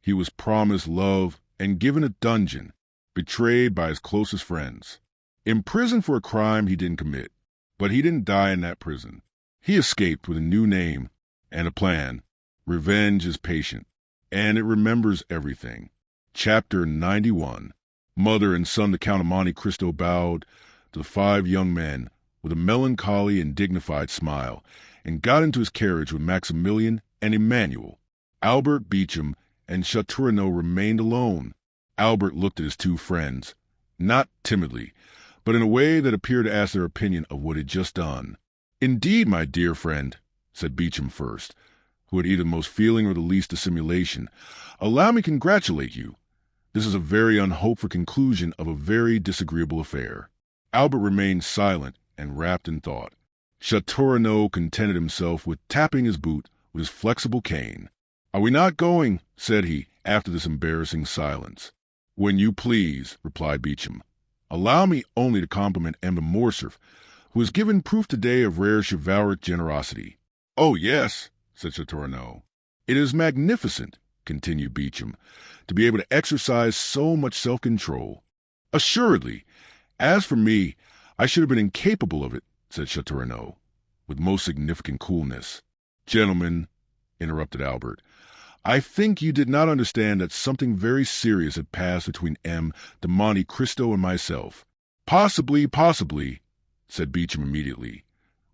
He was promised love and given a dungeon, betrayed by his closest friends. Imprisoned for a crime he didn't commit, but he didn't die in that prison. He escaped with a new name and a plan. Revenge is patient, and it remembers everything. Chapter 91. Mother and son, the Count of Monte Cristo, bowed to the 5 young men with a melancholy and dignified smile, and got into his carriage with Maximilian and Emmanuel. Albert, Beecham, and Châteaurenaud remained alone. Albert looked at his 2 friends, not timidly, but in a way that appeared to ask their opinion of what he had just done. "Indeed, my dear friend," said Beecham first, who had either the most feeling or the least dissimulation, "allow me to congratulate you. This is a very unhoped for conclusion of a very disagreeable affair." Albert remained silent and wrapped in thought. Châteaurenaud contented himself with tapping his boot with his flexible cane. "Are we not going?" said he, after this embarrassing silence. "When you please," replied Beecham. "Allow me only to compliment M. de Morcerf, who has given proof today of rare chivalric generosity." "Oh, yes," said Châteaurenaud. "It is magnificent," continued Beecham, "to be able to exercise so much self-control." "Assuredly. As for me, I should have been incapable of it," said Châteaurenaud, with most significant coolness. "Gentlemen," interrupted Albert, "I think you did not understand that something very serious had passed between M. de Monte Cristo and myself." Possibly," said Beecham immediately.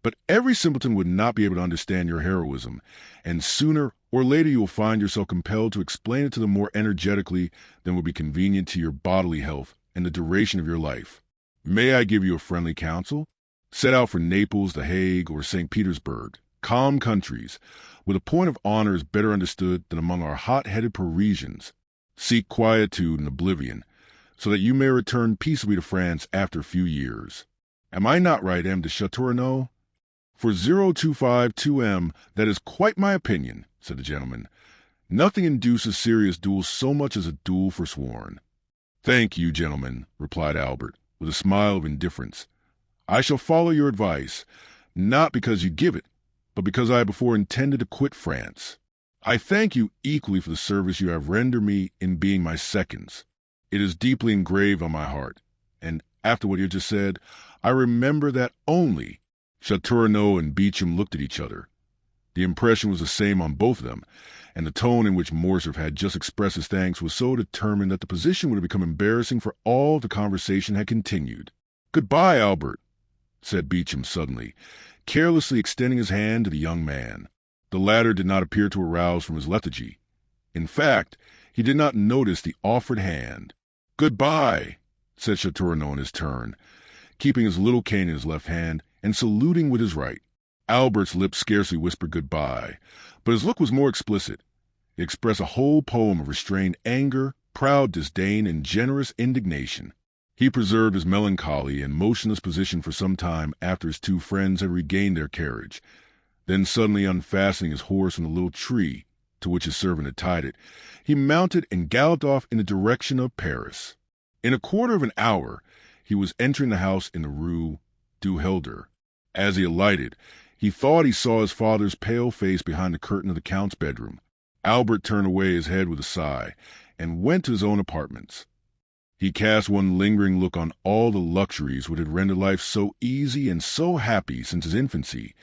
"But every simpleton would not be able to understand your heroism, and sooner or later you will find yourself compelled to explain it to them more energetically than would be convenient to your bodily health and the duration of your life. May I give you a friendly counsel? Set out for Naples, The Hague, or St. Petersburg. Calm countries, where the point of honor is better understood than among our hot-headed Parisians. Seek quietude and oblivion, so that you may return peaceably to France after a few years. Am I not right, M. de Châteaurenaud?" "For 0252M, that is quite my opinion," said the gentleman. "Nothing induces serious duels so much as a duel forsworn." "Thank you, gentlemen," replied Albert, with a smile of indifference. "I shall follow your advice, not because you give it, but because I had before intended to quit France. I thank you equally for the service you have rendered me in being my seconds. It is deeply engraved on my heart, and after what you just said, I remember that only." Châteaurenaud and Beecham looked at each other. The impression was the same on both of them, and the tone in which Morcerf had just expressed his thanks was so determined that the position would have become embarrassing for all if the conversation had continued. "Goodbye, Albert," said Beecham suddenly, carelessly extending his hand to the young man. The latter did not appear to arouse from his lethargy. In fact, he did not notice the offered hand. "Goodbye," said Châteaurenaud in his turn, keeping his little cane in his left hand and saluting with his right. Albert's lips scarcely whispered goodbye, but his look was more explicit. It expressed a whole poem of restrained anger, proud disdain, and generous indignation. He preserved his melancholy and motionless position for some time after his 2 friends had regained their carriage. Then, suddenly unfastening his horse from the little tree to which his servant had tied it, he mounted and galloped off in the direction of Paris. In a quarter of an hour, he was entering the house in the Rue du Helder. As he alighted, he thought he saw his father's pale face behind the curtain of the Count's bedroom. Albert turned away his head with a sigh, and went to his own apartments. He cast one lingering look on all the luxuries which had rendered life so easy and so happy since his infancy.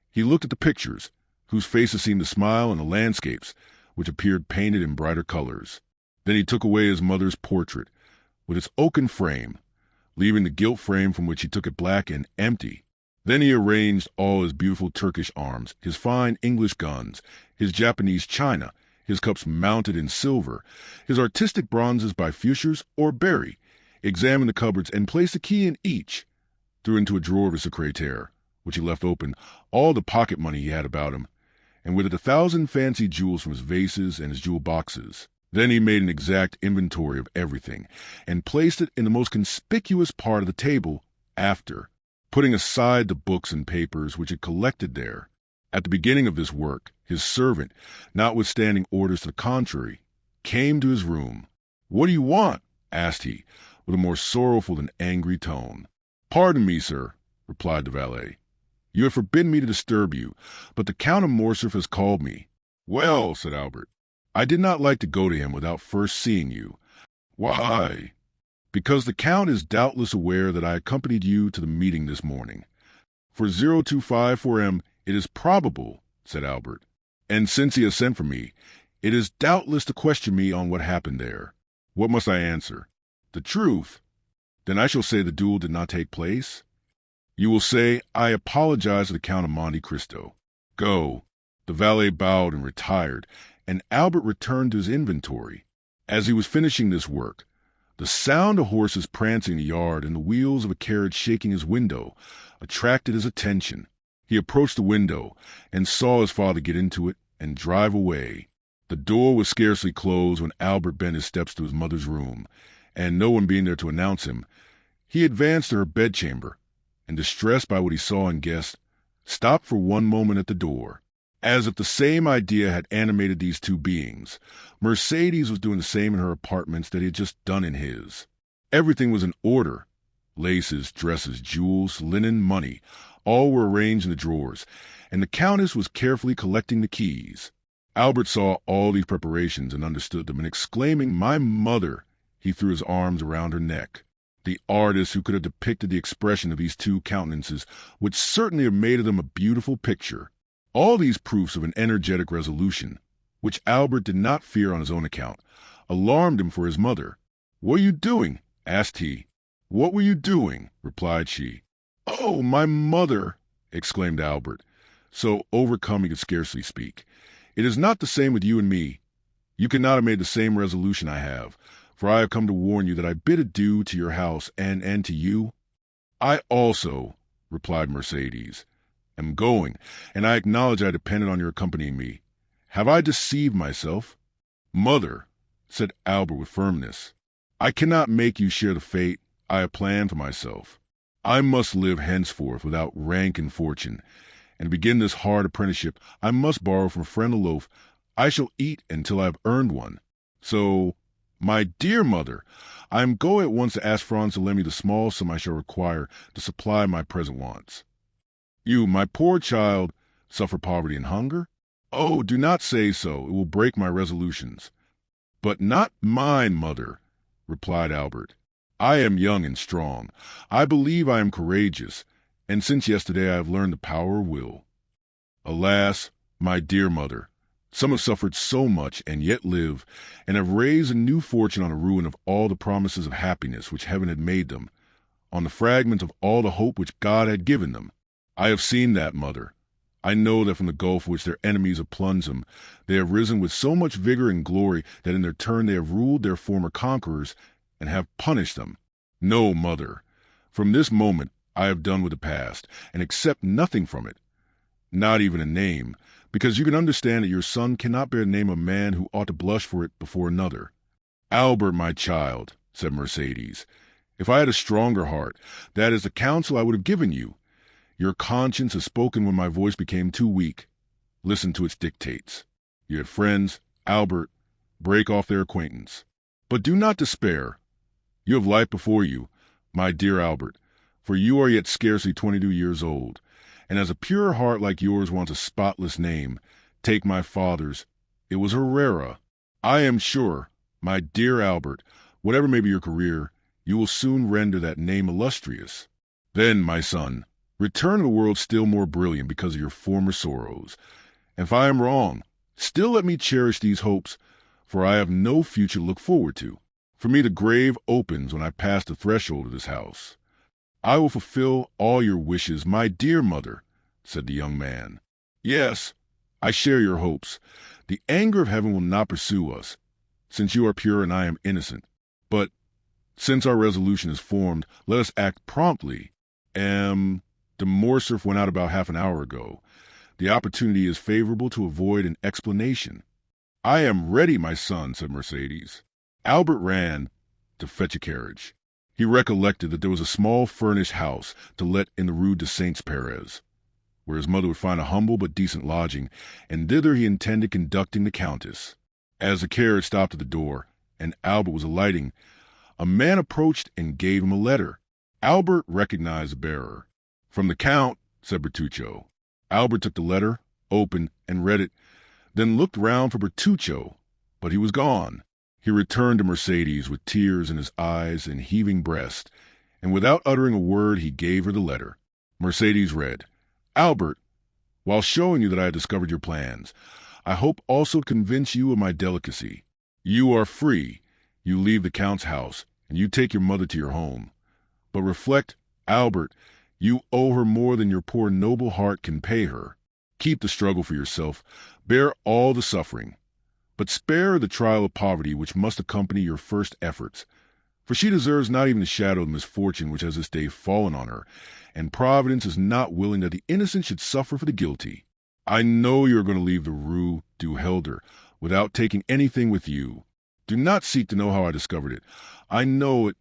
He looked at the pictures, whose faces seemed to smile, and the landscapes, which appeared painted in brighter colors. Then he took away his mother's portrait, with its oaken frame, leaving the gilt frame from which he took it black and empty. Then he arranged all his beautiful Turkish arms, his fine English guns, his Japanese china, his cups mounted in silver, his artistic bronzes by Feuchers or Berry, examined the cupboards and placed a key in each, threw into a drawer of his secrétaire, which he left open, all the pocket money he had about him, and with it 1,000 fancy jewels from his vases and his jewel boxes. Then he made an exact inventory of everything, and placed it in the most conspicuous part of the table, after putting aside the books and papers which he collected there. At the beginning of this work, his servant, notwithstanding orders to the contrary, came to his room. "What do you want?" asked he, with a more sorrowful than angry tone. "Pardon me, sir," replied the valet. "You have forbidden me to disturb you, but the Count of Morcerf has called me." "Well," said Albert, I did not like to go to him without first seeing you. Why? Because the Count is doubtless aware that I accompanied you to the meeting this morning. For 0254M, it is probable, said Albert. And since he has sent for me, it is doubtless to question me on what happened there. What must I answer? The truth. Then I shall say the duel did not take place. You will say, I apologize to the Count of Monte Cristo. Go. The valet bowed and retired, and Albert returned to his inventory. As he was finishing this work, the sound of horses prancing in the yard and the wheels of a carriage shaking his window attracted his attention. He approached the window and saw his father get into it and drive away. The door was scarcely closed when Albert bent his steps to his mother's room, and no one being there to announce him, he advanced to her bedchamber, and distressed by what he saw and guessed, stopped for one moment at the door. As if the same idea had animated these two beings, Mercedes was doing the same in her apartments that he had just done in his. Everything was in order. Laces, dresses, jewels, linen, money, all were arranged in the drawers, and the Countess was carefully collecting the keys. Albert saw all these preparations and understood them, and exclaiming, "My mother!" he threw his arms around her neck. The artist who could have depicted the expression of these two countenances would certainly have made of them a beautiful picture. All these proofs of an energetic resolution, which Albert did not fear on his own account, alarmed him for his mother. "What are you doing?" asked he. "What were you doing?" replied she. "Oh, my mother!" exclaimed Albert, so overcome he could scarcely speak. "It is not the same with you and me. You cannot have made the same resolution I have, for I have come to warn you that I bid adieu to your house and to you." "I also," replied Mercedes, "am going, and I acknowledge I depended on your accompanying me. Have I deceived myself?" "Mother," said Albert with firmness, "I cannot make you share the fate I have planned for myself. I must live henceforth without rank and fortune, and to begin this hard apprenticeship I must borrow from a friend a loaf I shall eat until I have earned one. So, my dear mother, I am going at once to ask Franz to lend me the small sum I shall require to supply my present wants." "You, my poor child, suffer poverty and hunger? Oh, do not say so. It will break my resolutions." "But not mine, mother," replied Albert. "I am young and strong. I believe I am courageous, and since yesterday I have learned the power of will. Alas, my dear mother, some have suffered so much and yet live, and have raised a new fortune on the ruin of all the promises of happiness which heaven had made them, on the fragment of all the hope which God had given them. I have seen that, mother. I know that from the gulf which their enemies have plunged them, they have risen with so much vigor and glory that in their turn they have ruled their former conquerors and have punished them. No, mother, from this moment I have done with the past, and accept nothing from it, not even a name, because you can understand that your son cannot bear the name of a man who ought to blush for it before another." "Albert, my child," said Mercedes, "if I had a stronger heart, that is the counsel I would have given you. Your conscience has spoken when my voice became too weak. Listen to its dictates. You had friends, Albert, break off their acquaintance. But do not despair. You have life before you, my dear Albert, for you are yet scarcely 22 years old, and as a pure heart like yours wants a spotless name, take my father's. It was Herrera. I am sure, my dear Albert, whatever may be your career, you will soon render that name illustrious. Then, my son, return to the world still more brilliant because of your former sorrows. If I am wrong, still let me cherish these hopes, for I have no future to look forward to. For me the grave opens when I pass the threshold of this house. I will fulfill all your wishes, my dear mother," said the young man. "Yes, I share your hopes. The anger of heaven will not pursue us, since you are pure and I am innocent. But, since our resolution is formed, let us act promptly. The Morcerf went out about half an hour ago. The opportunity is favorable to avoid an explanation." "I am ready, my son," said Mercedes. Albert ran to fetch a carriage. He recollected that there was a small furnished house to let in the Rue de Saints-Pérez, where his mother would find a humble but decent lodging, and thither he intended conducting the Countess. As the carriage stopped at the door, and Albert was alighting, a man approached and gave him a letter. Albert recognized the bearer. "From the Count," said Bertuccio. Albert took the letter, opened, and read it, then looked round for Bertuccio, But he was gone. He returned to Mercedes with tears in his eyes and heaving breast, and without uttering a word he gave her the letter. Mercedes read, "Albert, while showing you that I had discovered your plans, I hope also to convince you of my delicacy. You are free. You leave the Count's house, and you take your mother to your home. But reflect, Albert, you owe her more than your poor noble heart can pay her. Keep the struggle for yourself. Bear all the suffering. But spare the trial of poverty which must accompany your first efforts. For she deserves not even the shadow of misfortune which has this day fallen on her, and Providence is not willing that the innocent should suffer for the guilty. I know you are going to leave the Rue du Helder without taking anything with you. Do not seek to know how I discovered it. I know it.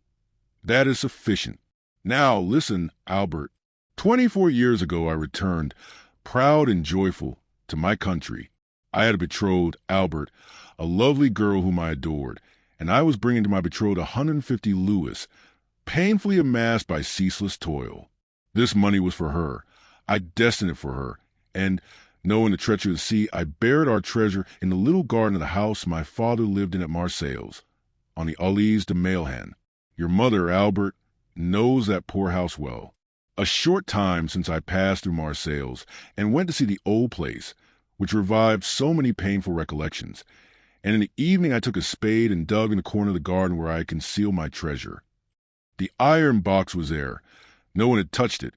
That is sufficient. Now listen, Albert. 24 years ago I returned, proud and joyful, to my country. I had a betrothed, Albert, a lovely girl whom I adored, and I was bringing to my betrothed 150 louis, painfully amassed by ceaseless toil. This money was for her. I destined it for her, and, knowing the treachery of the sea, I buried our treasure in the little garden of the house my father lived in at Marseilles, on the Allées de Mailhan. Your mother, Albert, knows that poor house well. A short time since I passed through Marseilles and went to see the old place, which revived so many painful recollections, and in the evening I took a spade and dug in the corner of the garden where I had concealed my treasure. The iron box was there. No one had touched it.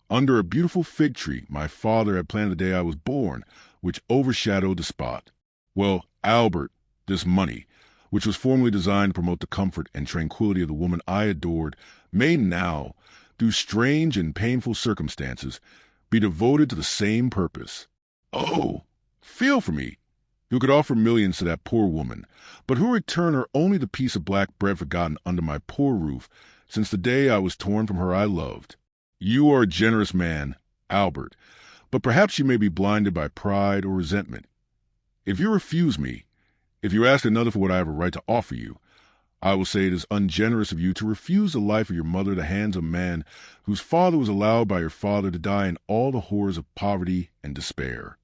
Under a beautiful fig tree my father had planted the day I was born, which overshadowed the spot. Well, Albert, this money, which was formerly designed to promote the comfort and tranquility of the woman I adored, may now, through strange and painful circumstances, be devoted to the same purpose. Oh, feel for me, who could offer millions to that poor woman, but who return her only the piece of black bread forgotten under my poor roof since the day I was torn from her I loved. You are a generous man, Albert, but perhaps you may be blinded by pride or resentment. If you refuse me, if you ask another for what I have a right to offer you, I will say it is ungenerous of you to refuse the life of your mother at the hands of a man whose father was allowed by your father to die in all the horrors of poverty and despair."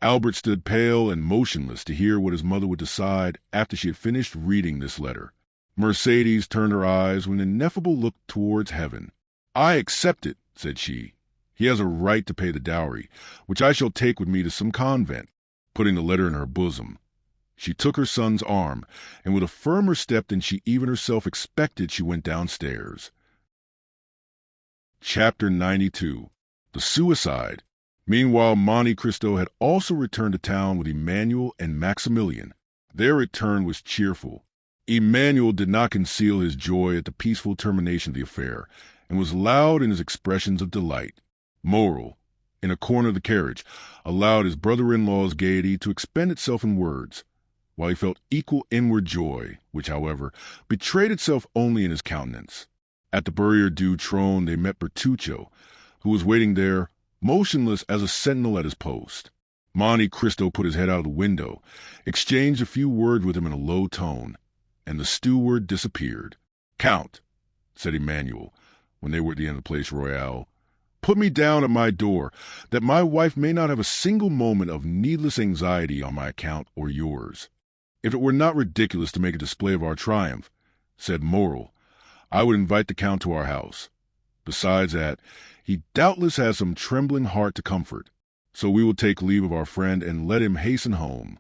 Albert stood pale and motionless to hear what his mother would decide after she had finished reading this letter. Mercedes turned her eyes with an ineffable look towards heaven. "I accept it," said she. "He has a right to pay the dowry, which I shall take with me to some convent." Putting the letter in her bosom, she took her son's arm, and with a firmer step than she even herself expected, she went downstairs. Chapter 92. The Suicide. Meanwhile, Monte Cristo had also returned to town with Emmanuel and Maximilian. Their return was cheerful. Emmanuel did not conceal his joy at the peaceful termination of the affair, and was loud in his expressions of delight. Moral, in a corner of the carriage, allowed his brother-in-law's gaiety to expend itself in words, while he felt equal inward joy, which, however, betrayed itself only in his countenance. At the Barrière du Trône they met Bertuccio, who was waiting there, motionless as a sentinel at his post. Monte Cristo put his head out of the window, exchanged a few words with him in a low tone, and the steward disappeared. "Count," said Emmanuel, when they were at the end of the Place Royale, "put me down at my door, that my wife may not have a single moment of needless anxiety on my account or yours. If it were not ridiculous to make a display of our triumph," said Morrel, "I would invite the Count to our house. Besides that, he doubtless has some trembling heart to comfort, so we will take leave of our friend and let him hasten home."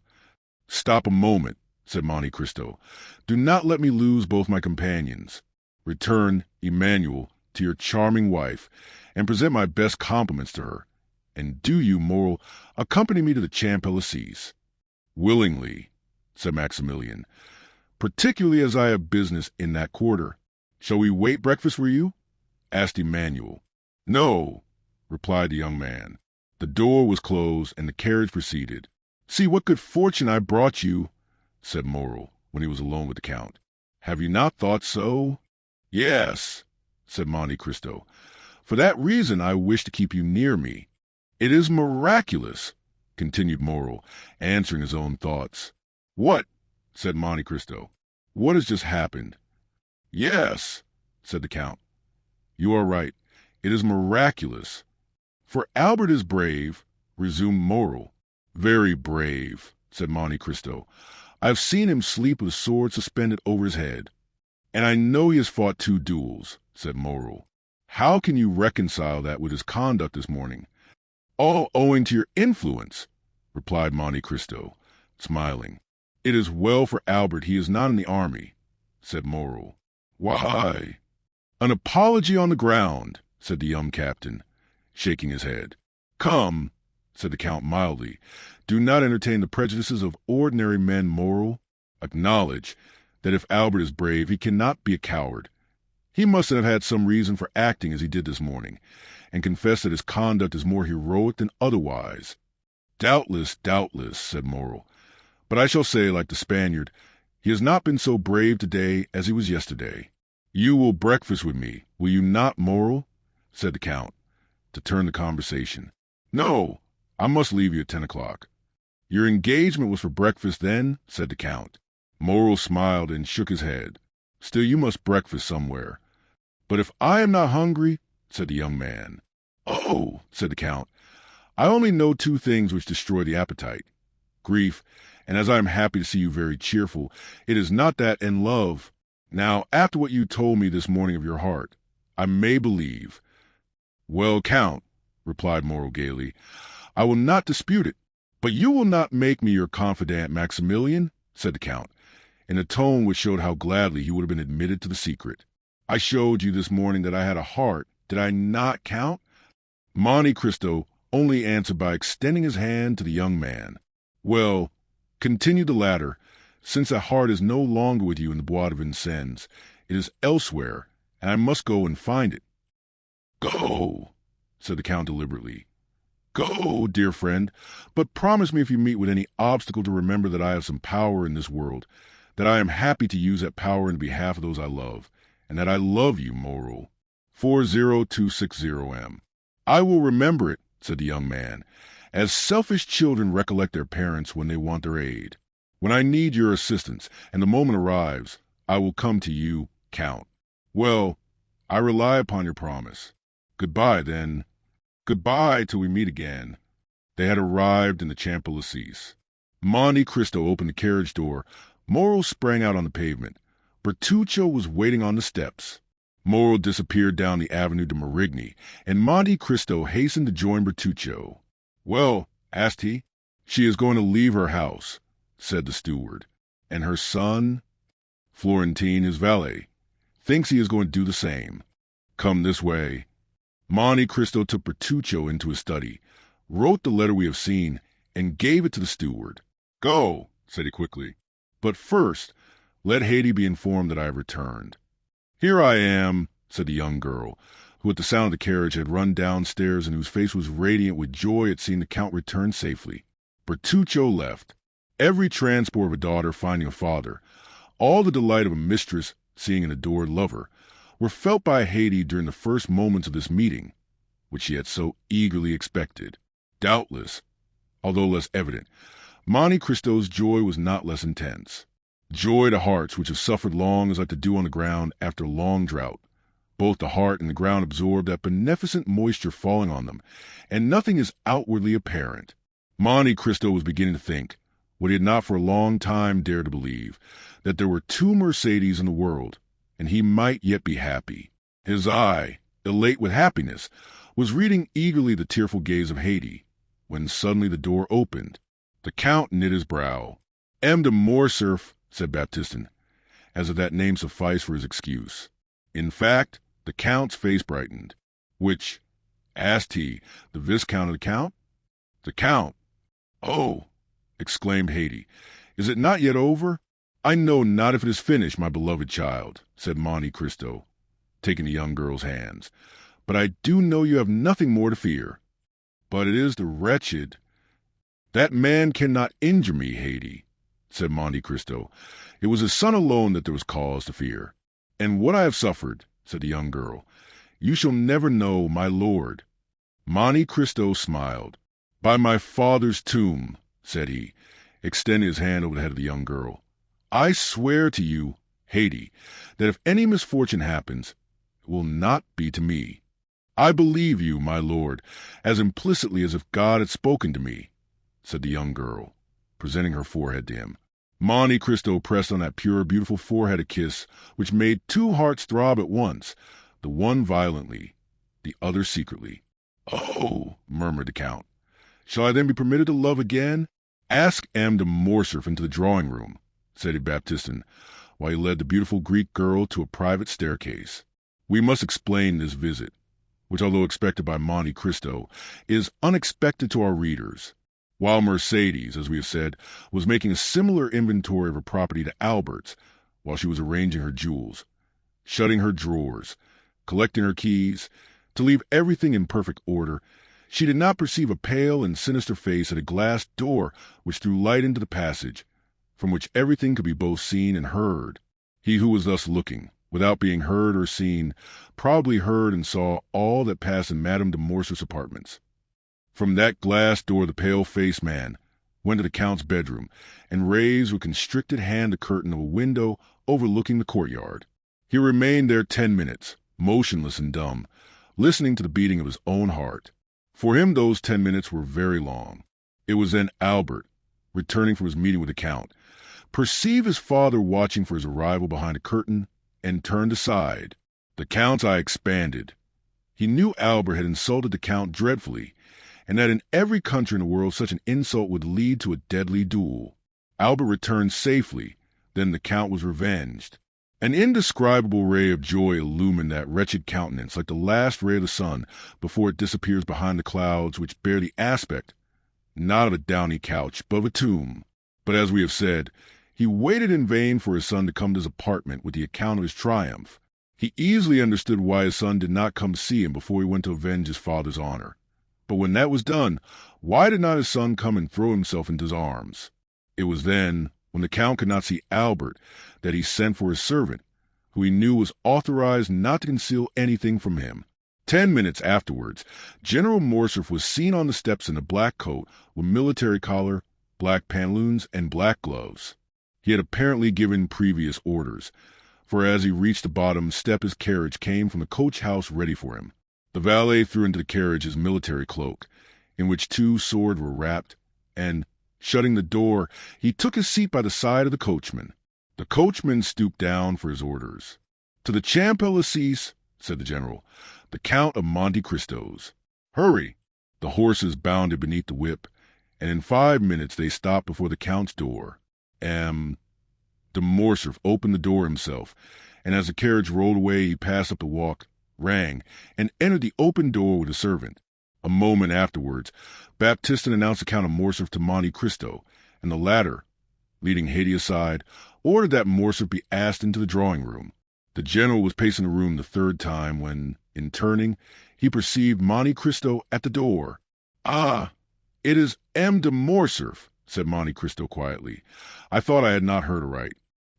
"Stop a moment," said Monte Cristo. "Do not let me lose both my companions. Return, Emmanuel, to your charming wife, and present my best compliments to her. And do you, Morrel, accompany me to the Champs-Élysées." "Willingly," said Maximilian, "particularly as I have business in that quarter." "Shall we wait breakfast for you?" asked Emmanuel. "No," replied the young man. The door was closed, and the carriage proceeded. "See what good fortune I brought you," said Morrel, when he was alone with the Count. "Have you not thought so?" "Yes," said Monte Cristo. "For that reason I wish to keep you near me." "It is miraculous," continued Morrel, answering his own thoughts. "What?" said Monte Cristo. "What has just happened?" "Yes," said the Count. "You are right. It is miraculous." "For Albert is brave," resumed Morrel. "Very brave," said Monte Cristo. I've seen him sleep with a sword suspended over his head. And I know he has fought 2 duels, said Moral. How can you reconcile that with his conduct this morning? All owing to your influence, replied Monte Cristo, smiling. It is well for Albert he is not in the army, said Moral. Why? An apology on the ground, said the young captain, shaking his head. Come, said the Count mildly, do not entertain the prejudices of ordinary men, Moral. Acknowledge that if Albert is brave, he cannot be a coward. He must have had some reason for acting as he did this morning, and confess that his conduct is more heroic than otherwise. Doubtless, said Moral. But I shall say, like the Spaniard, he has not been so brave today as he was yesterday. You will breakfast with me, will you not, Moral? Said the Count, to turn the conversation. No, I must leave you at 10 o'clock. Your engagement was for breakfast then, said the Count. Moral smiled and shook his head. Still, you must breakfast somewhere. But if I am not hungry, said the young man. Oh, said the Count, I only know 2 things which destroy the appetite. Grief, and as I am happy to see you very cheerful, it is not that, and love. Now, after what you told me this morning of your heart, I may believe. Well, Count, replied Moral gaily, I will not dispute it. But you will not make me your confidant, Maximilian, said the Count, in a tone which showed how gladly he would have been admitted to the secret. I showed you this morning that I had a heart, did I not, Count? Monte Cristo only answered by extending his hand to the young man. Well, continued the latter, since that heart is no longer with you in the Bois de Vincennes, it is elsewhere, and I must go and find it. Go, said the Count deliberately. Go, dear friend, but promise me if you meet with any obstacle to remember that I have some power in this world, that I am happy to use that power in behalf of those I love, and that I love you, Moral. 40260M. I will remember it, said the young man, as selfish children recollect their parents when they want their aid. When I need your assistance, and the moment arrives, I will come to you, Count. Well, I rely upon your promise. Goodbye, then. Goodbye till we meet again. They had arrived in the Champs-Élysées. Monte Cristo opened the carriage door. Moral sprang out on the pavement. Bertuccio was waiting on the steps. Moral disappeared down the Avenue de Marigny, and Monte Cristo hastened to join Bertuccio. Well, asked he. She is going to leave her house, said the steward. And her son, Florentine, his valet, thinks he is going to do the same. Come this way. Monte Cristo took Bertuccio into his study, wrote the letter we have seen, and gave it to the steward. Go, said he quickly. But first, let Haydée be informed that I have returned. Here I am, said the young girl, who at the sound of the carriage had run downstairs and whose face was radiant with joy at seeing the Count return safely. Bertuccio left. Every transport of a daughter finding a father, all the delight of a mistress seeing an adored lover, were felt by Haydée during the first moments of this meeting, which she had so eagerly expected. Doubtless, although less evident, Monte Cristo's joy was not less intense. Joy to hearts which have suffered long is like the dew on the ground after a long drought. Both the heart and the ground absorb that beneficent moisture falling on them, and nothing is outwardly apparent. Monte Cristo was beginning to think, what he had not for a long time dared to believe, that there were 2 Mercedes in the world, and he might yet be happy. His eye, elate with happiness, was reading eagerly the tearful gaze of Haydée, when suddenly the door opened. The Count knit his brow. M. de Morcerf, said Baptistin, as if that name sufficed for his excuse. In fact, the Count's face brightened. Which, asked he, the Viscount of the Count? The Count. Oh, exclaimed Haydée, is it not yet over? I know not if it is finished, my beloved child, said Monte Cristo, taking the young girl's hands, but I do know you have nothing more to fear. But it is the wretched. That man cannot injure me, Haydée, said Monte Cristo. It was his son alone that there was cause to fear. And what I have suffered, said the young girl, you shall never know, my lord. Monte Cristo smiled. By my father's tomb, said he, extending his hand over the head of the young girl, I swear to you, Haydée, that if any misfortune happens, it will not be to me. I believe you, my lord, as implicitly as if God had spoken to me, said the young girl, presenting her forehead to him. Monte Cristo pressed on that pure, beautiful forehead a kiss which made two hearts throb at once, the one violently, the other secretly. "Oh," murmured the Count. "Shall I then be permitted to love again?" "Ask M. de Morcerf into the drawing-room," said Baptistin, while he led the beautiful Greek girl to a private staircase. We must explain this visit, which, although expected by Monte Cristo, is unexpected to our readers. While Mercedes, as we have said, was making a similar inventory of her property to Albert's, while she was arranging her jewels, shutting her drawers, collecting her keys, to leave everything in perfect order, she did not perceive a pale and sinister face at a glass door which threw light into the passage, from which everything could be both seen and heard. He who was thus looking, without being heard or seen, probably heard and saw all that passed in Madame de Morcerf's apartments. From that glass door the pale-faced man went to the Count's bedroom and raised with constricted hand the curtain of a window overlooking the courtyard. He remained there 10 minutes, motionless and dumb, listening to the beating of his own heart. For him those 10 minutes were very long. It was then Albert, returning from his meeting with the Count, perceived his father watching for his arrival behind a curtain, and turned aside. The Count's eye expanded. He knew Albert had insulted the Count dreadfully, and that in every country in the world such an insult would lead to a deadly duel. Albert returned safely. Then the Count was revenged. An indescribable ray of joy illumined that wretched countenance like the last ray of the sun before it disappears behind the clouds which bear the aspect, not of a downy couch, but of a tomb. But as we have said, he waited in vain for his son to come to his apartment with the account of his triumph. He easily understood why his son did not come to see him before he went to avenge his father's honor. But when that was done, why did not his son come and throw himself into his arms? It was then, when the Count could not see Albert, that he sent for his servant, who he knew was authorized not to conceal anything from him. 10 minutes afterwards, General Morcerf was seen on the steps in a black coat with military collar, black pantaloons, and black gloves. He had apparently given previous orders, for as he reached the bottom step his carriage came from the coach-house ready for him. The valet threw into the carriage his military cloak, in which 2 swords were wrapped, and, shutting the door, he took his seat by the side of the coachman. The coachman stooped down for his orders. "To the Champs-Élysées," said the general, "the Count of Monte Cristo's. Hurry!" The horses bounded beneath the whip, and in 5 minutes they stopped before the Count's door. De Morcerf opened the door himself, and as the carriage rolled away he passed up the walk, rang, and entered the open door with a servant. A moment afterwards, Baptistin announced the Count of Morcerf to Monte Cristo, and the latter, leading Haydée aside, ordered that Morcerf be asked into the drawing-room. The general was pacing the room the 3rd time when, in turning, he perceived Monte Cristo at the door. "Ah, it is M. de Morcerf," said Monte Cristo quietly. "I thought I had not heard aright."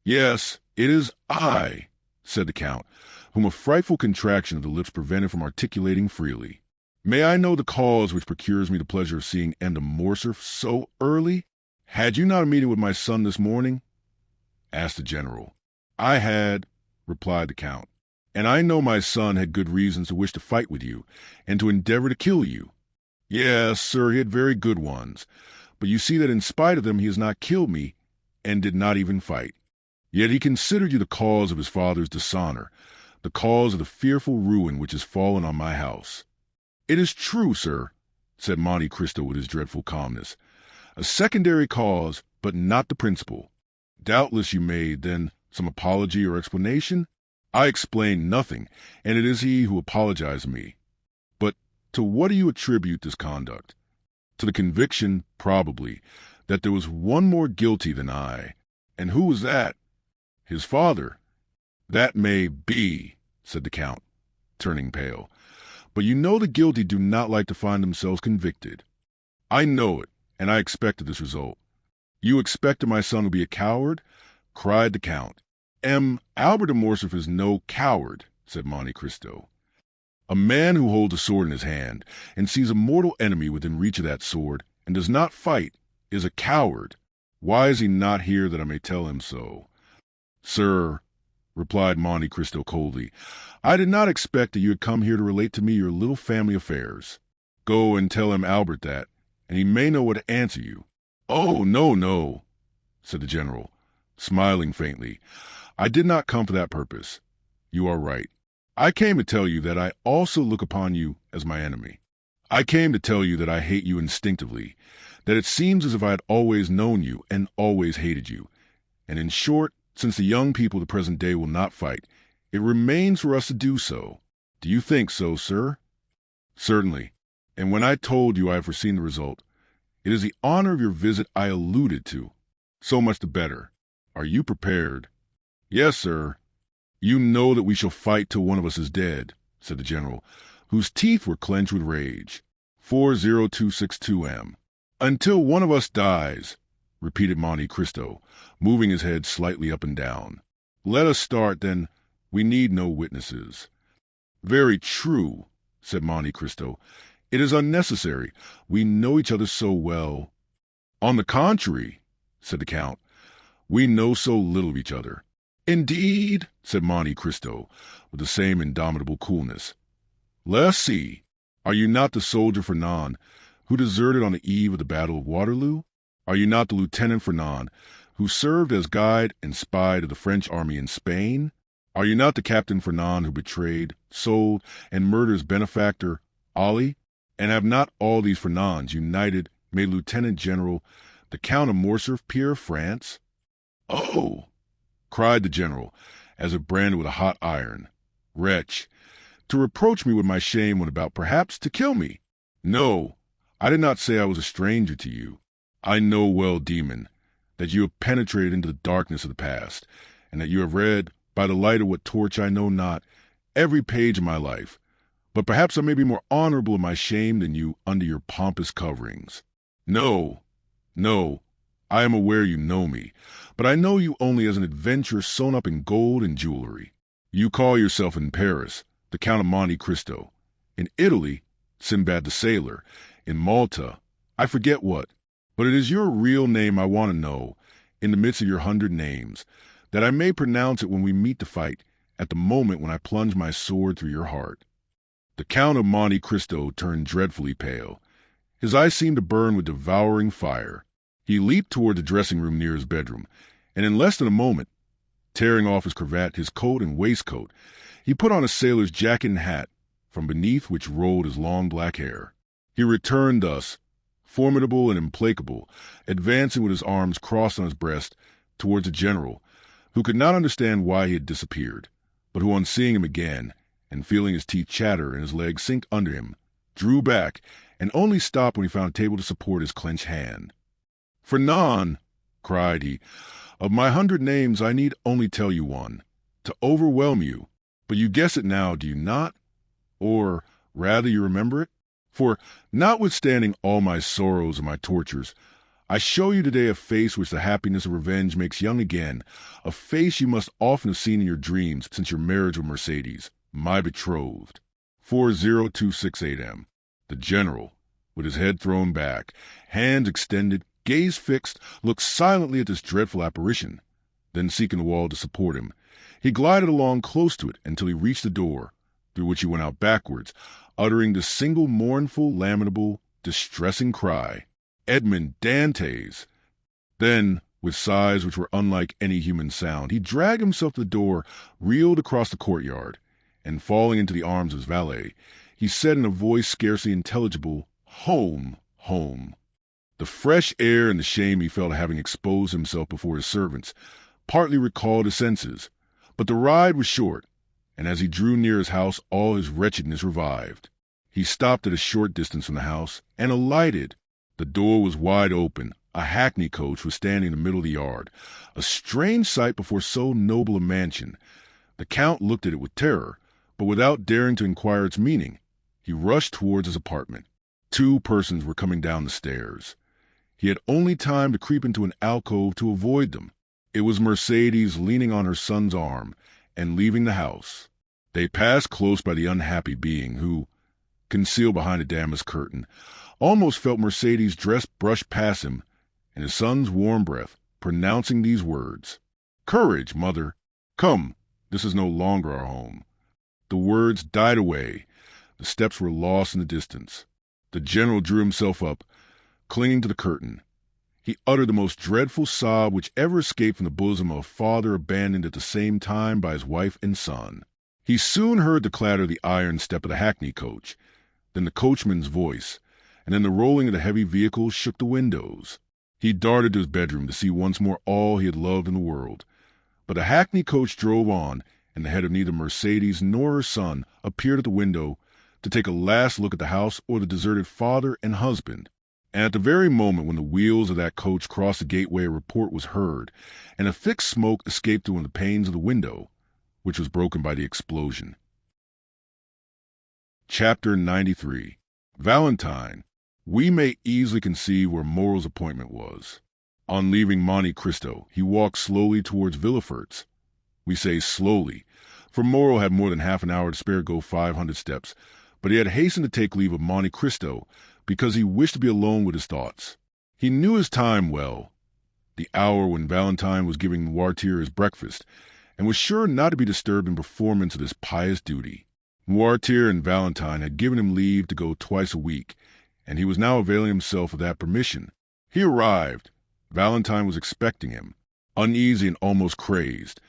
"Yes, it is I," said the Count, whom a frightful contraction of the lips prevented from articulating freely. "May I know the cause which procures me the pleasure of seeing M. de Morcerf so early?" "Had you not a meeting with my son this morning?" asked the general. "I had," replied the Count, "and I know my son had good reasons to wish to fight with you, and to endeavor to kill you." "Yes, sir, he had very good ones, but you see that in spite of them he has not killed me, and did not even fight. Yet he considered you the cause of his father's dishonor, the cause of the fearful ruin which has fallen on my house." "It is true, sir," said Monte Cristo with his dreadful calmness. "A secondary cause, but not the principal. Doubtless you made, then, some apology or explanation?" "I explained nothing, and it is he who apologized to me. But to what do you attribute this conduct?" "To the conviction, probably, that there was one more guilty than I." "And who was that?" "His father." "That may be," said the Count, turning pale. "But you know the guilty do not like to find themselves convicted." "I know it, and I expected this result." "You expected my son to be a coward?" cried the Count. Albert de Morcerf is no coward," said Monte Cristo. "A man who holds a sword in his hand, and sees a mortal enemy within reach of that sword, and does not fight, is a coward. Why is he not here that I may tell him so?" "Sir," replied Monte Cristo coldly, "I did not expect that you had come here to relate to me your little family affairs. Go and tell him Albert that, and he may know what to answer you." "Oh, no, no," said the general, smiling faintly. "I did not come for that purpose. You are right. I came to tell you that I also look upon you as my enemy. I came to tell you that I hate you instinctively, that it seems as if I had always known you and always hated you. And in short, since the young people of the present day will not fight, it remains for us to do so. Do you think so, sir?" "Certainly. And when I told you I have foreseen the result, it is the honor of your visit I alluded to. So much the better. Are you prepared?" "Yes, sir." "You know that we shall fight till one of us is dead," said the general, whose teeth were clenched with rage. 40262M. "Until one of us dies," repeated Monte Cristo, moving his head slightly up and down. "Let us start, then. We need no witnesses." "Very true," said Monte Cristo. "It is unnecessary. We know each other so well." "On the contrary," said the Count, "we know so little of each other." "Indeed?" said Monte Cristo, with the same indomitable coolness. "Let us see. Are you not the soldier Fernand, who deserted on the eve of the Battle of Waterloo? Are you not the Lieutenant Fernand, who served as guide and spy to the French army in Spain? Are you not the Captain Fernand who betrayed, sold, and murdered his benefactor, Ali? And have not all these Fernands united made Lieutenant General the Count of Morcerf, of France?" "Oh!" cried the general, as if branded with a hot iron. "Wretch! To reproach me with my shame when about perhaps to kill me! No, I did not say I was a stranger to you. I know well, demon, that you have penetrated into the darkness of the past, and that you have read, by the light of what torch I know not, every page of my life. But perhaps I may be more honorable in my shame than you under your pompous coverings. No, no, I am aware you know me, but I know you only as an adventurer sewn up in gold and jewelry. You call yourself in Paris the Count of Monte Cristo, in Italy Sinbad the Sailor, in Malta I forget what, but it is your real name I want to know, in the midst of your 100 names, that I may pronounce it when we meet to fight, at the moment when I plunge my sword through your heart." The Count of Monte Cristo turned dreadfully pale. His eyes seemed to burn with devouring fire. He leaped toward the dressing-room near his bedroom, and in less than a moment, tearing off his cravat, his coat, and waistcoat, he put on a sailor's jacket and hat, from beneath which rolled his long black hair. He returned thus, formidable and implacable, advancing with his arms crossed on his breast towards the general, who could not understand why he had disappeared, but who, on seeing him again, and feeling his teeth chatter and his legs sink under him, drew back, and only stopped when he found a table to support his clenched hand. "Fernand," cried he, "of my 100 names I need only tell you one, to overwhelm you, but you guess it now, do you not? Or, rather, you remember it? For, notwithstanding all my sorrows and my tortures, I show you today a face which the happiness of revenge makes young again, a face you must often have seen in your dreams since your marriage with Mercedes, my betrothed." 40268M. The general, with his head thrown back, hands extended, gaze fixed, looked silently at this dreadful apparition. Then, seeking the wall to support him, he glided along close to it until he reached the door, through which he went out backwards, uttering the single mournful, lamentable, distressing cry, "Edmond Dantès!" Then, with sighs which were unlike any human sound, he dragged himself to the door, reeled across the courtyard, and, falling into the arms of his valet, he said in a voice scarcely intelligible, "Home, home." The fresh air and the shame he felt at having exposed himself before his servants partly recalled his senses, but the ride was short, and as he drew near his house all his wretchedness revived. He stopped at a short distance from the house and alighted. The door was wide open. A hackney coach was standing in the middle of the yard, a strange sight before so noble a mansion. The Count looked at it with terror, but without daring to inquire its meaning, he rushed towards his apartment. 2 persons were coming down the stairs. He had only time to creep into an alcove to avoid them. It was Mercedes leaning on her son's arm and leaving the house. They passed close by the unhappy being who, concealed behind a damask curtain, almost felt Mercedes' dress brush past him and his son's warm breath, pronouncing these words, "Courage, mother! Come, this is no longer our home." The words died away. The steps were lost in the distance. The general drew himself up, clinging to the curtain. He uttered the most dreadful sob which ever escaped from the bosom of a father abandoned at the same time by his wife and son. He soon heard the clatter of the iron step of the hackney coach, then the coachman's voice, and then the rolling of the heavy vehicle shook the windows. He darted to his bedroom to see once more all he had loved in the world. But the hackney coach drove on, and the head of neither Mercedes nor her son appeared at the window to take a last look at the house or the deserted father and husband. And at the very moment when the wheels of that coach crossed the gateway, a report was heard, and a thick smoke escaped through one of the panes of the window, which was broken by the explosion. Chapter 93. Valentine. We may easily conceive where Morrel's appointment was. On leaving Monte Cristo, he walked slowly towards Villefort's. We say slowly, for Morrel had more than half an hour to spare to go 500 steps, but he had hastened to take leave of Monte Cristo because he wished to be alone with his thoughts. He knew his time well, the hour when Valentine was giving Noirtier his breakfast, and was sure not to be disturbed in performance of this pious duty. Noirtier and Valentine had given him leave to go twice a week, and he was now availing himself of that permission. He arrived. Valentine was expecting him, uneasy and almost crazed.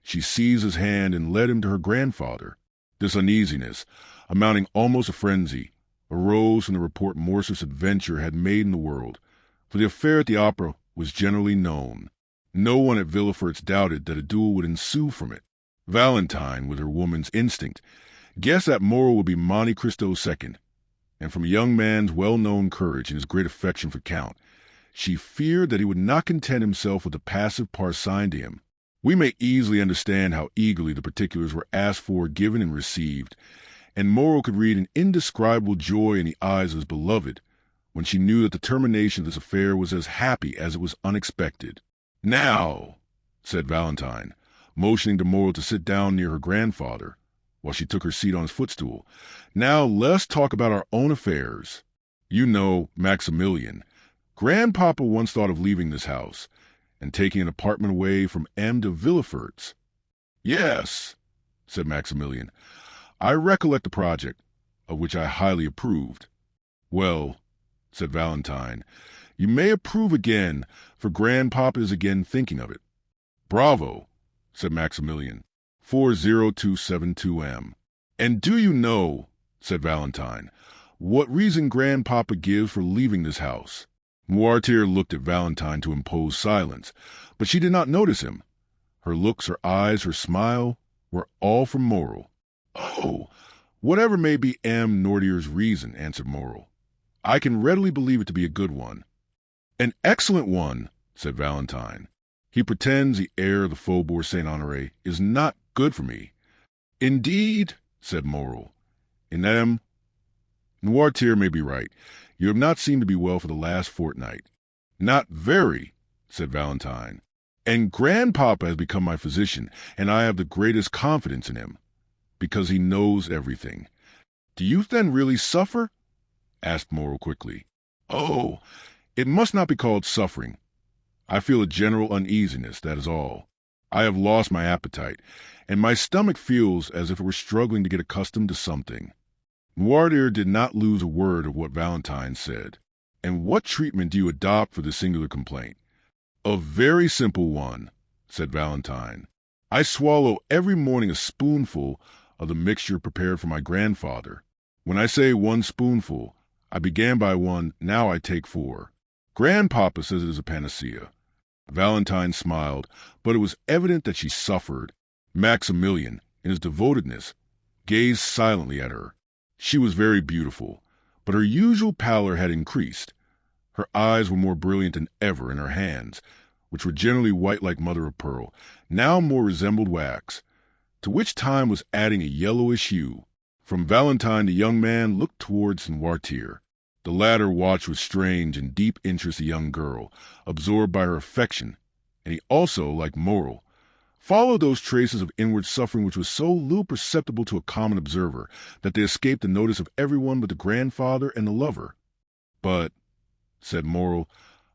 She seized his hand and led him to her grandfather. This uneasiness, amounting almost to frenzy, arose from the report Morcerf's adventure had made in the world, for the affair at the opera was generally known. No one at Villefort's doubted that a duel would ensue from it. Valentine, with her woman's instinct, guessed that Morrel would be Monte Cristo's second, and from a young man's well-known courage and his great affection for Count, she feared that he would not content himself with the passive part assigned to him. We may easily understand how eagerly the particulars were asked for, given, and received, and Morrel could read an indescribable joy in the eyes of his beloved when she knew that the termination of this affair was as happy as it was unexpected. "Now," said Valentine, motioning to Morrel to sit down near her grandfather, while she took her seat on his footstool. "Now let's talk about our own affairs. You know, Maximilian, Grandpapa once thought of leaving this house and taking an apartment away from M. de Villefort's." "Yes," said Maximilian, "I recollect the project, of which I highly approved." "Well," said Valentine, "you may approve again, for Grandpapa is again thinking of it." "Bravo," said Maximilian, 40272 M. "And do you know," said Valentine, "what reason Grandpapa gives for leaving this house?" Noirtier looked at Valentine to impose silence, but she did not notice him. Her looks, her eyes, her smile were all for Morrel. "Oh, whatever may be M. Noirtier's reason," answered Morrel, "I can readily believe it to be a good one." "An excellent one," said Valentine. "He pretends the air of the Faubourg Saint-Honoré is not good for me." "Indeed," said Morrel. "In M. Noirtier may be right. You have not seemed to be well for the last fortnight." "Not very," said Valentine. "And Grandpapa has become my physician, and I have the greatest confidence in him, because he knows everything." "Do you then really suffer?" asked Morrel quickly. "Oh, it must not be called suffering. I feel a general uneasiness, that is all. I have lost my appetite, and my stomach feels as if it were struggling to get accustomed to something." Noirtier did not lose a word of what Valentine said. "And what treatment do you adopt for this singular complaint?" "A very simple one," said Valentine. "I swallow every morning a spoonful of the mixture prepared for my grandfather. When I say 1 spoonful, I began by 1, now I take 4. Grandpapa says it is a panacea." Valentine smiled, but it was evident that she suffered. Maximilian, in his devotedness, gazed silently at her. She was very beautiful, but her usual pallor had increased. Her eyes were more brilliant than ever, and her hands, which were generally white like mother of pearl, now more resembled wax, to which time was adding a yellowish hue. From Valentine the young man looked towards Noirtier. The latter watched with strange and deep interest the young girl, absorbed by her affection, and he also, like Morrel, followed those traces of inward suffering which was so little perceptible to a common observer that they escaped the notice of everyone but the grandfather and the lover. "But," said Morrel,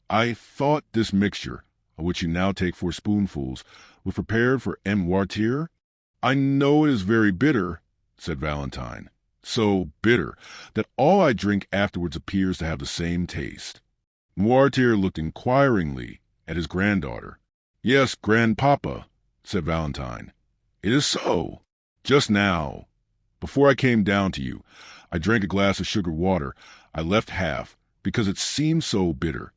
"I thought this mixture, of which you now take 4 spoonfuls, was prepared for M. Noirtier?" "I know it is very bitter," said Valentine, "so bitter that all I drink afterwards appears to have the same taste." Noirtier looked inquiringly at his granddaughter. "Yes, grandpapa," said Valentine. "It is so. Just now, before I came down to you, I drank a glass of sugared water. I left half, because it seemed so bitter."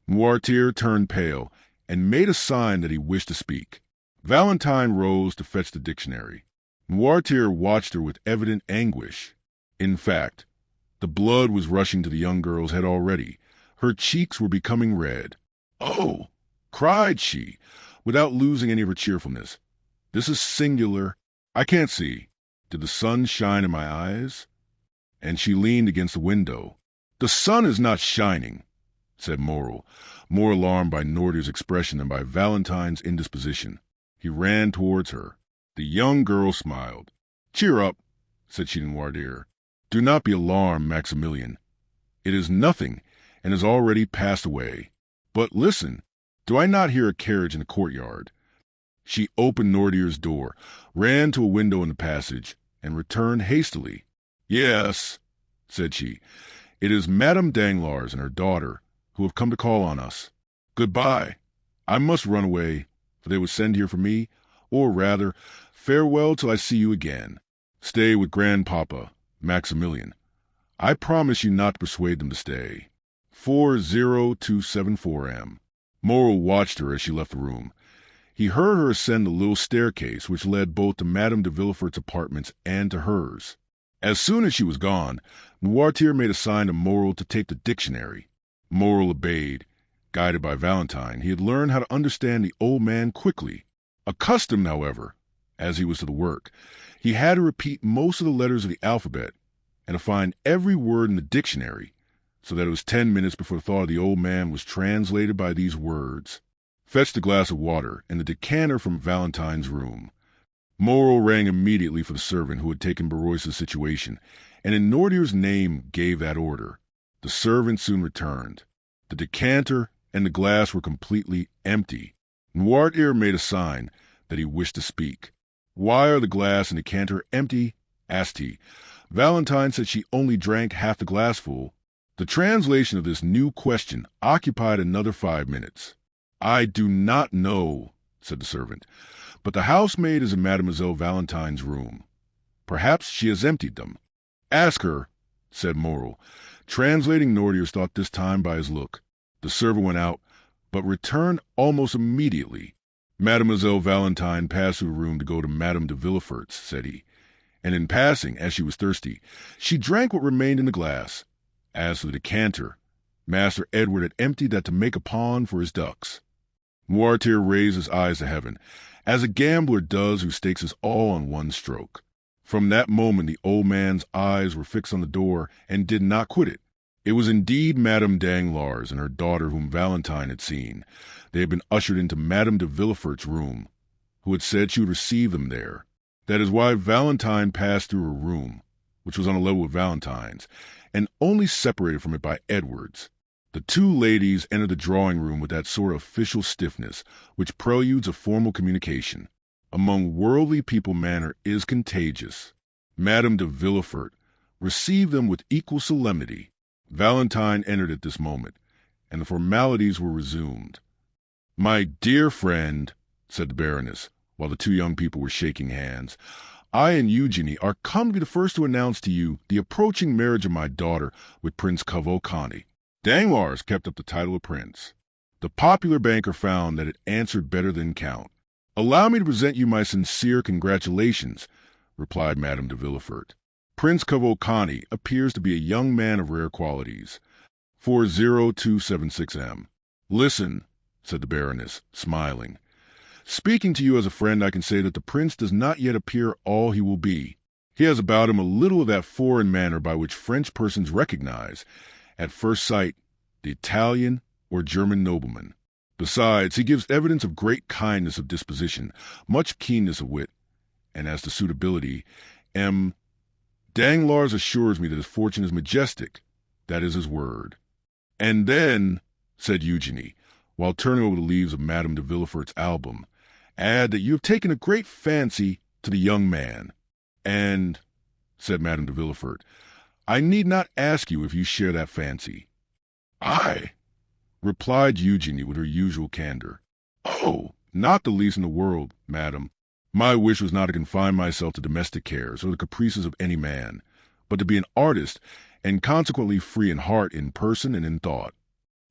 Noirtier turned pale and made a sign that he wished to speak. Valentine rose to fetch the dictionary. Noirtier watched her with evident anguish. In fact, the blood was rushing to the young girl's head already. Her cheeks were becoming red. "Oh!" cried she, without losing any of her cheerfulness. "This is singular. I can't see. Did the sun shine in my eyes?" And she leaned against the window. "The sun is not shining," said Moreau, more alarmed by Noirtier's expression than by Valentine's indisposition. He ran towards her. The young girl smiled. "Cheer up," said she to Noirtier. "Do not be alarmed, Maximilian. It is nothing, and has already passed away. But listen, do I not hear a carriage in the courtyard?" She opened Noirtier's door, ran to a window in the passage, and returned hastily. "Yes," said she, "it is Madame Danglars and her daughter who have come to call on us. Goodbye. I must run away, for they would send here for me, or rather, farewell till I see you again. Stay with grandpapa, Maximilian. I promise you not to persuade them to stay. 40274M. Moreau watched her as she left the room. He heard her ascend the little staircase which led both to Madame de Villefort's apartments and to hers. As soon as she was gone, Noirtier made a sign to Moreau to take the dictionary. Moreau obeyed. Guided by Valentine, he had learned how to understand the old man quickly. Accustomed, however, as he was to the work, he had to repeat most of the letters of the alphabet and to find every word in the dictionary, so that it was 10 minutes before the thought of the old man was translated by these words. Fetched a glass of water and the decanter from Valentine's room. Moreau rang immediately for the servant who had taken Barrois's situation, and in Noirtier's name gave that order. The servant soon returned. The decanter and the glass were completely empty. Noirtier made a sign that he wished to speak. "Why are the glass and decanter empty?" asked he. Valentine said she only drank half the glassful. The translation of this new question occupied another 5 minutes. "I do not know," said the servant, "but the housemaid is in Mademoiselle Valentine's room. Perhaps she has emptied them." "Ask her," said Moreau, translating Noirtier's thought this time by his look. The servant went out, but returned almost immediately. "Mademoiselle Valentine passed through the room to go to Madame de Villefort's," said he, "and in passing, as she was thirsty, she drank what remained in the glass. As for the decanter, Master Edward had emptied that to make a pond for his ducks." Noirtier raised his eyes to heaven, as a gambler does who stakes his all on one stroke. From that moment the old man's eyes were fixed on the door and did not quit it. It was indeed Madame Danglars and her daughter whom Valentine had seen. They had been ushered into Madame de Villefort's room, who had said she would receive them there. That is why Valentine passed through her room, which was on a level with Valentine's, and only separated from it by Edward's. The two ladies entered the drawing-room with that sort of official stiffness which preludes a formal communication. Among worldly people manner is contagious. Madame de Villefort received them with equal solemnity. Valentine entered at this moment, and the formalities were resumed. "My dear friend," said the Baroness, while the two young people were shaking hands, "I and Eugenie are come to be the first to announce to you the approaching marriage of my daughter with Prince Cavalcanti." Danglars kept up the title of prince. The popular banker found that it answered better than count. "Allow me to present you my sincere congratulations," replied Madame de Villefort. "Prince Cavalcanti appears to be a young man of rare qualities. 40276M. "Listen," said the Baroness, smiling. "Speaking to you as a friend, I can say that the prince does not yet appear all he will be. He has about him a little of that foreign manner by which French persons recognize, at first sight, the Italian or German nobleman. Besides, he gives evidence of great kindness of disposition, much keenness of wit, and as to suitability, Danglars assures me that his fortune is majestic. That is his word." "And then," said Eugenie, while turning over the leaves of Madame de Villefort's album, "add that you have taken a great fancy to the young man. And," said Madame de Villefort, "I need not ask you if you share that fancy." "I," replied Eugenie with her usual candor. Oh, not the least in the world, madam. My wish was not to confine myself to domestic cares or the caprices of any man, but to be an artist and consequently free in heart, in person, and in thought.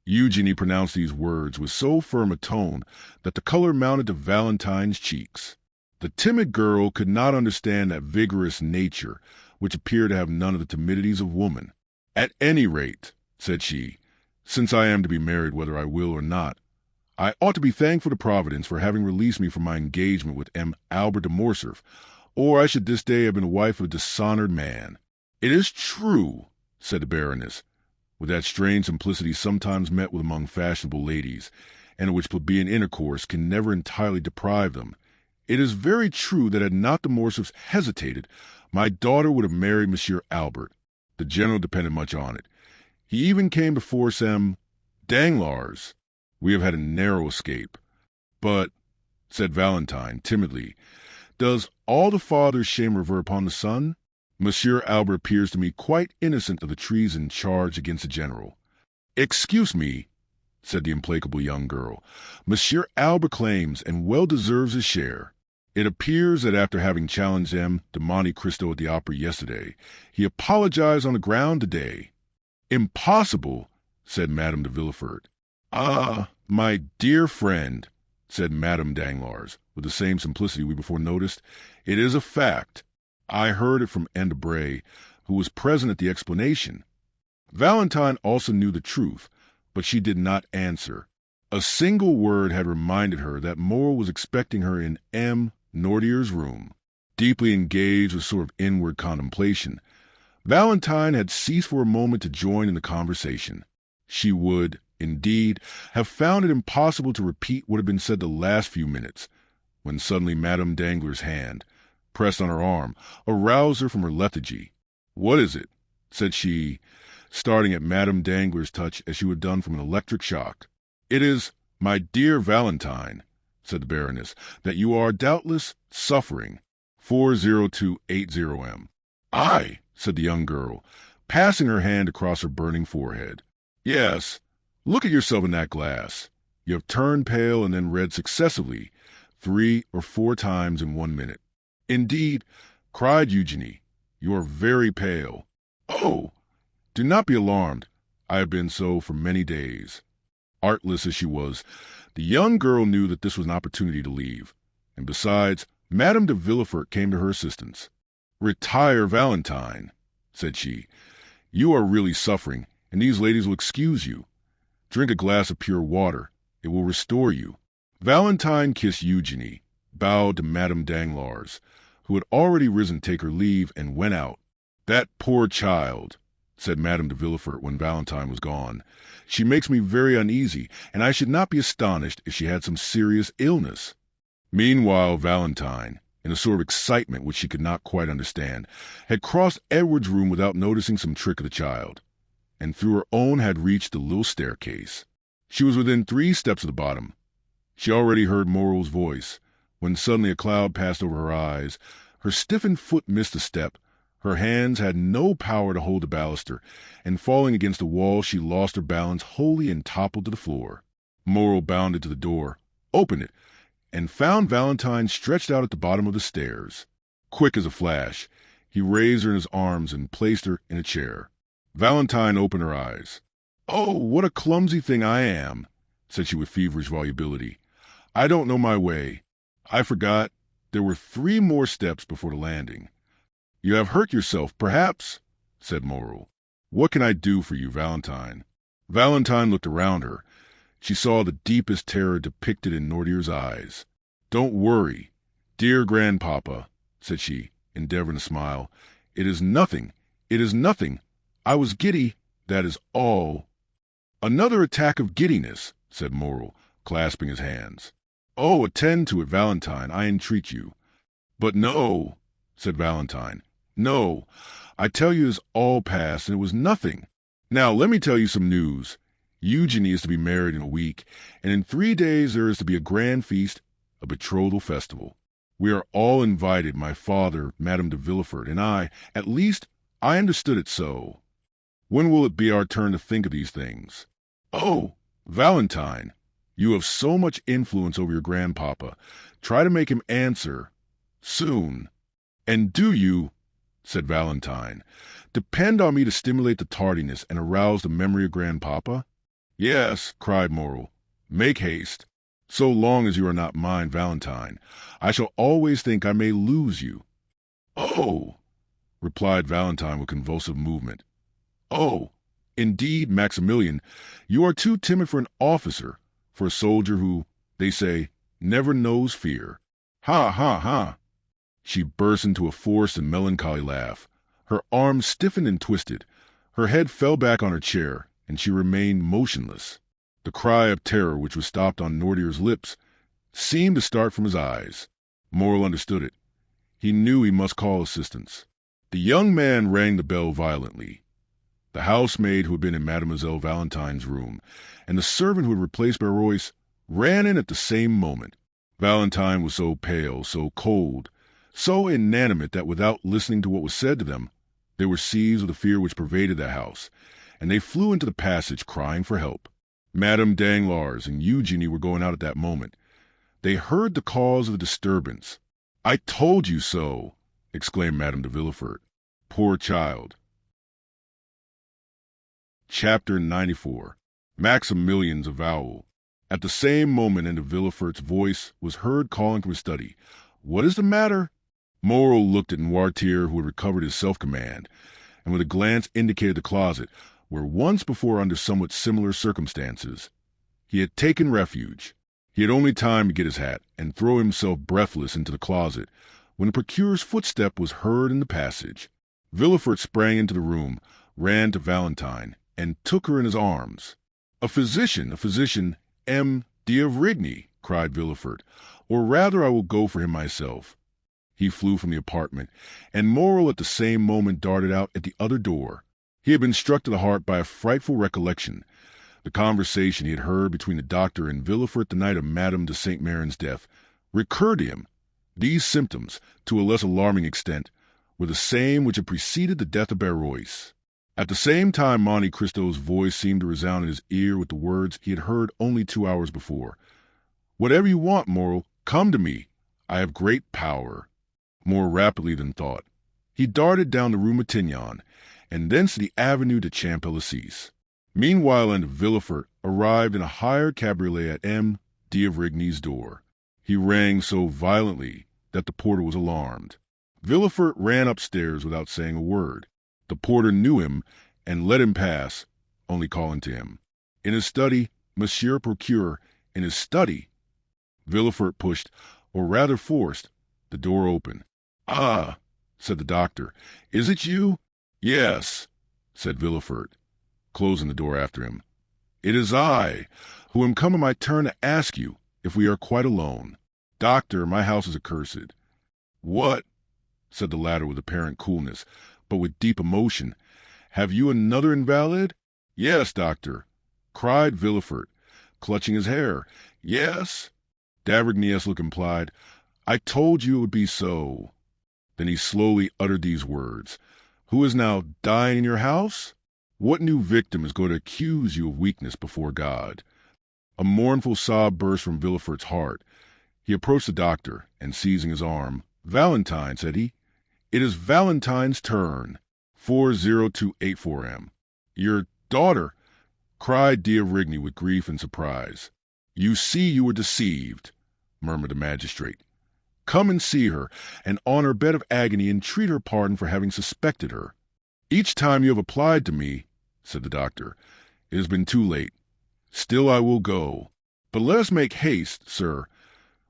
Eugenie pronounced these words with so firm a tone that the color mounted to Valentine's cheeks. The timid girl could not understand that vigorous nature, which appeared to have none of the timidities of woman. At any rate, said she, since I am to be married whether I will or not, I ought to be thankful to Providence for having released me from my engagement with M. Albert de Morcerf, or I should this day have been the wife of a dishonored man. It is true, said the Baroness, with that strange simplicity sometimes met with among fashionable ladies, and in which plebeian intercourse can never entirely deprive them. It is very true that had not the Morcerfs hesitated, my daughter would have married Monsieur Albert. The General depended much on it. He even came to force M. Danglars. We have had a narrow escape. But, said Valentine, timidly, does all the father's shame revert upon the son? Monsieur Albert appears to me quite innocent of the treason charged against the General. Excuse me, said the implacable young girl. Monsieur Albert claims and well deserves his share. It appears that after having challenged M. de Monte Cristo at the opera yesterday, he apologized on the ground today. Impossible, said Madame de Villefort. Ah, my dear friend, said Madame Danglars, with the same simplicity we before noticed, it is a fact. I heard it from M. de Bray, who was present at the explanation. Valentine also knew the truth, but she did not answer. A single word had reminded her that Morrel was expecting her in M. Nordier's room. Deeply engaged with a sort of inward contemplation, Valentine had ceased for a moment to join in the conversation. She would, indeed, have found it impossible to repeat what had been said the last few minutes, when suddenly Madame Danglars' hand, pressed on her arm, aroused her from her lethargy. "What is it?" said she, starting at Madame Danglars' touch as she would have done from an electric shock. "It is, my dear Valentine," said the Baroness, "that you are doubtless suffering. 40280M. "Aye," said the young girl, passing her hand across her burning forehead. "Yes. Look at yourself in that glass. You have turned pale and then red successively, 3 or 4 times in 1 minute." "Indeed," cried Eugenie, "you are very pale." "Oh, do not be alarmed. I have been so for many days." Artless as she was, the young girl knew that this was an opportunity to leave, and besides, Madame de Villefort came to her assistance. "Retire, Valentine," said she. "You are really suffering, and these ladies will excuse you. Drink a glass of pure water. It will restore you." Valentine kissed Eugenie, bowed to Madame Danglars, who had already risen to take her leave, and went out. "That poor child," said Madame de Villefort when Valentine was gone. "She makes me very uneasy, and I should not be astonished if she had some serious illness." Meanwhile, Valentine, in a sort of excitement which she could not quite understand, had crossed Edward's room without noticing some trick of the child, and through her own had reached the little staircase. She was within 3 steps of the bottom. She already heard Morrel's voice, when suddenly a cloud passed over her eyes. Her stiffened foot missed a step. Her hands had no power to hold the baluster, and falling against the wall, she lost her balance wholly and toppled to the floor. Morrel bounded to the door, opened it, and found Valentine stretched out at the bottom of the stairs. Quick as a flash, he raised her in his arms and placed her in a chair. Valentine opened her eyes. "Oh, what a clumsy thing I am," said she with feverish volubility. "I don't know my way. I forgot there were 3 more steps before the landing." "You have hurt yourself, perhaps?" said Morrel. "What can I do for you, Valentine?" Valentine looked around her. She saw the deepest terror depicted in Nordier's eyes. "Don't worry, dear grandpapa," said she, endeavoring to smile. "It is nothing. It is nothing. I was giddy, that is all." "Another attack of giddiness," said Morrel, clasping his hands. "Oh, attend to it, Valentine, I entreat you." "But no," said Valentine. "No, I tell you it is all past, and it was nothing. Now let me tell you some news. Eugenie is to be married in a week, and in 3 days there is to be a grand feast, a betrothal festival. We are all invited, my father, Madame de Villefort, and I. At least, I understood it so. When will it be our turn to think of these things?" "Oh, Valentine, you have so much influence over your grandpapa. Try to make him answer. Soon. And do you, said Valentine, depend on me to stimulate the tardiness and arouse the memory of grandpapa? Yes, cried Morrel. Make haste. So long as you are not mine, Valentine, I shall always think I may lose you. Oh, replied Valentine with convulsive movement. Oh, indeed, Maximilian, you are too timid for an officer, for a soldier who, they say, never knows fear. Ha, ha, ha! She burst into a forced and melancholy laugh. Her arms stiffened and twisted. Her head fell back on her chair, and she remained motionless. The cry of terror which was stopped on Nordier's lips seemed to start from his eyes. Morrel understood it. He knew he must call assistance. The young man rang the bell violently. The housemaid who had been in Mademoiselle Valentine's room, and the servant who had replaced Barrois, ran in at the same moment. Valentine was so pale, so cold, so inanimate that without listening to what was said to them, they were seized with the fear which pervaded the house, and they flew into the passage crying for help. Madame Danglars and Eugenie were going out at that moment. They heard the cause of the disturbance. "I told you so!" exclaimed Madame de Villefort. Poor child. Chapter 94. Maximilian's avowal. At the same moment, de Villefort's voice was heard calling from his study. "What is the matter?" Morrel looked at Noirtier, who had recovered his self-command, and with a glance indicated the closet, where once before, under somewhat similar circumstances, he had taken refuge. He had only time to get his hat and throw himself breathless into the closet, when the procureur's footstep was heard in the passage. Villefort sprang into the room, ran to Valentine, and took her in his arms. A physician, M. d'Avrigny," cried Villefort, "or rather I will go for him myself." He flew from the apartment, and Morrel at the same moment darted out at the other door. He had been struck to the heart by a frightful recollection. The conversation he had heard between the doctor and Villefort the night of Madame de Saint Méran's death recurred to him. These symptoms, to a less alarming extent, were the same which had preceded the death of Barrois. At the same time, Monte Cristo's voice seemed to resound in his ear with the words he had heard only 2 hours before. "Whatever you want, Morrel, come to me. I have great power." More rapidly than thought, he darted down the Rue Matignon, and thence to the Avenue de Champs-Élysées. Meanwhile, de Villefort arrived in a hired cabriolet at M. d'Avrigny's door. He rang so violently that the porter was alarmed. Villefort ran upstairs without saying a word. The porter knew him and let him pass, only calling to him. In his study, Monsieur Procureur, in his study. Villefort pushed, or rather forced, the door open. "Ah," said the doctor, "is it you?" "Yes," said Villefort, closing the door after him. "It is I, who am come in my turn to ask you if we are quite alone. Doctor, my house is accursed." "What?" said the latter with apparent coolness, but with deep emotion. "Have you another invalid?" "Yes, doctor," cried Villefort, clutching his hair. "Yes." D'Avrigny's look implied, "I told you it would be so." Then he slowly uttered these words. "Who is now dying in your house? What new victim is going to accuse you of weakness before God?" A mournful sob burst from Villefort's heart. He approached the doctor, and seizing his arm, "Valentine," said he, "it is Valentine's turn. 40284M. "Your daughter!" cried d'Avrigny with grief and surprise. "You see you were deceived," murmured the magistrate. "Come and see her, and on her bed of agony entreat her pardon for having suspected her." "Each time you have applied to me," said the doctor, "it has been too late. Still I will go. But let us make haste, sir.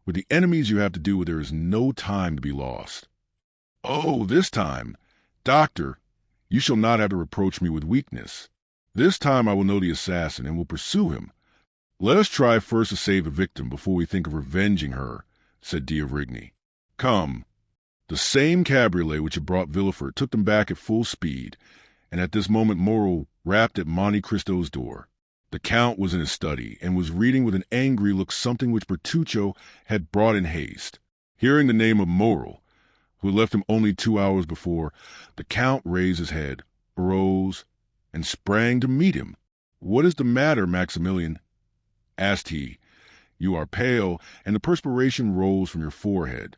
With the enemies you have to do with there is no time to be lost." "Oh, this time! Doctor, you shall not have to reproach me with weakness. This time I will know the assassin, and will pursue him. Let us try first to save the victim before we think of revenging her," said d'Avrigny. "Come." The same cabriolet which had brought Villefort took them back at full speed, and at this moment Morrel rapped at Monte Cristo's door. The Count was in his study, and was reading with an angry look something which Bertuccio had brought in haste. Hearing the name of Morrel, who had left him only 2 hours before, the Count raised his head, arose, and sprang to meet him. "What is the matter, Maximilian?" asked he. "You are pale, and the perspiration rolls from your forehead."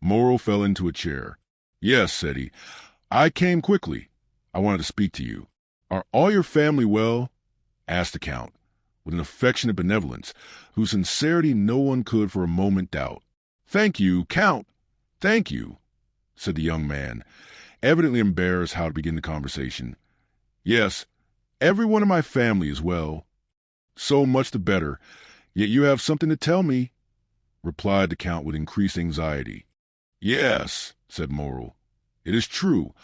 Morrel fell into a chair. "Yes," said he, "I came quickly. I wanted to speak to you." "Are all your family well?" asked the Count, with an affectionate benevolence, whose sincerity no one could for a moment doubt. "Thank you, Count, thank you," said the young man, evidently embarrassed how to begin the conversation. "Yes, everyone in my family is well." "So much the better. Yet you have something to tell me," replied the Count with increased anxiety. "Yes," said Morrel, "it is true.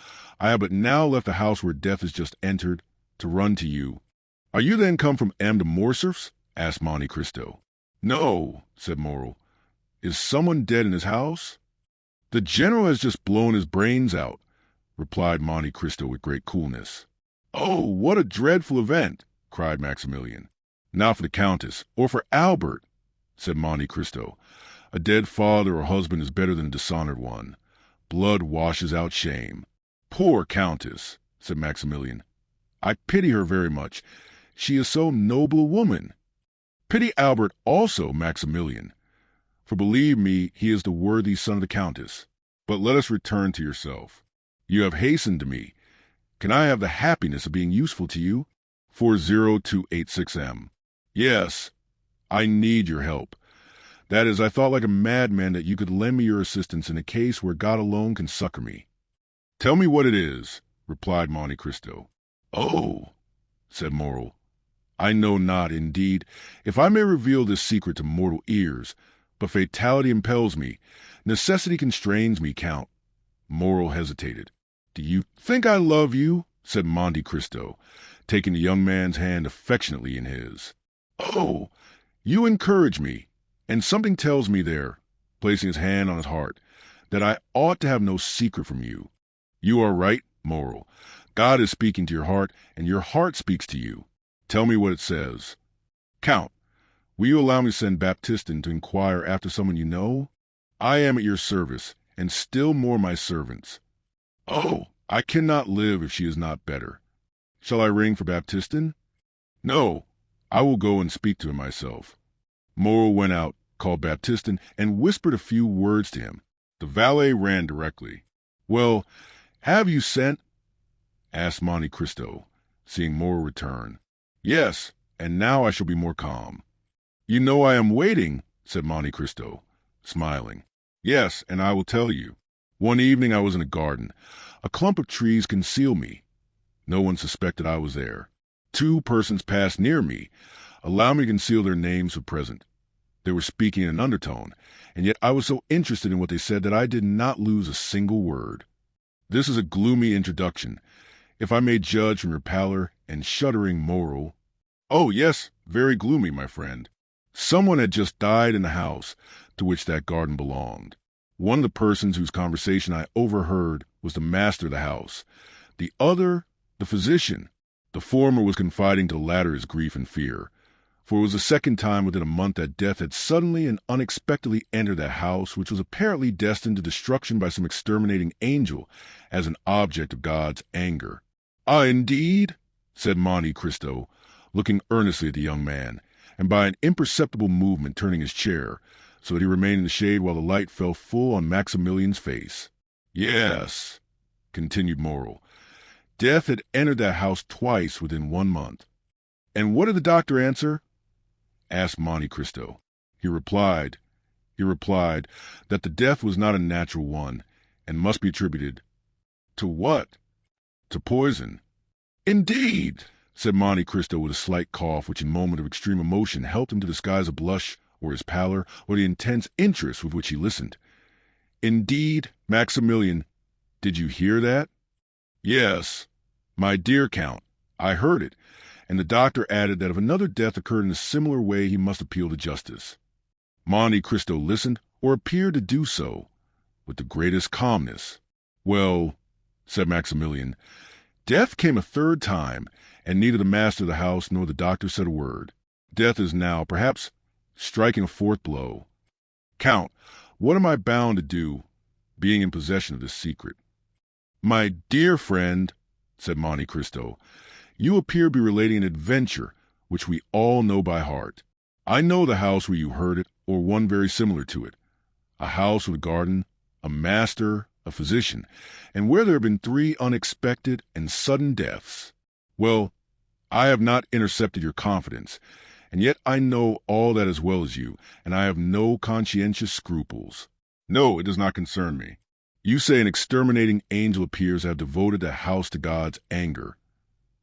I have but now left the house where death has just entered, to run to you." "Are you then come from M. de Morcerf's?" asked Monte Cristo. "No," said Morrel. "Is someone dead in his house?" "The general has just blown his brains out," replied Monte Cristo with great coolness. "Oh, what a dreadful event!" cried Maximilian. "Not for the Countess, or for Albert," said Monte Cristo. "A dead father or husband is better than a dishonored one. Blood washes out shame." "Poor Countess," said Maximilian. "I pity her very much. She is so noble a woman." "Pity Albert also, Maximilian, for believe me, he is the worthy son of the Countess. But let us return to yourself. You have hastened to me. Can I have the happiness of being useful to you? 40286M. Yes, I need your help. That is, I thought like a madman that you could lend me your assistance in a case where God alone can succor me." "Tell me what it is," replied Monte Cristo. "Oh," said Morrel, "I know not, indeed, if I may reveal this secret to mortal ears, but fatality impels me, necessity constrains me, Count." Morrel hesitated. "Do you think I love you?" said Monte Cristo, taking the young man's hand affectionately in his. "Oh, you encourage me, and something tells me there," placing his hand on his heart, "that I ought to have no secret from you. You are right, Morrel. God is speaking to your heart, and your heart speaks to you. Tell me what it says." "Count, will you allow me to send Baptistin to inquire after someone you know? I am at your service, and still more my servant's." "Oh, I cannot live if she is not better. Shall I ring for Baptistin?" "No, I will go and speak to him myself." Morrel went out, called Baptistin, and whispered a few words to him. The valet ran directly. "Well, have you sent?" asked Monte Cristo, seeing Morrel return. "Yes, and now I shall be more calm." "You know I am waiting," said Monte Cristo, smiling. "Yes, and I will tell you. One evening I was in a garden. A clump of trees concealed me. No one suspected I was there. Two persons passed near me. Allow me to conceal their names for present. They were speaking in an undertone, and yet I was so interested in what they said that I did not lose a single word. This is a gloomy introduction, if I may judge from your pallor and shuddering Morrel." "Oh, yes, very gloomy, my friend. Someone had just died in the house to which that garden belonged. One of the persons whose conversation I overheard was the master of the house, the other the physician. The former was confiding to the latter his grief and fear, for it was the second time within a month that death had suddenly and unexpectedly entered that house, which was apparently destined to destruction by some exterminating angel as an object of God's anger." "Ah, indeed?" said Monte Cristo, looking earnestly at the young man, and by an imperceptible movement turning his chair, so that he remained in the shade while the light fell full on Maximilian's face. "Yes," continued Morrel, "death had entered that house twice within 1 month." "And what did the doctor answer?" asked Monte Cristo. He replied that the death was not a natural one, and must be attributed to what? To poison. "Indeed," said Monte Cristo with a slight cough, which in a moment of extreme emotion helped him to disguise a blush, or his pallor, or the intense interest with which he listened. "Indeed, Maximilian, did you hear that?" "Yes, my dear Count, I heard it, and the doctor added that if another death occurred in a similar way he must appeal to justice." Monte Cristo listened, or appeared to do so, with the greatest calmness. "Well," said Maximilian, "death came a third time, and neither the master of the house nor the doctor said a word. Death is now, perhaps, striking a fourth blow. Count, what am I bound to do, being in possession of this secret?" "My dear friend," said Monte Cristo, "you appear to be relating an adventure which we all know by heart. I know the house where you heard it, or one very similar to it. A house with a garden, a master, a physician, and where there have been 3 unexpected and sudden deaths. Well, I have not intercepted your confidence, and yet I know all that as well as you, and I have no conscientious scruples. No, it does not concern me. You say an exterminating angel appears to have devoted the house to God's anger.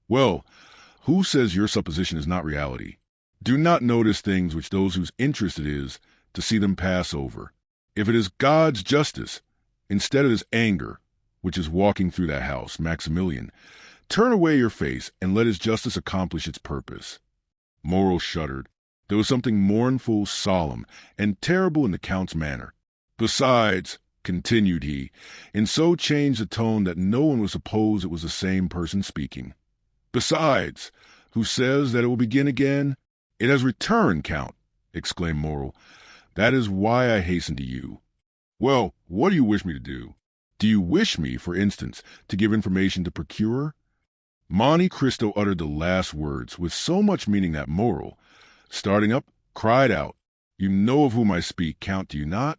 Well, who says your supposition is not reality? Do not notice things which those whose interest it is to see them pass over. If it is God's justice, instead of his anger, which is walking through that house, Maximilian, turn away your face and let his justice accomplish its purpose. Moreau shuddered. There was something mournful, solemn, and terrible in the Count's manner. Besides, continued he, in so changed a tone that no one would suppose it was the same person speaking. Besides, who says that it will begin again? It has returned, Count, exclaimed Moreau. That is why I hasten to you. Well, what do you wish me to do? Do you wish me, for instance, to give information to Procurer? Monte Cristo uttered the last words with so much meaning that Moreau, starting up, cried out, You know of whom I speak, Count, do you not?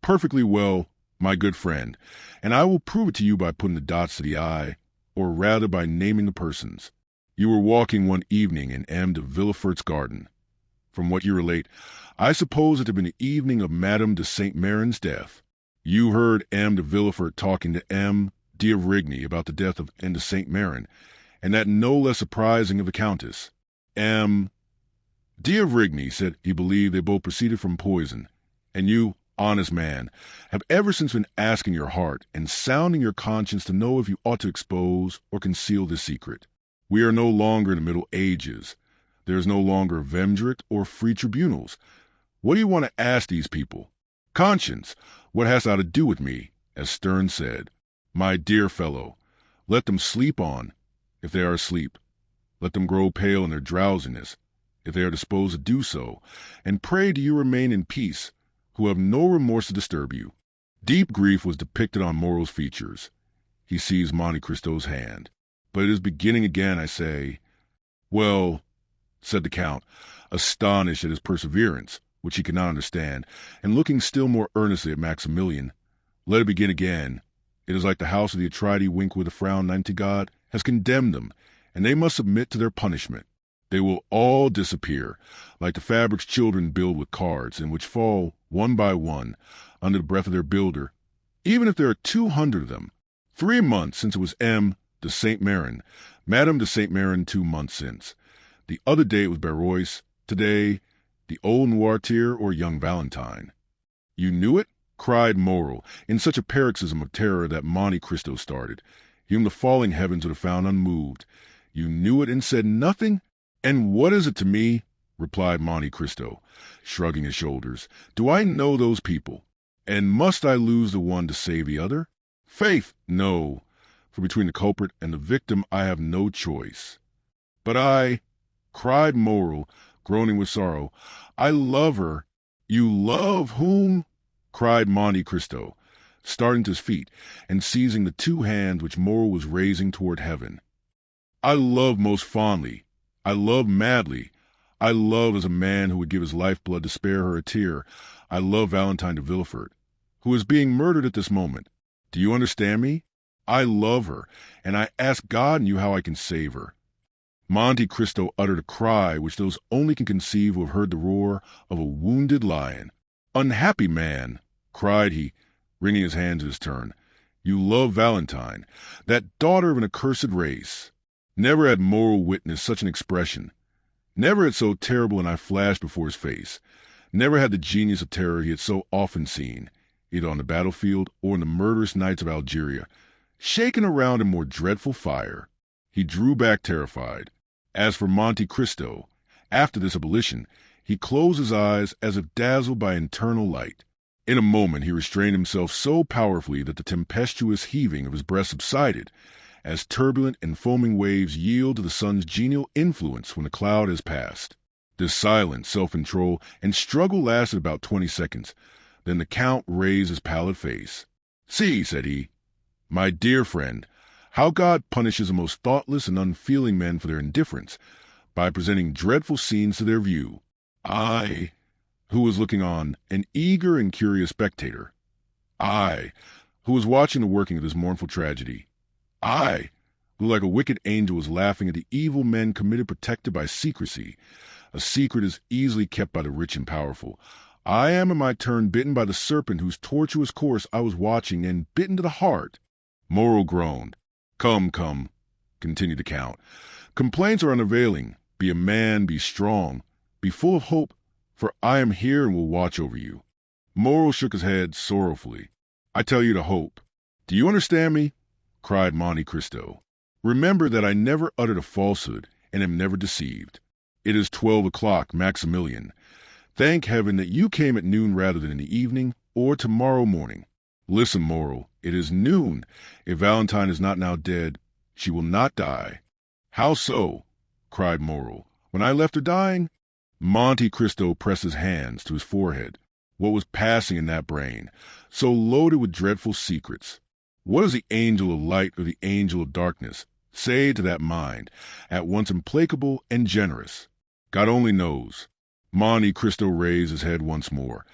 Perfectly well, my good friend, and I will prove it to you by putting the dots to the I, or rather by naming the persons. You were walking one evening in M. de Villefort's garden. From what you relate, I suppose it to have been the evening of Madame de Saint-Mérin's death. You heard M. de Villefort talking to M. d'Avrigny about the death of M. de Saint-Mérin, and that no less surprising of the Countess. M. d'Avrigny said he believed they both proceeded from poison, and you, honest man, have ever since been asking your heart and sounding your conscience to know if you ought to expose or conceal this secret. We are no longer in the Middle Ages. There is no longer Vendrick or free tribunals. What do you want to ask these people? Conscience, what hast thou to do with me? As Sterne said, my dear fellow, let them sleep on, if they are asleep. Let them grow pale in their drowsiness, if they are disposed to do so, and pray do you remain in peace, who have no remorse to disturb you. Deep grief was depicted on Moreau's features. He seized Monte Cristo's hand. But it is beginning again, I say. Well, said the Count, astonished at his perseverance, which he could not understand, and looking still more earnestly at Maximilian. Let it begin again. It is like the house of the Atridae wink with a frown nigh to God has condemned them, and they must submit to their punishment. They will all disappear, like the fabrics children build with cards, and which fall, one by one, under the breath of their builder, even if there are 200 of them. 3 months since it was M. de Saint-Mérin, Madame de Saint-Mérin 2 months since. The other day it was Barrois, today the old Noirtier or young Valentine. You knew it? Cried Moreau, in such a paroxysm of terror that Monte Cristo started, whom the falling heavens would have found unmoved. You knew it and said nothing? And what is it to me? Replied Monte Cristo, shrugging his shoulders. Do I know those people? And must I lose the one to save the other? Faith, no, for between the culprit and the victim I have no choice. But I, cried Moreau, groaning with sorrow, I love her. You love whom? Cried Monte Cristo, starting to his feet and seizing the 2 hands which Moreau was raising toward heaven. I love most fondly. I love madly. I love as a man who would give his lifeblood to spare her a tear. I love Valentine de Villefort, who is being murdered at this moment. Do you understand me? I love her, and I ask God and you how I can save her. Monte Cristo uttered a cry which those only can conceive who have heard the roar of a wounded lion. Unhappy man, cried he, wringing his hands in his turn. You love Valentine, that daughter of an accursed race. Never had Moreau witnessed such an expression. Never had so terrible an eye flashed before his face. Never had the genius of terror he had so often seen, either on the battlefield or in the murderous nights of Algeria, shaken around in more dreadful fire. He drew back terrified. As for Monte Cristo, after this abolition, he closed his eyes as if dazzled by internal light. In a moment he restrained himself so powerfully that the tempestuous heaving of his breast subsided, as turbulent and foaming waves yield to the sun's genial influence when the cloud has passed. This silence, self-control, and struggle lasted about 20 seconds. Then the Count raised his pallid face. See, said he, my dear friend, how God punishes the most thoughtless and unfeeling men for their indifference, by presenting dreadful scenes to their view. I, who was looking on, an eager and curious spectator. I, who was watching the working of this mournful tragedy. I, who like a wicked angel was laughing at the evil men committed protected by secrecy. A secret is easily kept by the rich and powerful. I am in my turn bitten by the serpent whose tortuous course I was watching and bitten to the heart. Moral groaned. Come, come, continued the Count. Complaints are unavailing. Be a man, be strong, be full of hope, for I am here and will watch over you. Moral shook his head sorrowfully. I tell you to hope. Do you understand me? Cried Monte Cristo. Remember that I never uttered a falsehood and am never deceived. It is 12 o'clock, Maximilian. Thank heaven that you came at noon rather than in the evening or tomorrow morning. Listen, Moral, it is noon. If Valentine is not now dead, she will not die. How so? Cried Moral. When I left her dying? Monte Cristo pressed his hands to his forehead. What was passing in that brain, so loaded with dreadful secrets? What does the angel of light or the angel of darkness say to that mind, at once implacable and generous? God only knows. Monte Cristo raised his head once more,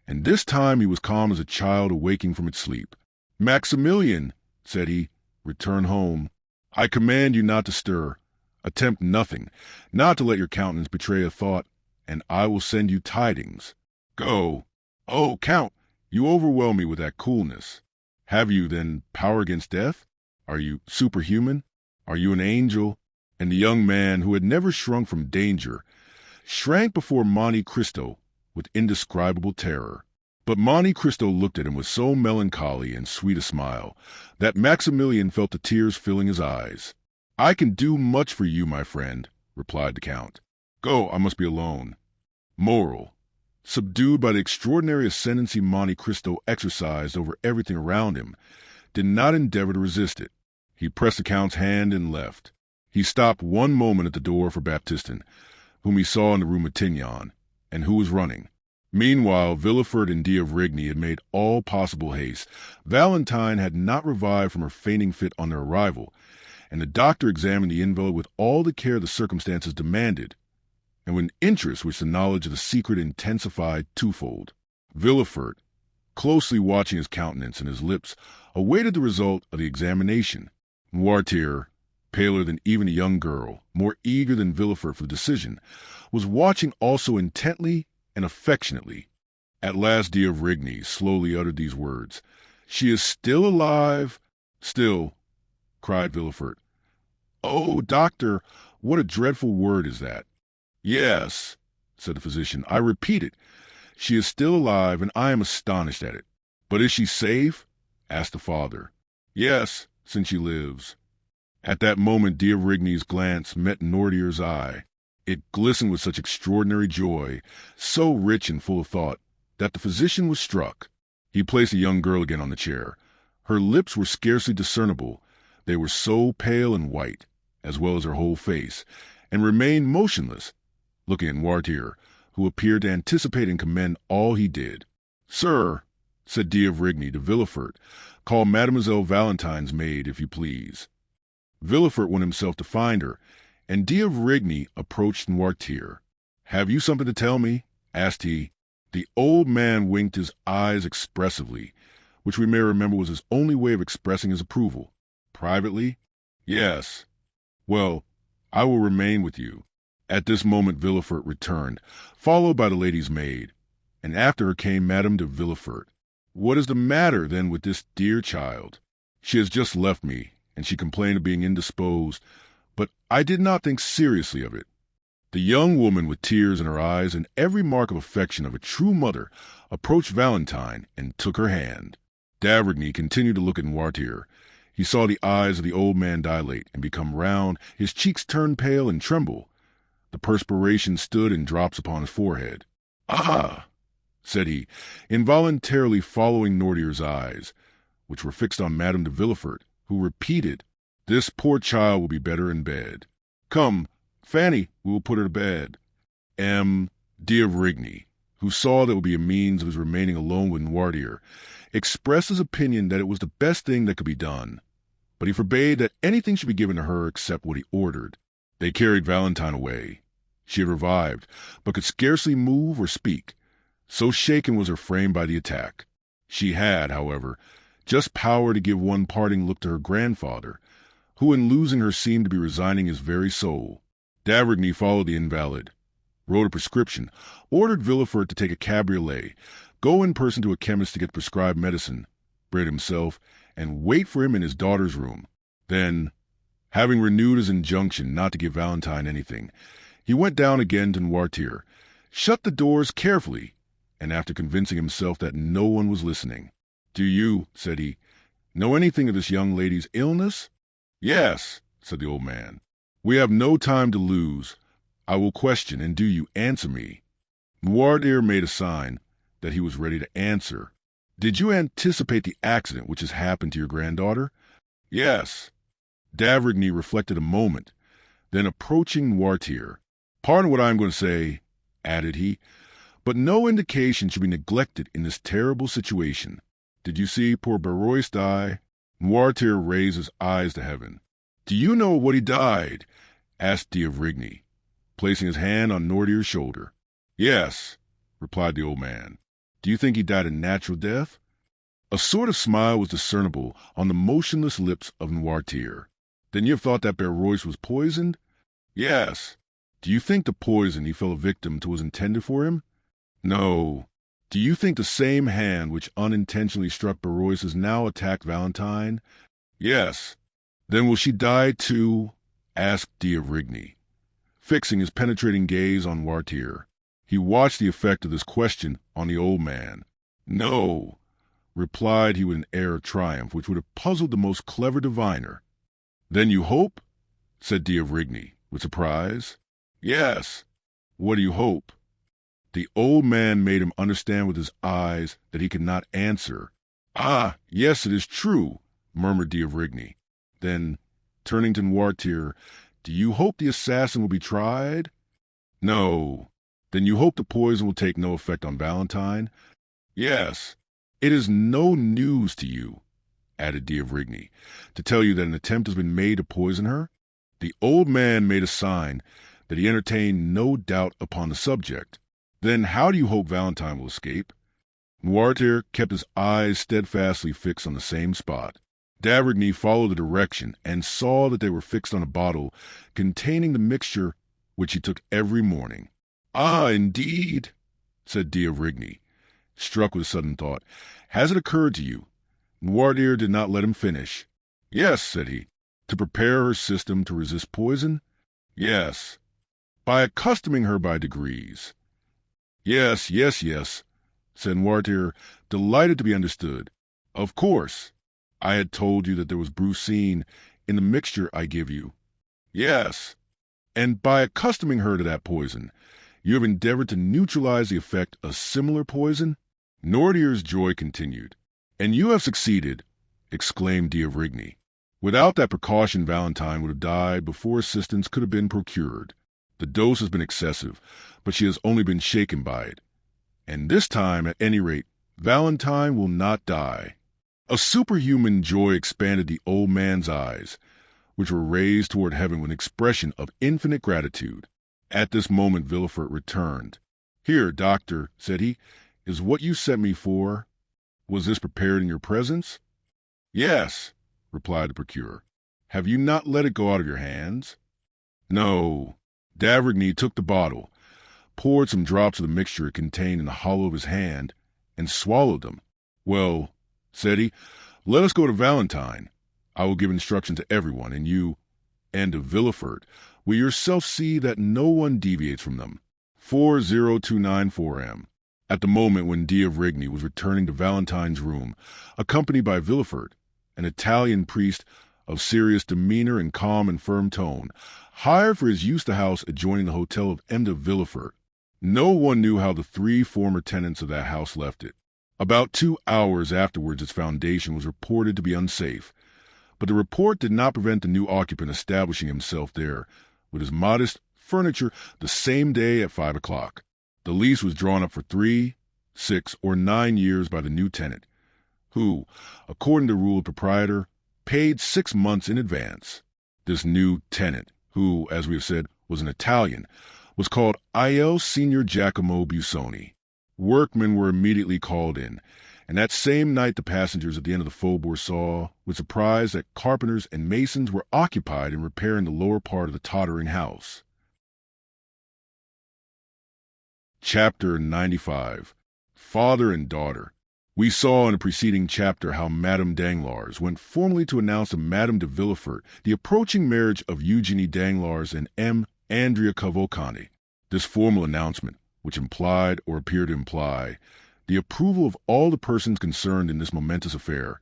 and this time he was calm as a child awaking from its sleep. Maximilian, said he, return home. I command you not to stir. Attempt nothing, not to let your countenance betray a thought, and I will send you tidings. Go. Oh, Count, you overwhelm me with that coolness. Have you, then, power against death? Are you superhuman? Are you an angel? And the young man, who had never shrunk from danger, shrank before Monte Cristo with indescribable terror. But Monte Cristo looked at him with so melancholy and sweet a smile that Maximilian felt the tears filling his eyes. I can do much for you, my friend, replied the Count. Go, I must be alone. Moral. Subdued by the extraordinary ascendancy Monte Cristo exercised over everything around him, did not endeavor to resist it. He pressed the Count's hand and left. He stopped one moment at the door for Baptistin, whom he saw in the Rue Matignon, and who was running. Meanwhile, Villefort and D'Avrigny had made all possible haste. Valentine had not revived from her fainting fit on their arrival, and the doctor examined the invalid with all the care the circumstances demanded, and with an interest which the knowledge of the secret intensified twofold. Villefort, closely watching his countenance and his lips, awaited the result of the examination. Noirtier, paler than even a young girl, more eager than Villefort for the decision, was watching also intently and affectionately. At last D'Avrigny slowly uttered these words. She is still alive. Still, cried Villefort. Oh, doctor, what a dreadful word is that. Yes, said the physician, I repeat it. She is still alive, and I am astonished at it. But is she safe? Asked the father. Yes, since she lives. At that moment D'Avrigny's glance met Noirtier's eye. It glistened with such extraordinary joy, so rich and full of thought, that the physician was struck. He placed the young girl again on the chair. Her lips were scarcely discernible. They were so pale and white, as well as her whole face, and remained motionless, looking at Noirtier, who appeared to anticipate and commend all he did. Sir, said D'Avrigny to Villefort, call Mademoiselle Valentine's maid, if you please. Villefort went himself to find her, and D'Avrigny approached Noirtier. Have you something to tell me? Asked he. The old man winked his eyes expressively, which we may remember was his only way of expressing his approval. Privately? Yes. Well, I will remain with you. At this moment Villefort returned, followed by the lady's maid, and after her came Madame de Villefort. What is the matter, then, with this dear child? She has just left me, and she complained of being indisposed, but I did not think seriously of it. The young woman, with tears in her eyes and every mark of affection of a true mother, approached Valentine and took her hand. D'Avrigny continued to look at Noirtier. He saw the eyes of the old man dilate and become round, his cheeks turn pale and tremble. The perspiration stood in drops upon his forehead. Ah, said he, involuntarily following Noirtier's eyes, which were fixed on Madame de Villefort, who repeated, This poor child will be better in bed. Come, Fanny, we will put her to bed. M. D'Avrigny, who saw that it would be a means of his remaining alone with Noirtier, expressed his opinion that it was the best thing that could be done, but he forbade that anything should be given to her except what he ordered. They carried Valentine away. She had revived, but could scarcely move or speak. So shaken was her frame by the attack. She had, however, just power to give one parting look to her grandfather, who in losing her seemed to be resigning his very soul. D'Avrigny followed the invalid, wrote a prescription, ordered Villefort to take a cabriolet, go in person to a chemist to get prescribed medicine, bread himself, and wait for him in his daughter's room. Then, having renewed his injunction not to give Valentine anything, he went down again to Noirtier, shut the doors carefully, and after convincing himself that no one was listening, "Do you," said he, "know anything of this young lady's illness?" "Yes," said the old man. "We have no time to lose. I will question, and do you answer me?" Noirtier made a sign that he was ready to answer. "Did you anticipate the accident which has happened to your granddaughter?" "Yes." D'Avrigny reflected a moment, then approaching Noirtier, "Pardon what I am going to say," added he, "but no indication should be neglected in this terrible situation. Did you see poor Barrois die?" Noirtier raised his eyes to heaven. "Do you know what he died?" asked d'Avrigny, placing his hand on Noirtier's shoulder. "Yes," replied the old man. "Do you think he died a natural death?" A sort of smile was discernible on the motionless lips of Noirtier. "Then you have thought that Barrois was poisoned?" "Yes." "Do you think the poison he fell a victim to was intended for him?" "No." "Do you think the same hand which unintentionally struck Barrois has now attacked Valentine?" "Yes." "Then will she die too?" asked d'Avrigny, fixing his penetrating gaze on Noirtier. He watched the effect of this question on the old man. "No," replied he with an air of triumph which would have puzzled the most clever diviner. "Then you hope?" said d'Avrigny, with surprise. "Yes." "What do you hope?" The old man made him understand with his eyes that he could not answer. "Ah, yes, it is true," murmured d'Avrigny. Then, turning to Noirtier, "Do you hope the assassin will be tried?" "No." "Then you hope the poison will take no effect on Valentine?" "Yes." "It is no news to you," added d'Avrigny, "to tell you that an attempt has been made to poison her?" The old man made a sign that he entertained no doubt upon the subject. "Then how do you hope Valentine will escape?" Noirtier kept his eyes steadfastly fixed on the same spot. D'Avrigny followed the direction and saw that they were fixed on a bottle containing the mixture which he took every morning. "Ah, indeed," said d'Avrigny, struck with a sudden thought. "Has it occurred to you?" Noirtier did not let him finish. "Yes," said he. "To prepare her system to resist poison?" "Yes." "By accustoming her by degrees?" "Yes, said Noirtier, delighted to be understood. "Of course. I had told you that there was brucine in the mixture I give you." "Yes." "And by accustoming her to that poison, you have endeavored to neutralize the effect of similar poison?" Noirtier's joy continued. "And you have succeeded," exclaimed d'Avrigny. "Without that precaution Valentine would have died before assistance could have been procured. The dose has been excessive, but she has only been shaken by it. And this time, at any rate, Valentine will not die." A superhuman joy expanded the old man's eyes, which were raised toward heaven with an expression of infinite gratitude. At this moment Villefort returned. "Here, doctor," said he, "is what you sent me for. Was this prepared in your presence?" "Yes," replied the procureur. "Have you not let it go out of your hands?" "No." D'Avrigny took the bottle, poured some drops of the mixture it contained in the hollow of his hand, and swallowed them. "Well," said he, "let us go to Valentine. I will give instructions to everyone, and you, and to Villefort, will yourself see that no one deviates from them. 40294 M. At the moment when d'Avrigny was returning to Valentine's room, accompanied by Villefort, an Italian priest of serious demeanor and calm and firm tone, hired for his use the house adjoining the hotel of M. de Villefort. No one knew how the 3 former tenants of that house left it. About 2 hours afterwards its foundation was reported to be unsafe, but the report did not prevent the new occupant establishing himself there with his modest furniture the same day at 5 o'clock. The lease was drawn up for 3, 6, or 9 years by the new tenant, who, according to the rule of the proprietor, paid 6 months in advance. This new tenant, who, as we have said, was an Italian, was called Il Signor Giacomo Busoni. Workmen were immediately called in, and that same night the passengers at the end of the Faubourg saw, with surprise, that carpenters and masons were occupied in repairing the lower part of the tottering house. Chapter 95. Father and Daughter. We saw in the preceding chapter how Madame Danglars went formally to announce to Madame de Villefort the approaching marriage of Eugenie Danglars and M. Andrea Cavalcanti. This formal announcement, which implied or appeared to imply the approval of all the persons concerned in this momentous affair,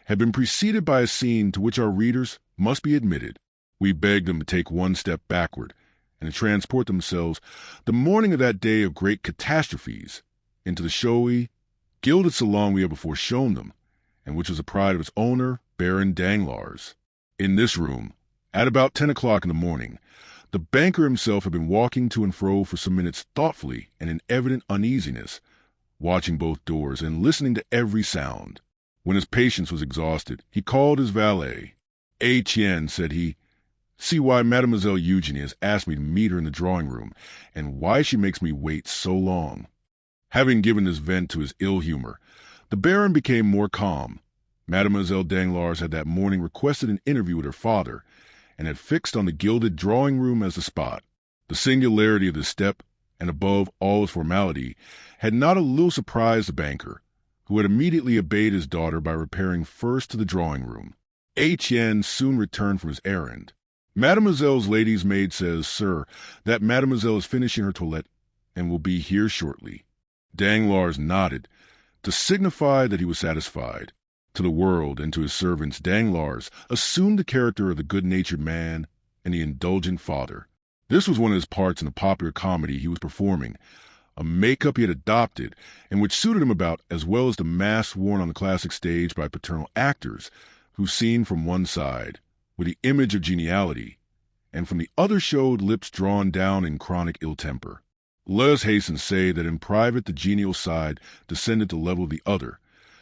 had been preceded by a scene to which our readers must be admitted. We begged them to take one step backward and to transport themselves the morning of that day of great catastrophes into the showy, gilded salon we have before shown them, and which was the pride of its owner, Baron Danglars. In this room, at about 10 o'clock in the morning, the banker himself had been walking to and fro for some minutes thoughtfully and in evident uneasiness, watching both doors and listening to every sound. When his patience was exhausted, he called his valet. "Etienne," said he, "see why Mademoiselle Eugenie has asked me to meet her in the drawing-room, and why she makes me wait so long." Having given this vent to his ill humor, the Baron became more calm. Mademoiselle Danglars had that morning requested an interview with her father, and had fixed on the gilded drawing-room as the spot. The singularity of this step, and above all its formality, had not a little surprised the banker, who had immediately obeyed his daughter by repairing first to the drawing-room. Etienne soon returned from his errand. "Mademoiselle's lady's maid says, sir, that Mademoiselle is finishing her toilette, and will be here shortly." Danglars nodded, to signify that he was satisfied. To the world and to his servants, Danglars assumed the character of the good-natured man and the indulgent father. This was one of his parts in the popular comedy he was performing, a make-up he had adopted, and which suited him about as well as the masks worn on the classic stage by paternal actors, who, seen from one side, were the image of geniality, and from the other showed lips drawn down in chronic ill-temper. Let us hasten to say that in private the genial side descended to the level of the other,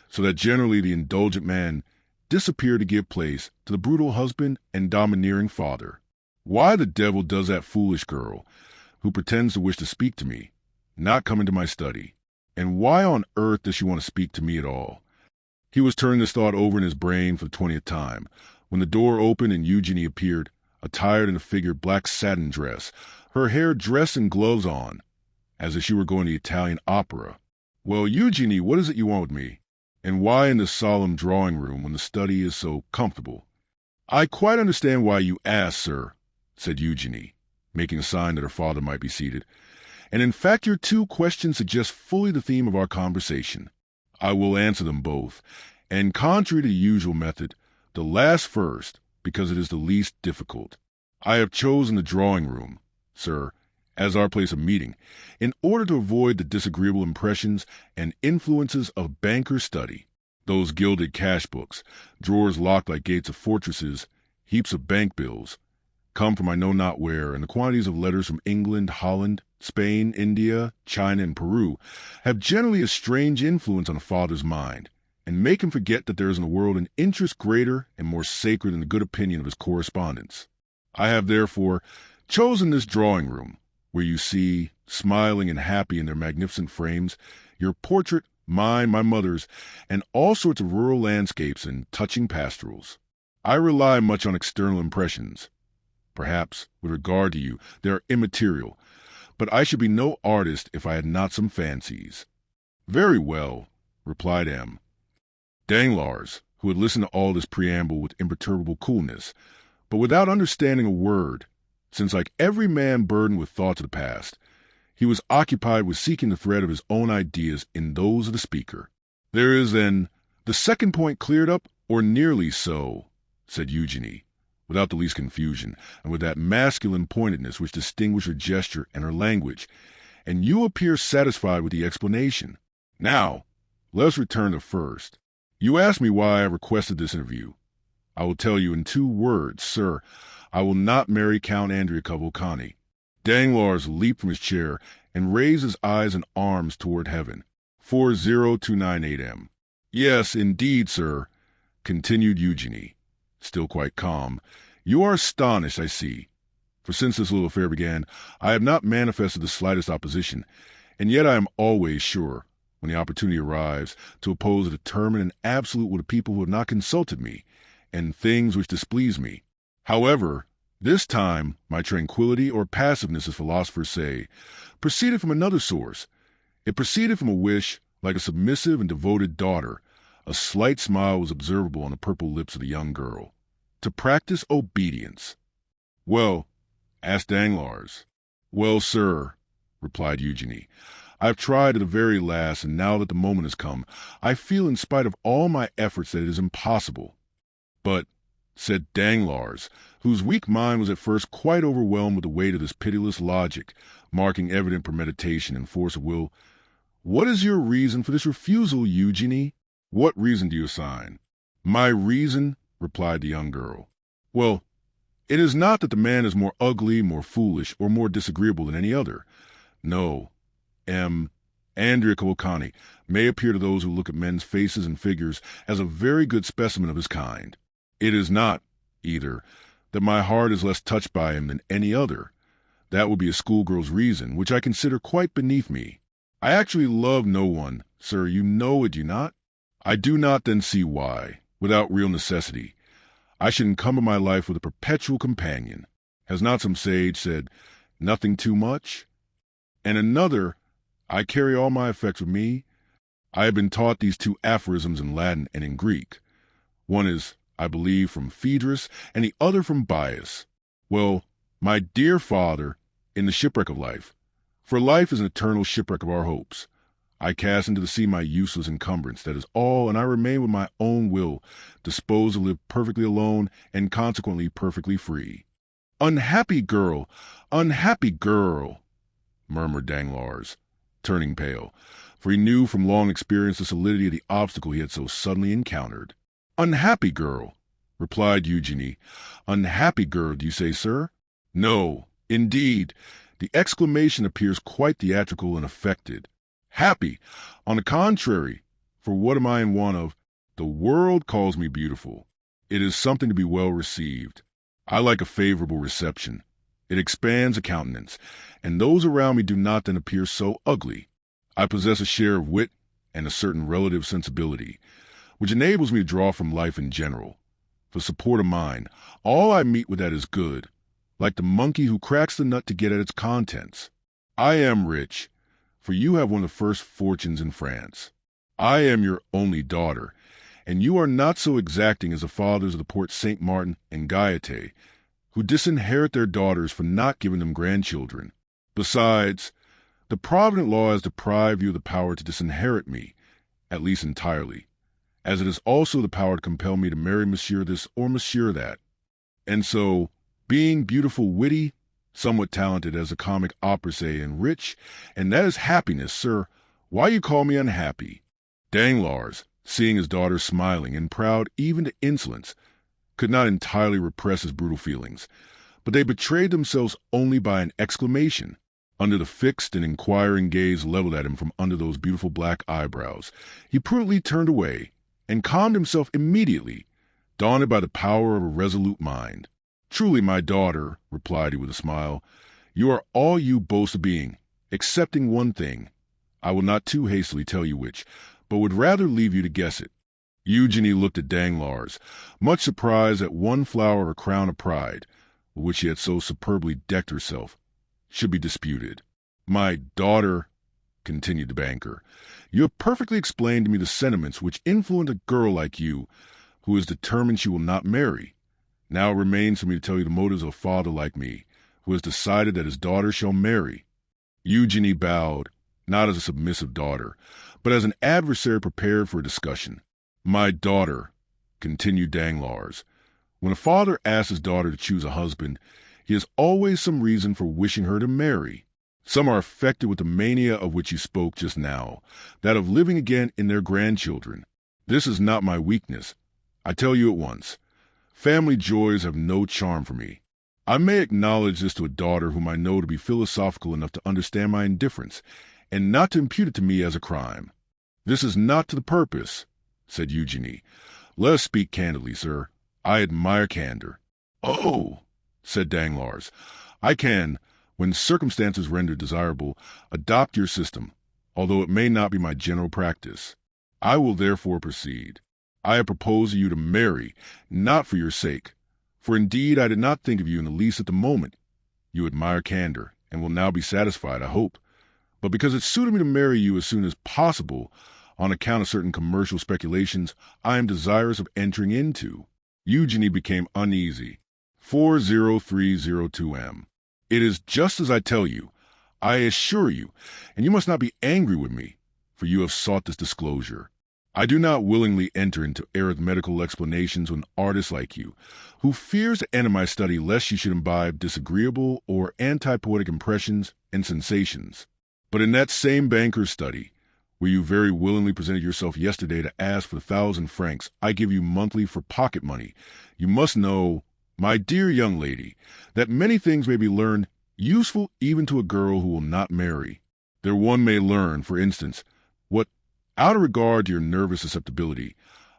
so that generally the indulgent man disappeared to give place to the brutal husband and domineering father. "Why the devil does that foolish girl, who pretends to wish to speak to me, not come into my study? And why on earth does she want to speak to me at all?" He was turning this thought over in his brain for the 20th time, when the door opened and Eugenie appeared, attired in a figured black satin dress, her hair dressed and gloves on, as if she were going to the Italian opera. "Well, Eugenie, what is it you want with me? And why in this solemn drawing-room when the study is so comfortable?" "I quite understand why you ask, sir," said Eugenie, making a sign that her father might be seated. "And in fact your two questions suggest fully the theme of our conversation. I will answer them both, and contrary to the usual method, the last first, because it is the least difficult. I have chosen the drawing-room, sir, as our place of meeting, in order to avoid the disagreeable impressions and influences of banker's study. Those gilded cash books, drawers locked like gates of fortresses, heaps of bank bills, come from I know not where, and the quantities of letters from England, Holland, Spain, India, China, and Peru have generally a strange influence on a father's mind, and make him forget that there is in the world an interest greater and more sacred than the good opinion of his correspondents. I have, therefore, chosen this drawing-room, where you see, smiling and happy in their magnificent frames, your portrait, mine, my mother's, and all sorts of rural landscapes and touching pastorals. I rely much on external impressions. Perhaps, with regard to you, they are immaterial, but I should be no artist if I had not some fancies." "Very well," replied M. Danglars, who had listened to all this preamble with imperturbable coolness, but without understanding a word, since like every man burdened with thoughts of the past, he was occupied with seeking the thread of his own ideas in those of the speaker. "There is, then, the second point cleared up, or nearly so," said Eugenie, without the least confusion, and with that masculine pointedness which distinguished her gesture and her language, "and you appear satisfied with the explanation. Now, let us return to first. You asked me why I requested this interview. I will tell you in 2 words, sir. I will not marry Count Andrea Cavalcanti." Danglars leaped from his chair and raised his eyes and arms toward heaven. 40298 M. "Yes, indeed, sir," continued Eugenie, still quite calm. "You are astonished, I see. For since this little affair began, I have not manifested the slightest opposition, and yet I am always sure, when the opportunity arrives, to oppose a determined and absolute will to people who have not consulted me, and things which displease me. However, this time my tranquility or passiveness, as philosophers say, proceeded from another source. It proceeded from a wish, like a submissive and devoted daughter. A slight smile was observable on the purple lips of the young girl. To practice obedience. "Well," asked Danglars. "Well, sir," replied Eugenie, "I have tried to the very last, and now that the moment has come, I feel in spite of all my efforts that it is impossible." "But," said Danglars, whose weak mind was at first quite overwhelmed with the weight of this pitiless logic, marking evident premeditation and force of will, "what is your reason for this refusal, Eugenie? What reason do you assign?" "My reason," replied the young girl. "Well, it is not that the man is more ugly, more foolish, or more disagreeable than any other. No. Andrea Cavalcanti may appear to those who look at men's faces and figures as a very good specimen of his kind. It is not, either, that my heart is less touched by him than any other. That would be a schoolgirl's reason, which I consider quite beneath me. I actually love no one, sir, you know it, do you not? I do not then see why, without real necessity, I should encumber my life with a perpetual companion. Has not some sage said, 'Nothing too much'? And another, I carry all my effects with me. I have been taught these two aphorisms in Latin and in Greek. One is, I believe, from Phaedrus, and the other from Bias. Well, my dear father, in the shipwreck of life, for life is an eternal shipwreck of our hopes, I cast into the sea my useless encumbrance, that is all, and I remain with my own will, disposed to live perfectly alone, and consequently perfectly free." "Unhappy girl! Unhappy girl!" murmured Danglars, turning pale, for he knew from long experience the solidity of the obstacle he had so suddenly encountered. "Unhappy girl!" replied Eugenie. "Unhappy girl, do you say, sir?" "No, indeed." The exclamation appears quite theatrical and affected. "Happy! On the contrary, for what am I in want of? The world calls me beautiful. It is something to be well received. I like a favorable reception. It expands a countenance, and those around me do not then appear so ugly. I possess a share of wit and a certain relative sensibility, which enables me to draw from life in general. For support of mine, all I meet with that is good, like the monkey who cracks the nut to get at its contents. I am rich, for you have one of the first fortunes in France. I am your only daughter, and you are not so exacting as the fathers of the Porte Saint Martin and Gaieté, who disinherit their daughters for not giving them grandchildren. Besides, the provident law has deprived you of the power to disinherit me, at least entirely, as it is also the power to compel me to marry monsieur this or monsieur that. And so, being beautiful, witty, somewhat talented as the comic opera say, and rich, and that is happiness, sir, why you call me unhappy?" Danglars, seeing his daughter smiling and proud even to insolence, could not entirely repress his brutal feelings, but they betrayed themselves only by an exclamation. Under the fixed and inquiring gaze leveled at him from under those beautiful black eyebrows, he prudently turned away, and calmed himself immediately, daunted by the power of a resolute mind. "Truly, my daughter," replied he with a smile, "you are all you boast of being, excepting one thing. I will not too hastily tell you which, but would rather leave you to guess it." Eugenie looked at Danglars, much surprised that one flower of her crown of pride, with which she had so superbly decked herself, should be disputed. "My daughter," continued the banker, "you have perfectly explained to me the sentiments which influence a girl like you, who is determined she will not marry. Now it remains for me to tell you the motives of a father like me, who has decided that his daughter shall marry." Eugenie bowed, not as a submissive daughter, but as an adversary prepared for a discussion. "My daughter," continued Danglars, "when a father asks his daughter to choose a husband, he has always some reason for wishing her to marry. Some are affected with the mania of which you spoke just now, that of living again in their grandchildren. This is not my weakness. I tell you at once, family joys have no charm for me. I may acknowledge this to a daughter whom I know to be philosophical enough to understand my indifference, and not to impute it to me as a crime. This is not to the purpose," said Eugenie. "Let us speak candidly, sir. I admire candor." "Oh," said Danglars, I can, when circumstances render desirable, adopt your system, although it may not be my general practice. I will therefore proceed. I have proposed to you to marry, not for your sake, for indeed I did not think of you in the least at the moment. You admire candor, and will now be satisfied, I hope. But because it suited me to marry you as soon as possible, on account of certain commercial speculations I am desirous of entering into. Eugenie became uneasy. 40302M. It is just as I tell you, I assure you, and you must not be angry with me, for you have sought this disclosure. I do not willingly enter into arithmetical explanations with an artist like you, who fears to enter my study lest you should imbibe disagreeable or anti-poetic impressions and sensations. But in that same banker's study, where you very willingly presented yourself yesterday to ask for 1,000 francs I give you monthly for pocket money, you must know, my dear young lady, that many things may be learned useful even to a girl who will not marry. There one may learn, for instance, what, out of regard to your nervous susceptibility,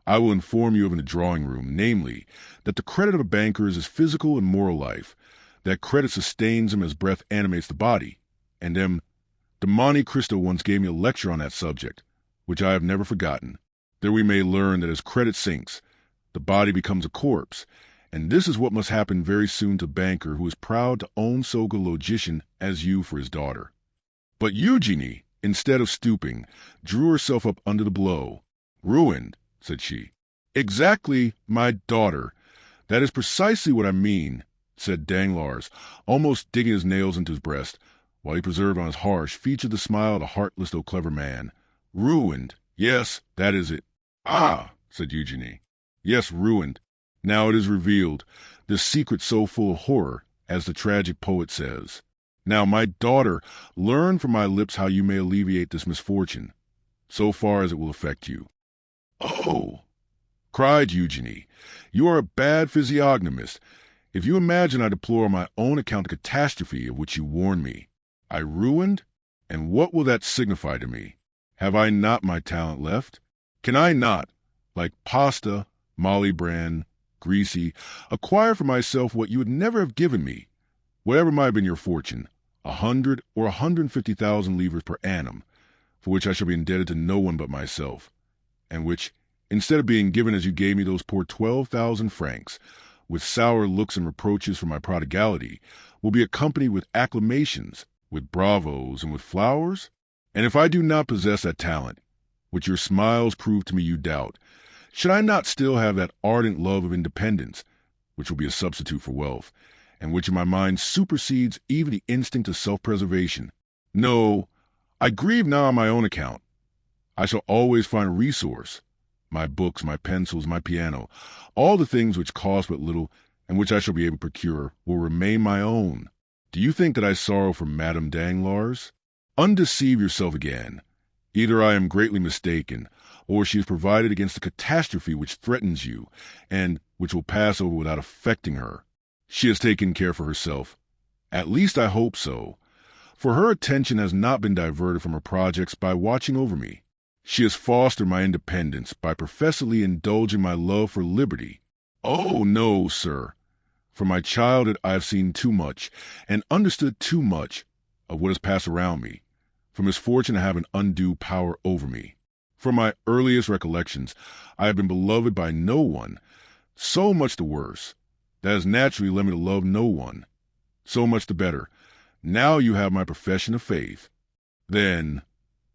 I will inform you of in the drawing room, namely, that the credit of a banker is his physical and moral life, that credit sustains him as breath animates the body, and de Monte Cristo once gave me a lecture on that subject, which I have never forgotten. There we may learn that as credit sinks, the body becomes a corpse, and this is what must happen very soon to a banker who is proud to own so good a logician as you for his daughter. But Eugenie, instead of stooping, drew herself up under the blow. Ruined, said she. Exactly, my daughter. That is precisely what I mean, said Danglars, almost digging his nails into his breast, while he preserved on his harsh feature the smile of a heartless though clever man. Ruined. Yes, that is it. Ah, said Eugenie. Yes, ruined. Now it is revealed, this secret so full of horror, as the tragic poet says. Now, my daughter, learn from my lips how you may alleviate this misfortune, so far as it will affect you. Oh, cried Eugenie, you are a bad physiognomist. If you imagine I deplore on my own account the catastrophe of which you warn me. I ruined? And what will that signify to me? Have I not my talent left? Can I not, like Pasta, Malibran, Greasy, acquire for myself what you would never have given me, whatever might have been your fortune, 100 or 150,000 livres per annum, for which I shall be indebted to no one but myself, and which, instead of being given as you gave me those poor 12,000 francs, with sour looks and reproaches for my prodigality, will be accompanied with acclamations, with bravos, and with flowers? And if I do not possess that talent, which your smiles prove to me you doubt, should I not still have that ardent love of independence, which will be a substitute for wealth, and which in my mind supersedes even the instinct of self-preservation? No, I grieve now on my own account. I shall always find a resource. My books, my pencils, my piano, all the things which cost but little and which I shall be able to procure will remain my own. Do you think that I sorrow for Madame Danglars? Undeceive yourself again. Either I am greatly mistaken, or she is provided against the catastrophe which threatens you, and which will pass over without affecting her. She has taken care for herself. At least I hope so, for her attention has not been diverted from her projects by watching over me. She has fostered my independence by professedly indulging my love for liberty. Oh, no, sir. From my childhood I have seen too much, and understood too much, of what has passed around me, for misfortune to have an undue power over me. From my earliest recollections, I have been beloved by no one. So much the worse. That has naturally led me to love no one. So much the better. Now you have my profession of faith. Then,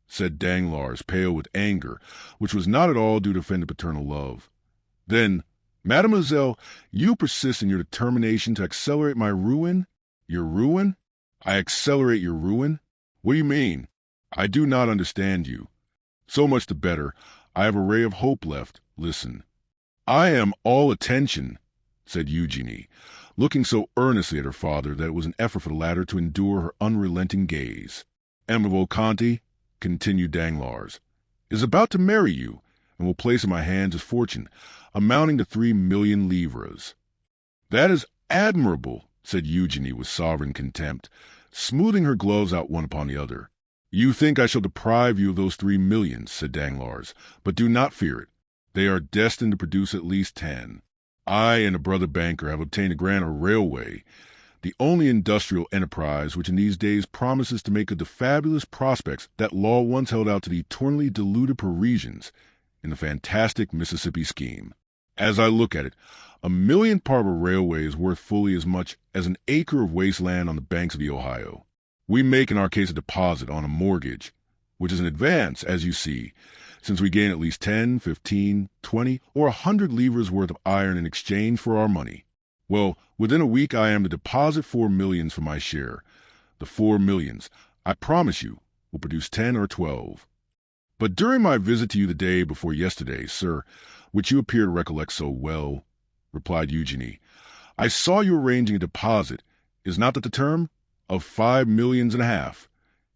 said Danglars, pale with anger, which was not at all due to offended paternal love. Then, mademoiselle, you persist in your determination to accelerate my ruin? Your ruin? I accelerate your ruin? What do you mean? I do not understand you. So much the better. I have a ray of hope left. Listen. I am all attention, said Eugenie, looking so earnestly at her father that it was an effort for the latter to endure her unrelenting gaze. Emma Volcanti, continued Danglars, is about to marry you, and will place in my hands his fortune, amounting to 3,000,000 livres. That is admirable, said Eugenie with sovereign contempt, smoothing her gloves out one upon the other. You think I shall deprive you of those 3,000,000, said Danglars, but do not fear it. They are destined to produce at least 10. I and a brother banker have obtained a grant of railway. the only industrial enterprise which in these days promises to make good the fabulous prospects that law once held out to the eternally deluded Parisians in the fantastic Mississippi scheme. As I look at it, a million-part of a railway is worth fully as much as an acre of wasteland on the banks of the Ohio. We make in our case a deposit on a mortgage, which is an advance, as you see, since we gain at least 10, 15, 20, or 100 livres worth of iron in exchange for our money. Well, within a week I am to deposit 4 millions for my share. The 4 millions, I promise you, will produce 10 or 12. But during my visit to you the day before yesterday, sir, which you appear to recollect so well, replied Eugenie, I saw you arranging a deposit, is not that the term, of 5 millions and a half.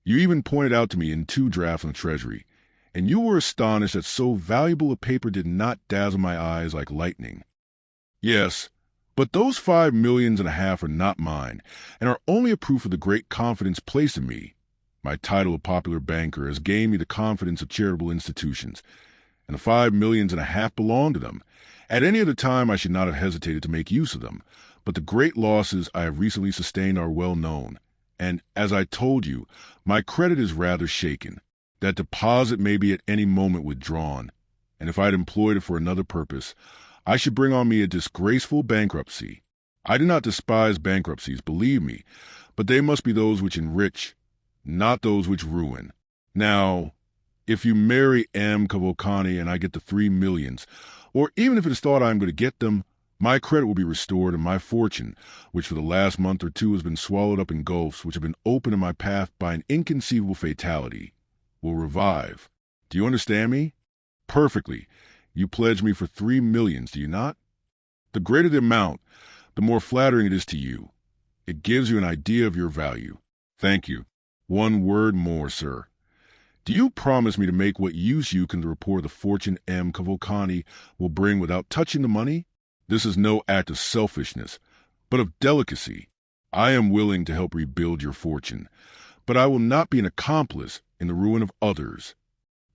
You even pointed out to me in 2 drafts on the Treasury, and you were astonished that so valuable a paper did not dazzle my eyes like lightning. Yes, but those 5 millions and a half are not mine, and are only a proof of the great confidence placed in me. My title of popular banker has gained me the confidence of charitable institutions, and the 5 millions and a half belong to them. At any other time I should not have hesitated to make use of them, but the great losses I have recently sustained are well known, and, as I told you, my credit is rather shaken. That deposit may be at any moment withdrawn, and if I had employed it for another purpose, I should bring on me a disgraceful bankruptcy. I do not despise bankruptcies, believe me, but they must be those which enrich, not those which ruin. Now, if you marry M. Cavalcanti and I get the 3 millions, or even if it is thought I am going to get them, my credit will be restored, and my fortune, which for the last month or 2 has been swallowed up in gulfs which have been opened in my path by an inconceivable fatality, will revive. Do you understand me? Perfectly. You pledge me for 3 millions, do you not? The greater the amount, the more flattering it is to you. It gives you an idea of your value. Thank you. One word more, sir. Do you promise me to make what use you can to report the fortune M. Cavalcanti will bring without touching the money? This is no act of selfishness, but of delicacy. I am willing to help rebuild your fortune, but I will not be an accomplice in the ruin of others.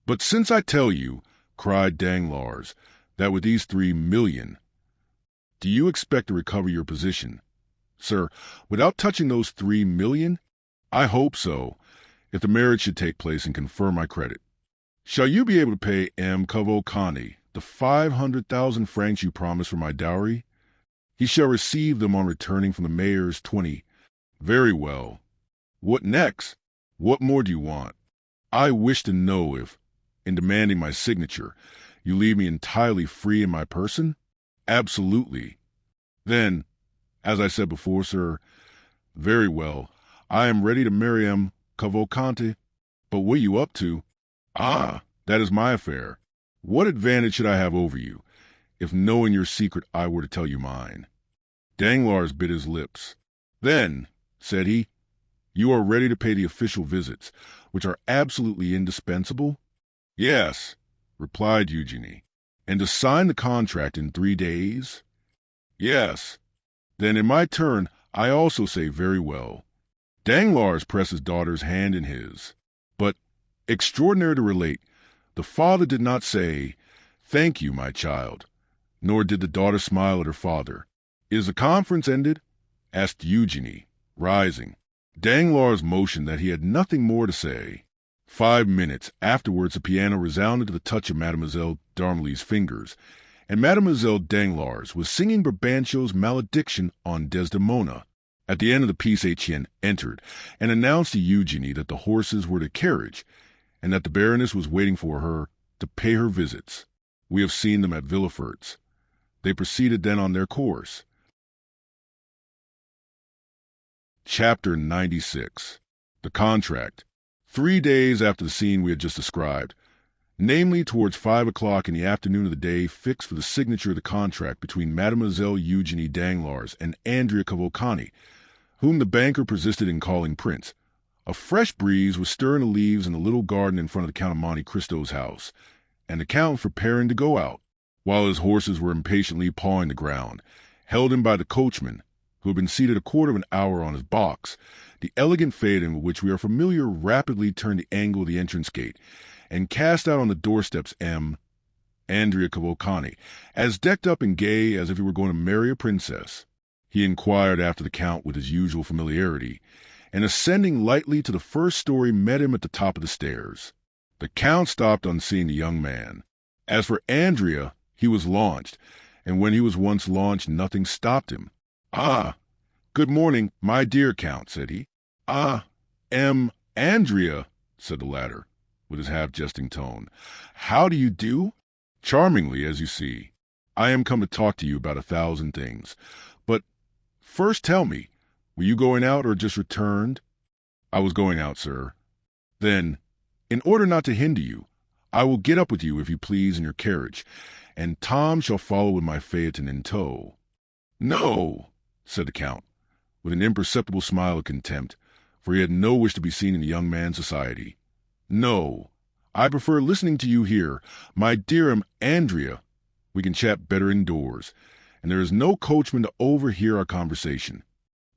But since I tell you, cried Danglars, that with these 3 million, do you expect to recover your position? Sir, without touching those 3 million? I hope so, if the marriage should take place and confirm my credit. Shall you be able to pay M. Cavalcanti the 500,000 francs you promised for my dowry? He shall receive them on returning from the mayor's 20. Very well. What next? What more do you want? I wish to know if, in demanding my signature, you leave me entirely free in my person? Absolutely. Then, as I said before, sir, very well, I am ready to marry M. Cavalcanti. But what are you up to? Ah, that is my affair. What advantage should I have over you, if knowing your secret I were to tell you mine? Danglars bit his lips. Then, said he, you are ready to pay the official visits, which are absolutely indispensable? Yes, replied Eugenie. And to sign the contract in 3 days? Yes. Then in my turn, I also say very well. Danglars pressed his daughter's hand in his. But, extraordinary to relate, the father did not say, "Thank you, my child," nor did the daughter smile at her father. "Is the conference ended?" asked Eugenie, rising. Danglars motioned that he had nothing more to say. 5 minutes afterwards the piano resounded to the touch of Mademoiselle d'Armilly's fingers, and Mademoiselle Danglars was singing Brabantio's malediction on Desdemona. At the end of the piece Etienne entered and announced to Eugenie that the horses were at the carriage, and that the Baroness was waiting for her to pay her visits. We have seen them at Villefort's. They proceeded then on their course. Chapter 96. The Contract. 3 days after the scene we had just described, namely towards 5 o'clock in the afternoon of the day fixed for the signature of the contract between Mademoiselle Eugenie Danglars and Andrea Cavalcanti, whom the banker persisted in calling Prince, a fresh breeze was stirring the leaves in the little garden in front of the Count of Monte Cristo's house, and the Count was preparing to go out, while his horses were impatiently pawing the ground, held in by the coachman, who had been seated a quarter of an hour on his box. The elegant phaeton with which we are familiar rapidly turned the angle of the entrance gate, and cast out on the doorsteps Andrea Cavalcanti, as decked up and gay as if he were going to marry a princess. he inquired after the Count with his usual familiarity, and ascending lightly to the first story met him at the top of the stairs. The Count stopped on seeing the young man. As for Andrea, he was launched, and when he was once launched, nothing stopped him. "Ah, good morning, my dear Count," said he. "Ah, Andrea," said the latter, with his half-jesting tone. "How do you do?" "Charmingly, as you see. I am come to talk to you about 1,000 things. But first tell me, were you going out or just returned?" "I was going out, sir." "Then, in order not to hinder you, I will get up with you, if you please, in your carriage, and Tom shall follow with my phaeton in tow." "No," said the Count, with an imperceptible smile of contempt, for he had no wish to be seen in the young man's society. "No, I prefer listening to you here, my dear Andrea. We can chat better indoors, and there is no coachman to overhear our conversation."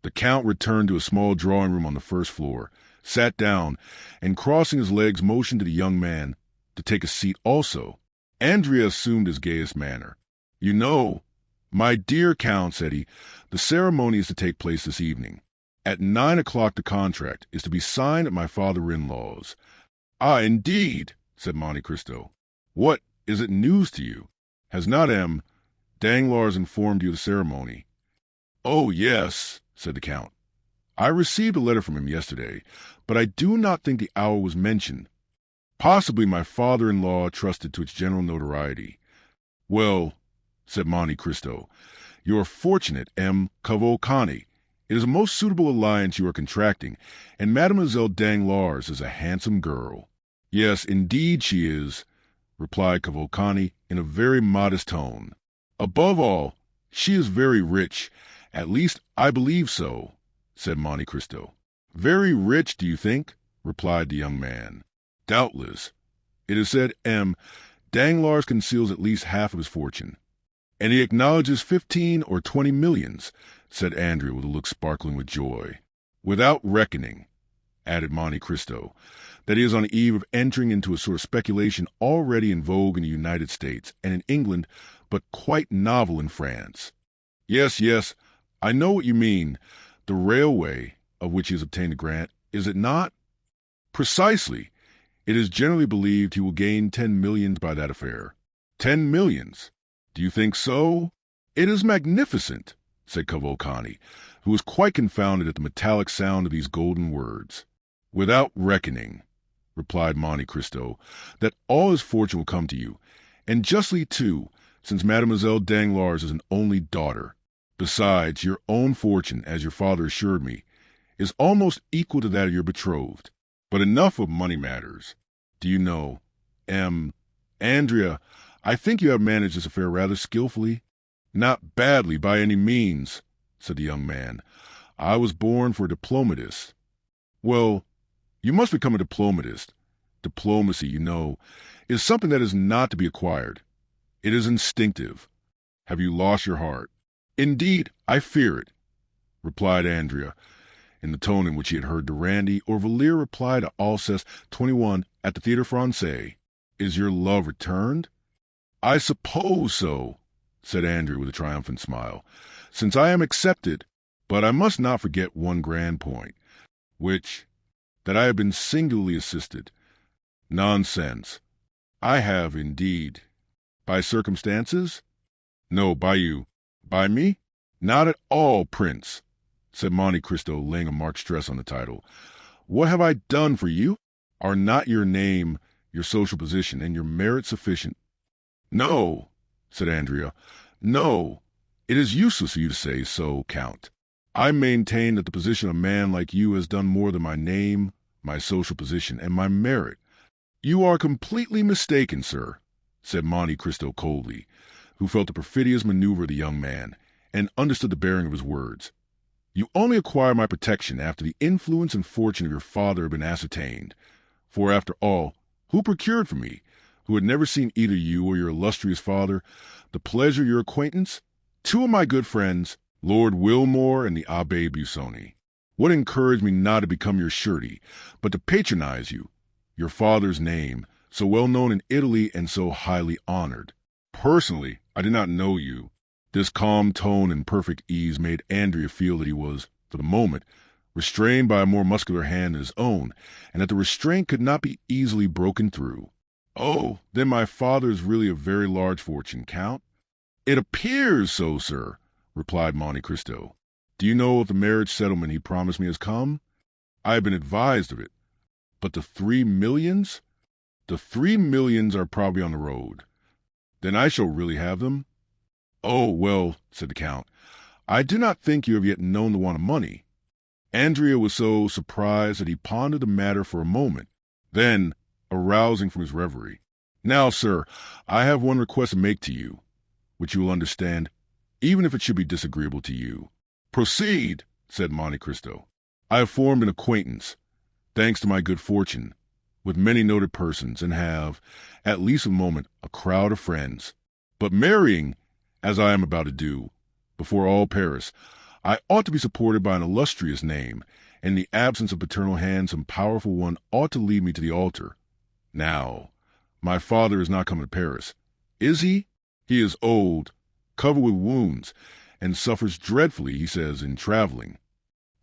The Count returned to a small drawing-room on the first floor, sat down, and crossing his legs motioned to the young man to take a seat also. Andrea assumed his gayest manner. "You know, my dear Count," said he, "the ceremony is to take place this evening. At 9 o'clock the contract is to be signed at my father-in-law's." "Ah, indeed," said Monte Cristo. "What, is it news to you? Has not Danglars informed you of the ceremony?" "Oh, yes," said the Count. "I received a letter from him yesterday, but I do not think the hour was mentioned. Possibly my father-in-law trusted to its general notoriety." "Well," said Monte Cristo, "you are fortunate, Cavalcanti. It is a most suitable alliance you are contracting, and Mademoiselle Danglars is a handsome girl." "Yes, indeed she is," replied Cavalcanti in a very modest tone. "Above all, she is very rich. At least, I believe so," said Monte Cristo. "Very rich, do you think?" replied the young man. "Doubtless. It is said Danglars conceals at least half of his fortune." "And he acknowledges 15 or 20 millions," said Andrea with a look sparkling with joy. "Without reckoning," added Monte Cristo, "that he is on the eve of entering into a sort of speculation already in vogue in the United States and in England, but quite novel in France." Yes, I know what you mean. The railway, of which he has obtained a grant, is it not?" "Precisely. It is generally believed he will gain 10 millions by that affair." 10 millions? Do you think so?" "It is magnificent," said Cavalcanti, who was quite confounded at the metallic sound of these golden words. "Without reckoning," replied Monte Cristo, "that all his fortune will come to you, and justly too, since Mademoiselle Danglars is an only daughter. Besides, your own fortune, as your father assured me, is almost equal to that of your betrothed. But enough of money matters. Do you know, Andrea, I think you have managed this affair rather skillfully." "Not badly, by any means," said the young man. "I was born for a diplomatist." "Well, you must become a diplomatist. Diplomacy, you know, is something that is not to be acquired. It is instinctive. Have you lost your heart?" "Indeed, I fear it," replied Andrea, in the tone in which he had heard Durandi or Valier reply to Alceste 21 at the Theatre Francais. "Is your love returned?" "I suppose so," said Andrea with a triumphant smile, "since I am accepted. But I must not forget one grand point, which, that I have been singularly assisted." "Nonsense." "I have, indeed." "By circumstances?" "No, by you." "By me?" "Not at all, Prince," said Monte Cristo, laying a marked stress on the title. "What have I done for you? Are not your name, your social position, and your merit sufficient?" "No," said Andrea. "No, it is useless for you to say so, Count. I maintain that the position of a man like you has done more than my name, my social position, and my merit." "You are completely mistaken, sir," said Monte Cristo coldly, who felt the perfidious maneuver of the young man, and understood the bearing of his words. "You only acquire my protection after the influence and fortune of your father have been ascertained. For, after all, who procured for me, who had never seen either you or your illustrious father, the pleasure of your acquaintance? 2 of my good friends, Lord Wilmore and the Abbé Busoni. What encouraged me not to become your surety, but to patronize you, your father's name, so well known in Italy and so highly honored? Personally, I did not know you, This calm tone and perfect ease made Andrea feel that he was, for the moment, restrained by a more muscular hand than his own, and that the restraint could not be easily broken through. "Oh, then my father is really a very large fortune, Count?" "It appears so, sir," replied Monte Cristo. "Do you know if the marriage settlement he promised me has come?" "I have been advised of it." "But the 3 millions?" "The 3 millions are probably on the road." "Then I shall really have them?" "Oh, well," said the Count, "I do not think you have yet known the want of money." Andrea was so surprised that he pondered the matter for a moment. Then, arousing from his reverie, "Now, sir, I have one request to make to you, which you will understand, even if it should be disagreeable to you." "Proceed," said Monte Cristo. "I have formed an acquaintance, thanks to my good fortune, with many noted persons, and have, at least at the moment, a crowd of friends. But marrying, as I am about to do, before all Paris, I ought to be supported by an illustrious name, and in the absence of paternal hand some powerful one ought to lead me to the altar. Now, my father is not coming to Paris, is he? He is old, covered with wounds, and suffers dreadfully, he says, in traveling."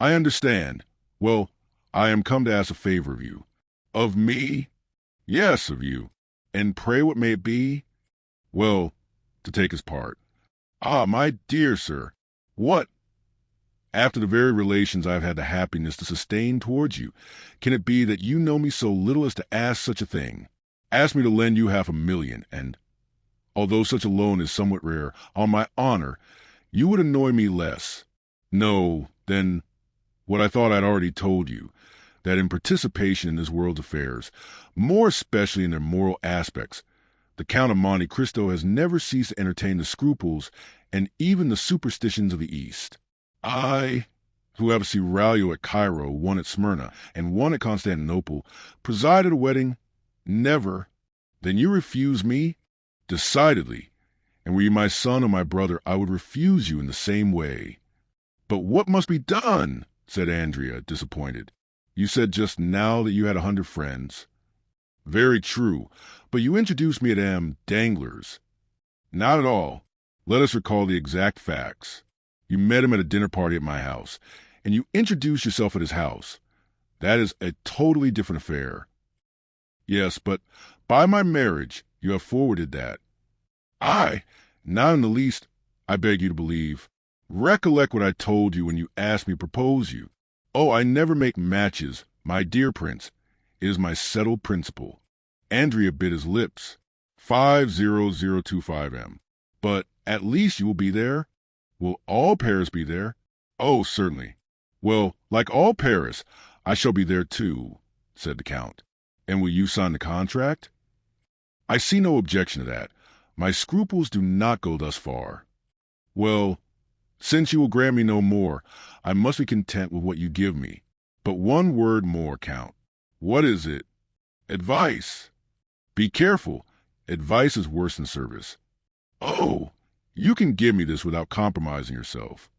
"I understand. Well, I am come to ask a favor of you." "Of me?" "Yes, of you." "And pray what may it be?" "Well, to take his part." "Ah, my dear sir." "What?" "After the very relations I have had the happiness to sustain towards you, can it be that you know me so little as to ask such a thing? Ask me to lend you 500,000, and, although such a loan is somewhat rare, on my honor, you would annoy me less. No, then, what I thought I had already told you, that in participation in this world's affairs, more especially in their moral aspects, the Count of Monte Cristo has never ceased to entertain the scruples and even the superstitions of the East. I, who have a seraglio at Cairo, one at Smyrna, and one at Constantinople, preside at a wedding? Never. Then you refuse me? Decidedly. And were you my son or my brother, I would refuse you in the same way." "But what must be done?" said Andrea, disappointed. "You said just now that you had 100 friends." "Very true, but you introduced me at Dangler's." "Not at all. Let us recall the exact facts. You met him at a dinner party at my house, and you introduced yourself at his house. That is a totally different affair." "Yes, but by my marriage you have forwarded that." "I? Not in the least, I beg you to believe. Recollect what I told you when you asked me to propose you." "Oh, I never make matches, my dear prince. It is my settled principle." Andrea bit his lips. 50025 M. "But at least you will be there?" "Will all Paris be there?" "Oh, certainly." "Well, like all Paris, I shall be there too," said the Count. "And will you sign the contract?" "I see no objection to that. My scruples do not go thus far." "Well, since you will grant me no more, I must be content with what you give me. But one word more, Count." "What is it?" "Advice." "Be careful. Advice is worse than service." "Oh, you can give me this without compromising yourself."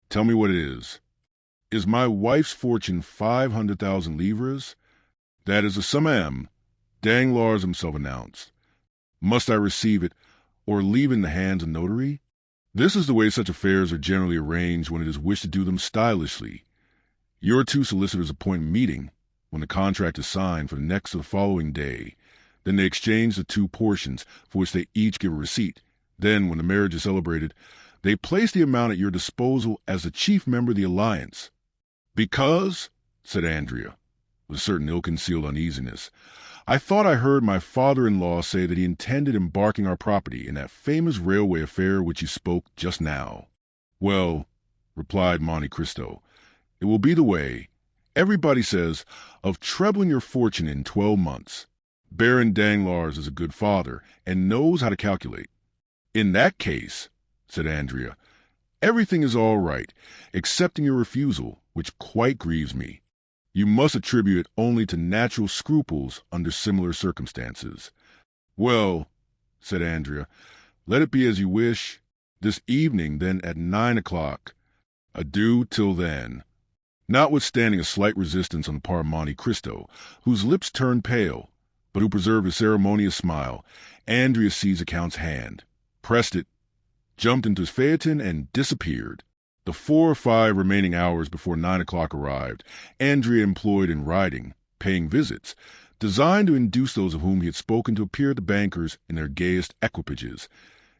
"Tell me what it is." "Is my wife's fortune 500,000 livres?" "That is the sum Danglars himself announced." "Must I receive it, or leave it in the hands of notary?" "This is the way such affairs are generally arranged when it is wished to do them stylishly. Your two solicitors appoint a meeting, when the contract is signed, for the next or the following day. Then they exchange the two portions, for which they each give a receipt. Then, when the marriage is celebrated, they place the amount at your disposal as the chief member of the alliance." "Because," said Andrea, with a certain ill-concealed uneasiness, "I thought I heard my father-in-law say that he intended embarking our property in that famous railway affair which you spoke just now." "Well," replied Monte Cristo, "it will be the way, everybody says, of trebling your fortune in 12 months. Baron Danglars is a good father, and knows how to calculate." "In that case," said Andrea, "everything is all right, excepting your refusal, which quite grieves me. You must attribute it only to natural scruples under similar circumstances." "Well," said Andrea, "let it be as you wish. This evening, then, at 9 o'clock. Adieu till then." Notwithstanding a slight resistance on the part of Monte Cristo, whose lips turned pale, but who preserved a ceremonious smile, Andrea seized the Count's hand, pressed it, jumped into his phaeton, and disappeared. The 4 or 5 remaining hours before 9 o'clock arrived, Andrea employed in riding, paying visits, designed to induce those of whom he had spoken to appear at the bankers in their gayest equipages,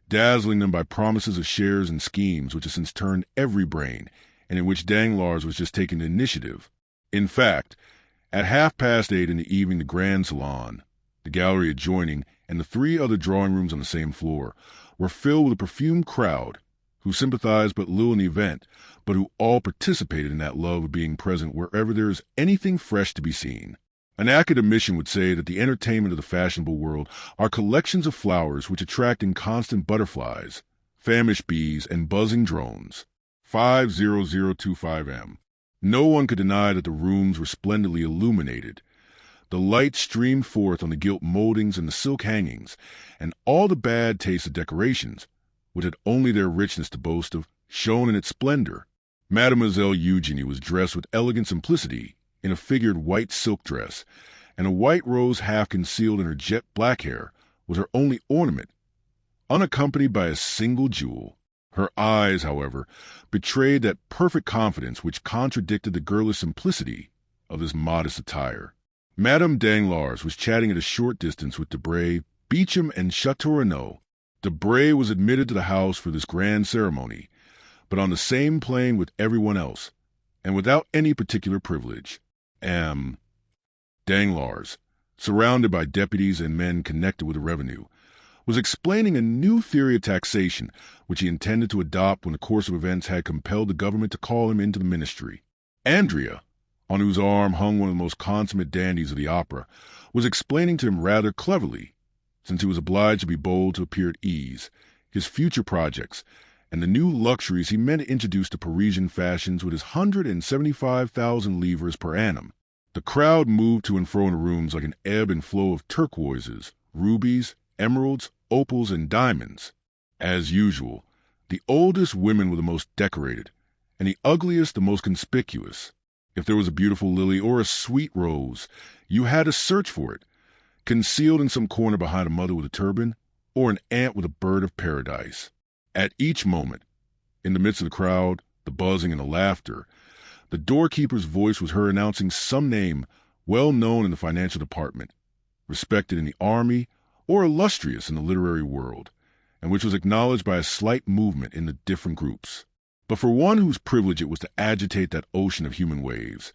dazzling them by promises of shares and schemes which had since turned every brain, and in which Danglars was just taking the initiative. In fact, at 8:30 in the evening, the Grand Salon, the gallery adjoining, and the 3 other drawing rooms on the same floor were filled with a perfumed crowd who sympathized but little in the event, but who all participated in that love of being present wherever there is anything fresh to be seen. An academician would say that the entertainment of the fashionable world are collections of flowers which attract inconstant butterflies, famished bees, and buzzing drones. 50025 M. No one could deny that the rooms were splendidly illuminated. The light streamed forth on the gilt moldings and the silk hangings, and all the bad taste of decorations, which had only their richness to boast of, shone in its splendor. Mademoiselle Eugenie was dressed with elegant simplicity in a figured white silk dress, and a white rose half concealed in her jet black hair was her only ornament, unaccompanied by a single jewel. Her eyes, however, betrayed that perfect confidence which contradicted the girlish simplicity of this modest attire. Madame Danglars was chatting at a short distance with Debray, Beauchamp, and Château. Debray was admitted to the house for this grand ceremony, but on the same plane with everyone else, and without any particular privilege. Danglars, surrounded by deputies and men connected with the revenue, was explaining a new theory of taxation which he intended to adopt when the course of events had compelled the government to call him into the ministry. Andrea, on whose arm hung one of the most consummate dandies of the opera, was explaining to him rather cleverly, since he was obliged to be bold to appear at ease, his future projects, and the new luxuries he meant to introduce to Parisian fashions with his 175,000 livres per annum. The crowd moved to and fro in the rooms like an ebb and flow of turquoises, rubies, emeralds, opals, and diamonds. As usual, the oldest women were the most decorated, and the ugliest the most conspicuous. If there was a beautiful lily or a sweet rose, you had to search for it, concealed in some corner behind a mother with a turban, or an ant with a bird of paradise. At each moment, in the midst of the crowd, the buzzing and the laughter, the doorkeeper's voice was heard announcing some name well known in the financial department, respected in the army, or illustrious in the literary world, and which was acknowledged by a slight movement in the different groups. But for one whose privilege it was to agitate that ocean of human waves,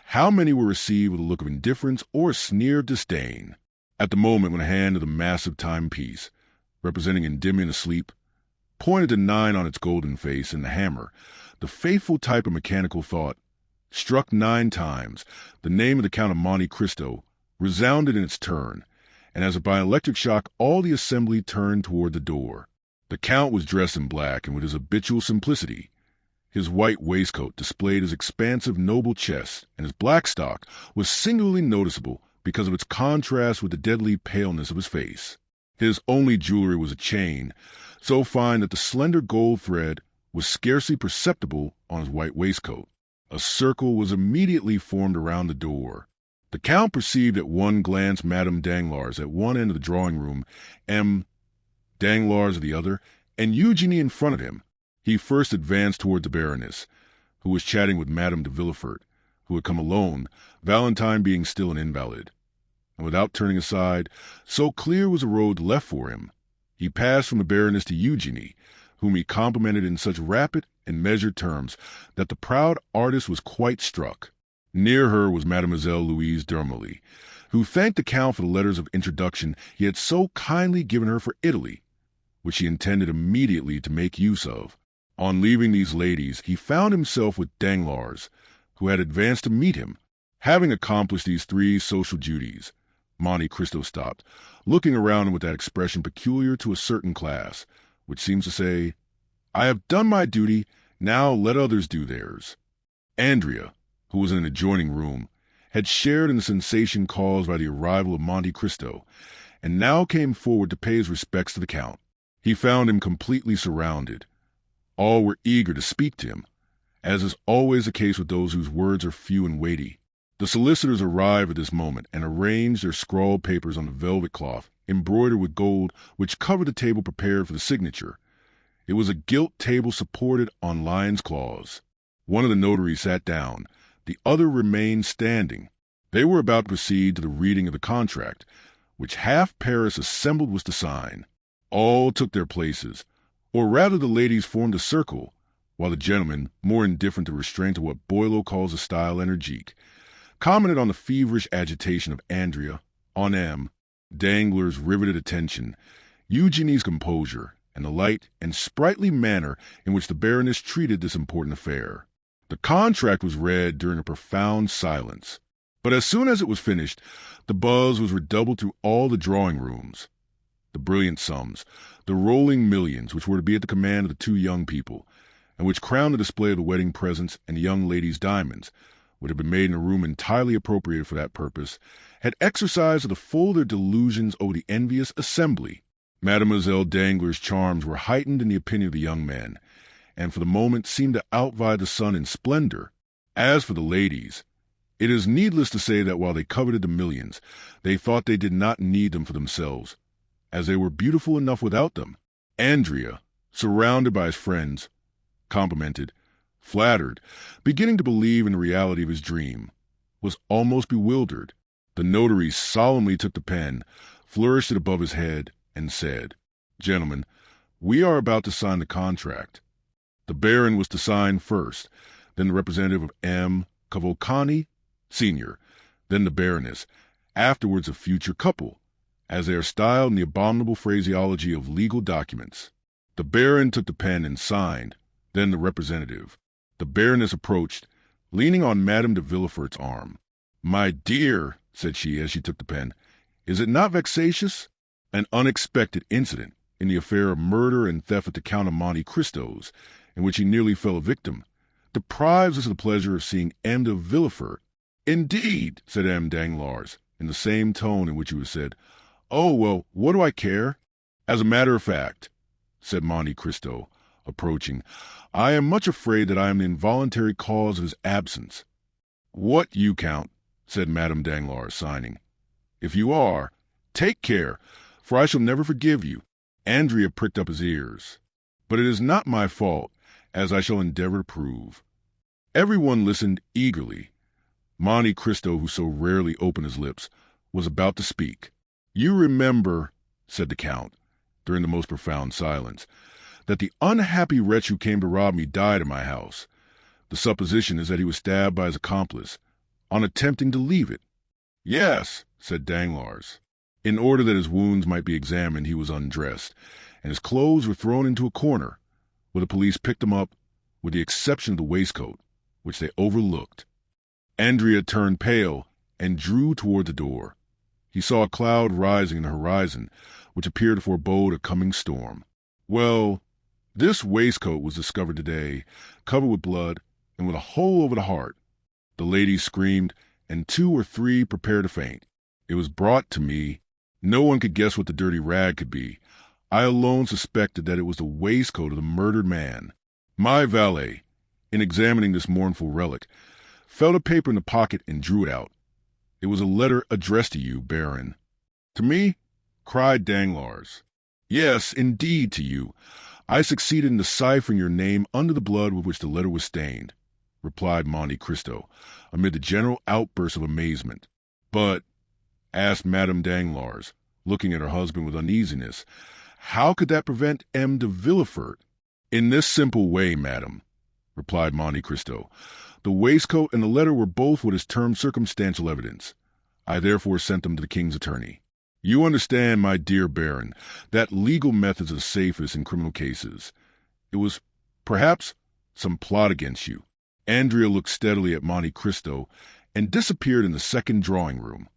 how many were received with a look of indifference or a sneer of disdain? At the moment when a hand of the massive timepiece, representing Endymion asleep, pointed to 9 on its golden face, and the hammer, the faithful type of mechanical thought, struck 9 times, the name of the Count of Monte Cristo resounded in its turn, and as if by an electric shock all the assembly turned toward the door. The Count was dressed in black, and with his habitual simplicity. His white waistcoat displayed his expansive noble chest, and his black stock was singularly noticeable because of its contrast with the deadly paleness of his face. His only jewelry was a chain, so fine that the slender gold thread was scarcely perceptible on his white waistcoat. A circle was immediately formed around the door. The Count perceived at one glance Madame Danglars at one end of the drawing-room, Danglars at the other, and Eugenie in front of him. He first advanced toward the Baroness, who was chatting with Madame de Villefort, who had come alone, Valentine being still an invalid. And without turning aside, so clear was the road left for him, he passed from the Baroness to Eugenie, whom he complimented in such rapid and measured terms that the proud artist was quite struck. Near her was Mademoiselle Louise d'Armilly, who thanked the Count for the letters of introduction he had so kindly given her for Italy, which he intended immediately to make use of. On leaving these ladies, he found himself with Danglars, who had advanced to meet him. Having accomplished these 3 social duties, Monte Cristo stopped, looking around him with that expression peculiar to a certain class, which seems to say, "I have done my duty, now let others do theirs." Andrea, who was in an adjoining room, had shared in the sensation caused by the arrival of Monte Cristo, and now came forward to pay his respects to the Count. He found him completely surrounded. All were eager to speak to him, as is always the case with those whose words are few and weighty. The solicitors arrived at this moment and arranged their scrawled papers on the velvet cloth, embroidered with gold, which covered the table prepared for the signature. It was a gilt table supported on lion's claws. One of the notaries sat down. The other remained standing. They were about to proceed to the reading of the contract, which half Paris assembled was to sign. All took their places, or rather the ladies formed a circle, while the gentlemen, more indifferent to restraint of what Boileau calls a style énergique, commented on the feverish agitation of Andrea, on M, Danglars' riveted attention, Eugenie's composure, and the light and sprightly manner in which the Baroness treated this important affair. The contract was read during a profound silence, but as soon as it was finished, the buzz was redoubled through all the drawing-rooms. The brilliant sums, the rolling millions which were to be at the command of the two young people, and which crowned the display of the wedding presents and the young lady's diamonds, would have been made in a room entirely appropriated for that purpose, had exercised to the full their delusions over the envious assembly. Mademoiselle Danglars' charms were heightened in the opinion of the young men, and for the moment seemed to outvie the sun in splendor. As for the ladies, it is needless to say that while they coveted the millions, they thought they did not need them for themselves, as they were beautiful enough without them. Andrea, surrounded by his friends, complimented, flattered, beginning to believe in the reality of his dream, was almost bewildered. The notary solemnly took the pen, flourished it above his head, and said, "Gentlemen, we are about to sign the contract." The Baron was to sign first, then the representative of M. Cavalcanti, Sr., then the Baroness, afterwards a future couple, as they are styled in the abominable phraseology of legal documents. The Baron took the pen and signed, then the representative. The Baroness approached, leaning on Madame de Villefort's arm. "My dear," said she as she took the pen, "is it not vexatious? An unexpected incident in the affair of murder and theft at the Count of Monte Cristo's, in which he nearly fell a victim, deprives us of the pleasure of seeing M. de Villefort." "Indeed," said M. Danglars, in the same tone in which it was said. "Oh, well, what do I care?" "As a matter of fact," said Monte Cristo, approaching, "I am much afraid that I am the involuntary cause of his absence." "What, you, Count?" said Madame Danglars, signing. "If you are, take care, for I shall never forgive you." Andrea pricked up his ears. "But it is not my fault, as I shall endeavor to prove." Everyone listened eagerly. Monte Cristo, who so rarely opened his lips, was about to speak. "You remember," said the Count, during the most profound silence, "that the unhappy wretch who came to rob me died in my house. The supposition is that he was stabbed by his accomplice on attempting to leave it." "Yes," said Danglars. "In order that his wounds might be examined, he was undressed, and his clothes were thrown into a corner, where the police picked them up, with the exception of the waistcoat, which they overlooked." Andrea turned pale and drew toward the door. He saw a cloud rising in the horizon, which appeared to forebode a coming storm. "Well, this waistcoat was discovered today, covered with blood, and with a hole over the heart. The ladies screamed, and 2 or 3 prepared to faint. It was brought to me. No one could guess what the dirty rag could be. I alone suspected that it was the waistcoat of the murdered man. My valet, in examining this mournful relic, felt a paper in the pocket and drew it out. It was a letter addressed to you, Baron." "To me?" cried Danglars. "Yes, indeed, to you. I succeeded in deciphering your name under the blood with which the letter was stained," replied Monte Cristo, amid the general outburst of amazement. "But," asked Madame Danglars, looking at her husband with uneasiness, "how could that prevent M. de Villefort?" "In this simple way, madame," replied Monte Cristo. "The waistcoat and the letter were both what is termed circumstantial evidence. I therefore sent them to the king's attorney. You understand, my dear baron, that legal methods are safest in criminal cases. It was, perhaps, some plot against you." Andrea looked steadily at Monte Cristo and disappeared in the second drawing-room.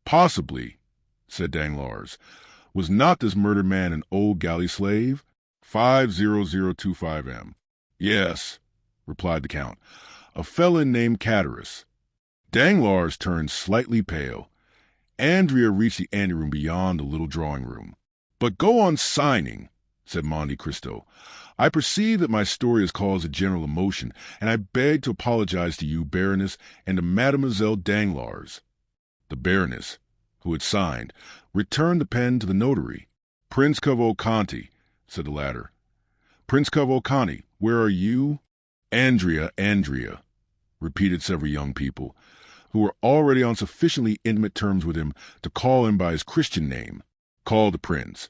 "Possibly," said Danglars. "Was not this murdered man an old galley slave? 50025 M. "Yes," replied the Count, "a felon named Cataris." Danglars turned slightly pale. Andrea reached the anteroom beyond the little drawing-room. "But go on signing," said Monte Cristo. "I perceive that my story has caused a general emotion, and I beg to apologize to you, Baroness, and to Mademoiselle Danglars." The Baroness, who had signed, returned the pen to the notary. "Prince Cavalcanti," said the latter, Prince Cavalcanti, where are you? Andrea, Andrea, repeated several young people, who were already on sufficiently intimate terms with him to call him by his Christian name. Call the prince.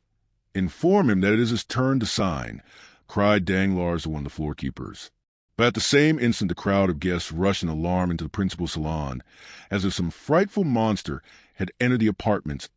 Inform him that it is his turn to sign, cried Danglars to one of the floor-keepers. But at the same instant the crowd of guests rushed in alarm into the principal salon, as if some frightful monster had entered the apartments.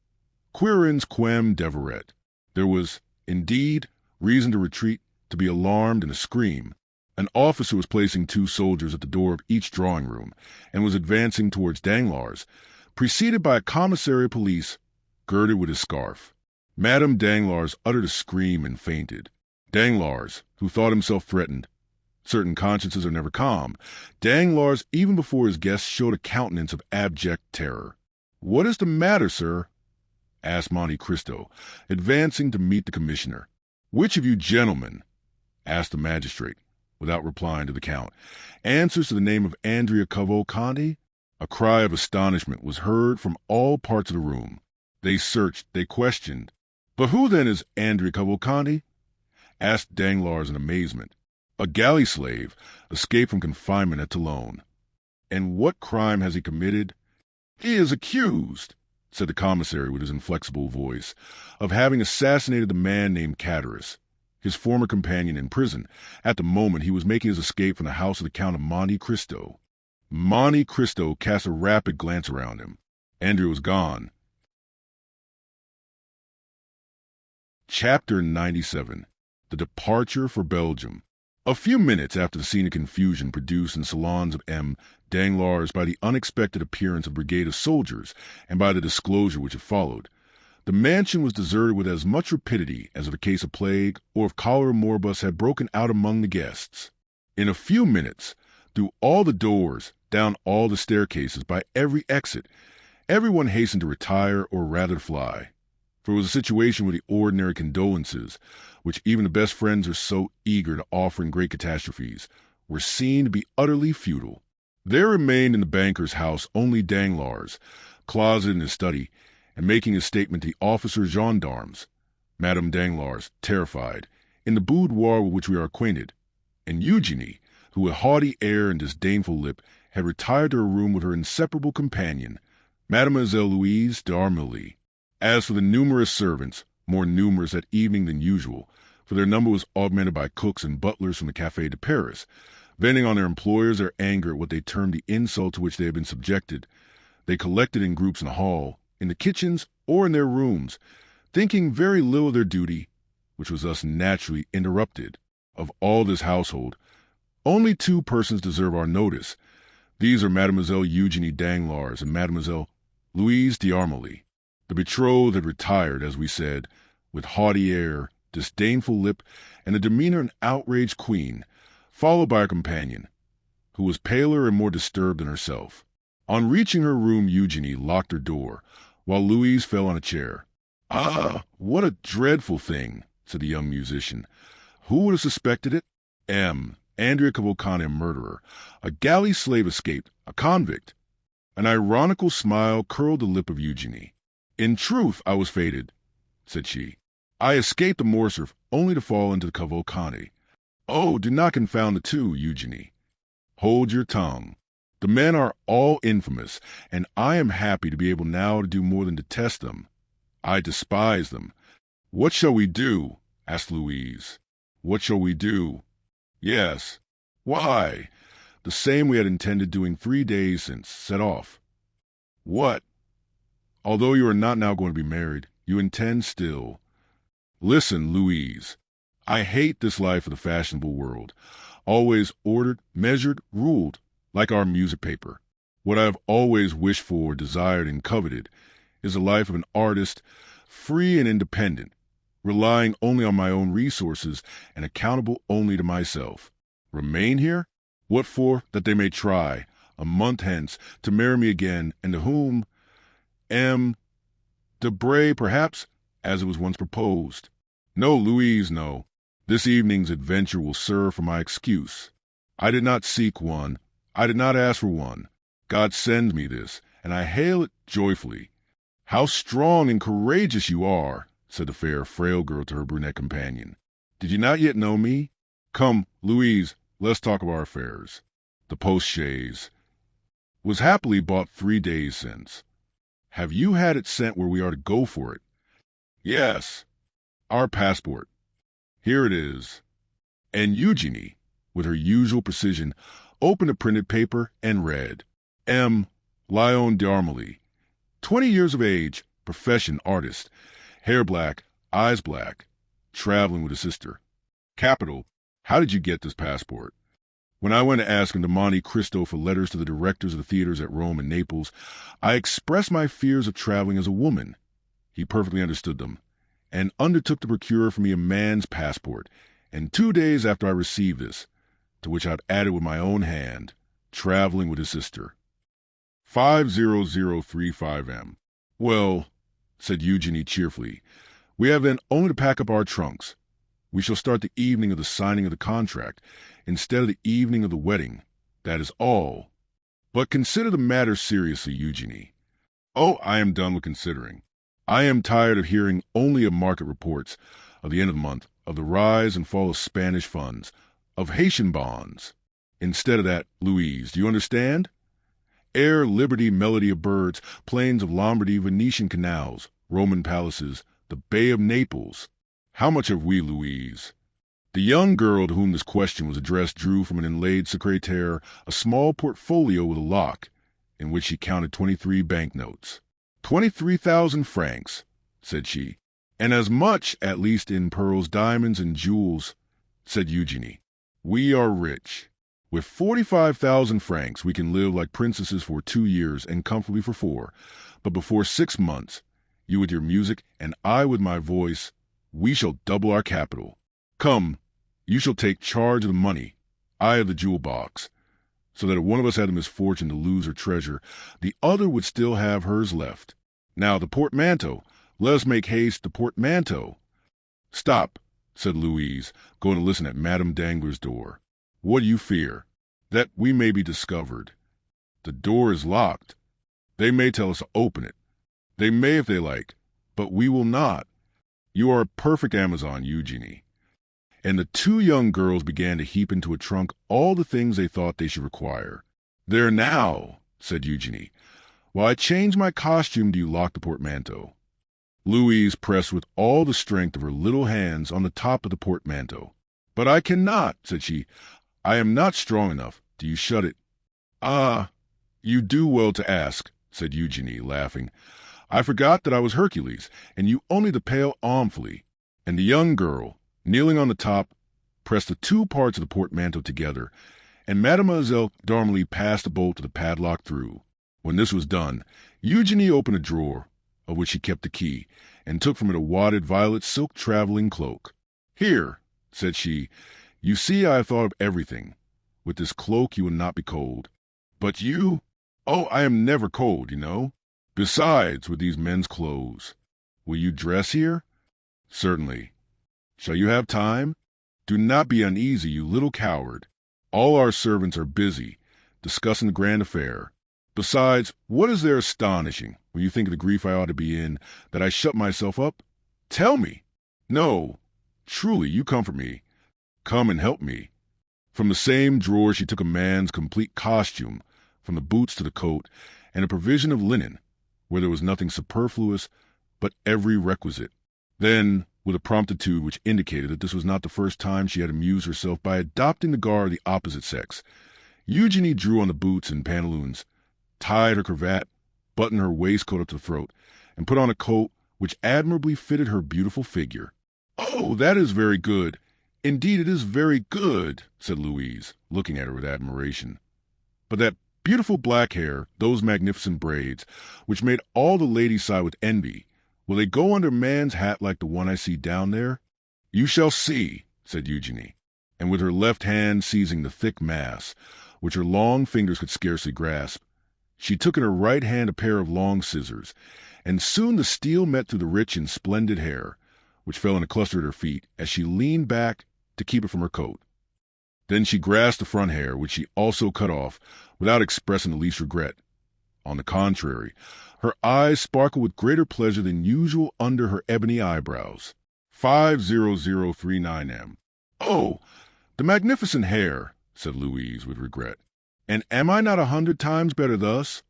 Quirins quem deveret. There was, indeed, reason to retreat, to be alarmed, and to scream. An officer was placing 2 soldiers at the door of each drawing-room, and was advancing towards Danglars, preceded by a commissary of police, girded with his scarf. Madame Danglars uttered a scream and fainted. Danglars, who thought himself threatened, certain consciences are never calm, Danglars, even before his guests, showed a countenance of abject terror. "What is the matter, sir?" asked Monte Cristo, advancing to meet the commissioner. "Which of you gentlemen," asked the magistrate, without replying to the count, "answers to the name of Andrea Cavalcanti?" A cry of astonishment was heard from all parts of the room. They searched, they questioned. "But who then is Andrea Cavalcanti?" asked Danglars in amazement. "A galley slave, escaped from confinement at Toulon." "And what crime has he committed?" "He is accused," said the commissary with his inflexible voice, "of having assassinated the man named Cataris, his former companion in prison, at the moment he was making his escape from the house of the Count of Monte Cristo." Monte Cristo cast a rapid glance around him. Andrea was gone. Chapter 97. The Departure for Belgium. A few minutes after the scene of confusion produced in the salons of M. Danglars by the unexpected appearance of a brigade of soldiers and by the disclosure which had followed, the mansion was deserted with as much rapidity as if a case of plague or of cholera morbus had broken out among the guests. In a few minutes, through all the doors, down all the staircases, by every exit, everyone hastened to retire, or rather to fly. For it was a situation where the ordinary condolences, which even the best friends are so eager to offer in great catastrophes, were seen to be utterly futile. There remained in the banker's house only Danglars, closeted in his study, and making his statement to the officers gendarmes. Madame Danglars, terrified, in the boudoir with which we are acquainted, and Eugénie, who with haughty air and disdainful lip had retired to her room with her inseparable companion, Mademoiselle Louise d'Armilly. As for the numerous servants, more numerous that evening than usual, for their number was augmented by cooks and butlers from the Café de Paris, venting on their employers their anger at what they termed the insult to which they had been subjected, they collected in groups in the hall, in the kitchens, or in their rooms, thinking very little of their duty, which was thus naturally interrupted. Of all this household, only 2 persons deserve our notice. These are Mademoiselle Eugénie Danglars and Mademoiselle Louise d'Armilly. The betrothed had retired, as we said, with haughty air, disdainful lip, and the demeanor of an outraged queen, followed by her companion, who was paler and more disturbed than herself. On reaching her room, Eugénie locked her door, while Louise fell on a chair. "Ah, what a dreadful thing," said the young musician. "Who would have suspected it? Andrea Cavalcanti, a murderer. A galley slave escaped, a convict." An ironical smile curled the lip of Eugénie. "In truth, I was fated," said she. "I escaped the Morcerf only to fall into the Cavalcanti." "Oh, do not confound the two, Eugénie." "Hold your tongue. The men are all infamous, and I am happy to be able now to do more than detest them. I despise them." "What shall we do?" asked Louise. "What shall we do?" "Yes." "Why?" "The same we had intended doing 3 days since. Set off." "What?" "Although you are not now going to be married, you intend still." "Listen, Louise. I hate this life of the fashionable world, always ordered, measured, ruled, like our music paper. What I have always wished for, desired, and coveted is the life of an artist, free and independent, relying only on my own resources and accountable only to myself. Remain here? What for? That they may try, a month hence, to marry me again, and to whom? M. Debray, perhaps, as it was once proposed. No, Louise, no. This evening's adventure will serve for my excuse. I did not seek one. I did not ask for one. God sends me this, and I hail it joyfully." "How strong and courageous you are," said the fair, frail girl to her brunette companion. Did you not yet know me? Come, Louise, let's talk of our affairs. The post-chaise was happily bought 3 days since. Have you had it sent where we are to go for it? Yes. Our passport. Here it is. And Eugenie, with her usual precision, opened a printed paper and read, M. Lyon d'Armilly, 20 years of age, profession artist, hair black, eyes black, traveling with a sister. Capital, how did you get this passport? When I went to ask him to Monte Cristo for letters to the directors of the theaters at Rome and Naples, I expressed my fears of traveling as a woman. He perfectly understood them, and undertook to procure for me a man's passport, and 2 days after I received this, to which I'd added with my own hand, traveling with his sister. 50035M. Well, said Eugenie cheerfully, we have then only to pack up our trunks. We shall start the evening of the signing of the contract, instead of the evening of the wedding. That is all. But consider the matter seriously, Eugenie. Oh, I am done with considering. I am tired of hearing only of market reports, of the end of the month, of the rise and fall of Spanish funds, of Haitian bonds. Instead of that, Louise, do you understand? Air, liberty, melody of birds, plains of Lombardy, Venetian canals, Roman palaces, the Bay of Naples. How much have we, Louise? The young girl to whom this question was addressed drew from an inlaid secretaire a small portfolio with a lock, in which she counted 23 banknotes. 23,000 francs, said she, and as much, at least, in pearls, diamonds, and jewels, said Eugenie. We are rich. With 45,000 francs we can live like princesses for 2 years and comfortably for 4, but before 6 months, you with your music and I with my voice, we shall double our capital. Come, you shall take charge of the money, I of the jewel box, so that if one of us had the misfortune to lose her treasure, the other would still have hers left. Now the portmanteau, let us make haste, the portmanteau. Stop, said Louise, going to listen at Madame Danglars' door. What do you fear? That we may be discovered. The door is locked. They may tell us to open it. They may if they like, but we will not. You are a perfect Amazon, Eugenie. And the 2 young girls began to heap into a trunk all the things they thought they should require. There now, said Eugenie. While I change my costume, do you lock the portmanteau? Louise pressed with all the strength of her little hands on the top of the portmanteau. But I cannot, said she. I am not strong enough. Do you shut it? Ah, you do well to ask, said Eugenie, laughing. I forgot that I was Hercules, and you only the pale Omphale. And the young girl, kneeling on the top, pressed the 2 parts of the portmanteau together, and Mademoiselle d'Armilly passed the bolt of the padlock through. When this was done, Eugenie opened a drawer, of which she kept the key, and took from it a wadded violet silk traveling cloak. Here, said she, you see I have thought of everything. With this cloak you will not be cold. But you? Oh, I am never cold, you know. Besides, with these men's clothes. Will you dress here? Certainly. Shall you have time? Do not be uneasy, you little coward. All our servants are busy, discussing the grand affair. Besides, what is there astonishing, when you think of the grief I ought to be in, that I shut myself up? Tell me. No, truly, you comfort me. Come and help me. From the same drawer she took a man's complete costume, from the boots to the coat, and a provision of linen, where there was nothing superfluous, but every requisite. Then, with a promptitude which indicated that this was not the first time she had amused herself by adopting the garb of the opposite sex, Eugenie drew on the boots and pantaloons, tied her cravat, buttoned her waistcoat up to the throat, and put on a coat which admirably fitted her beautiful figure. Oh, that is very good. Indeed, it is very good, said Louise, looking at her with admiration. But that beautiful black hair, those magnificent braids, which made all the ladies sigh with envy, will they go under man's hat like the one I see down there? You shall see, said Eugenie, and with her left hand seizing the thick mass, which her long fingers could scarcely grasp, she took in her right hand a pair of long scissors, and soon the steel met through the rich and splendid hair, which fell in a cluster at her feet as she leaned back to keep it from her coat. Then she grasped the front hair, which she also cut off, without expressing the least regret. On the contrary, her eyes sparkled with greater pleasure than usual under her ebony eyebrows. 50039M. Oh, the magnificent hair, said Louise with regret. And am I not 100 times better thus?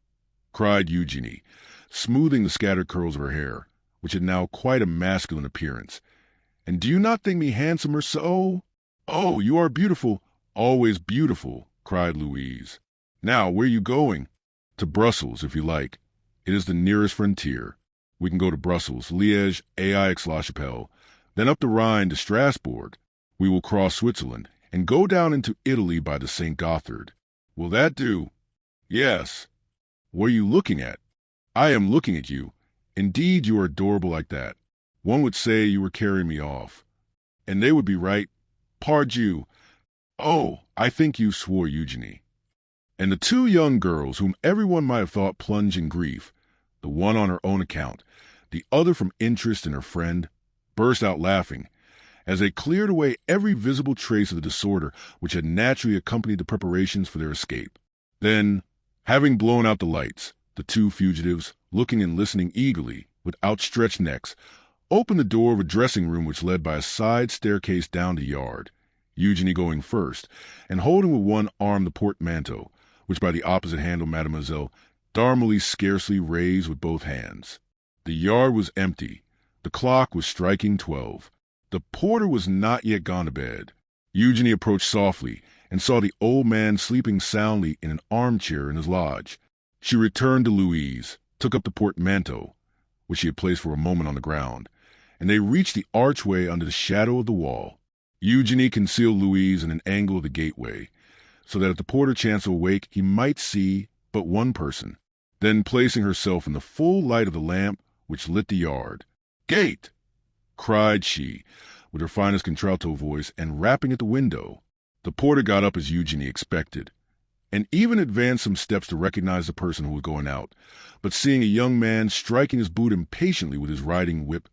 Cried Eugenie, smoothing the scattered curls of her hair, which had now quite a masculine appearance. And do you not think me handsomer so? Oh, you are beautiful, always beautiful, cried Louise. Now, where are you going? To Brussels, if you like. It is the nearest frontier. We can go to Brussels, Liège, Aix-la-Chapelle, then up the Rhine to Strasbourg. We will cross Switzerland and go down into Italy by the St. Gothard. Will that do? Yes. What are you looking at? I am looking at you. Indeed, you are adorable like that. One would say you were carrying me off. And they would be right. Pardieu. Oh, I think you swore, Eugenie. And the two young girls, whom everyone might have thought plunged in grief, the one on her own account, the other from interest in her friend, burst out laughing, as they cleared away every visible trace of the disorder which had naturally accompanied the preparations for their escape. Then, having blown out the lights, the two fugitives, looking and listening eagerly, with outstretched necks, opened the door of a dressing-room which led by a side staircase down the yard, Eugenie going first, and holding with one arm the portmanteau, which by the opposite handle Mademoiselle Darmelie scarcely raised with both hands. The yard was empty. The clock was striking 12. The porter was not yet gone to bed. Eugenie approached softly and saw the old man sleeping soundly in an armchair in his lodge. She returned to Louise, took up the portmanteau, which she had placed for a moment on the ground, and they reached the archway under the shadow of the wall. Eugenie concealed Louise in an angle of the gateway, so that if the porter chanced to awake, he might see but one person. Then, placing herself in the full light of the lamp which lit the yard, "Gate!" cried she, with her finest contralto voice, and rapping at the window. The porter got up as Eugenie expected, and even advanced some steps to recognize the person who was going out, but seeing a young man striking his boot impatiently with his riding whip,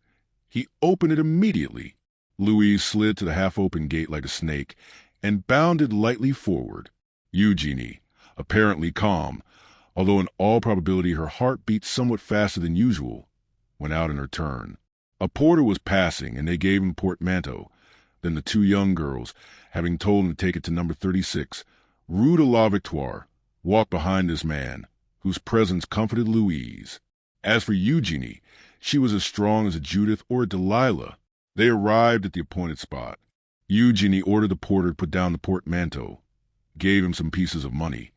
he opened it immediately. Louise slid to the half-open gate like a snake, and bounded lightly forward. Eugenie, apparently calm, although in all probability her heart beat somewhat faster than usual, went out in her turn. A porter was passing, and they gave him the portmanteau. Then the two young girls, having told him to take it to number 36, Rue de la Victoire, walked behind this man, whose presence comforted Louise. As for Eugenie, she was as strong as a Judith or a Delilah. They arrived at the appointed spot. Eugenie ordered the porter to put down the portmanteau, gave him some pieces of money,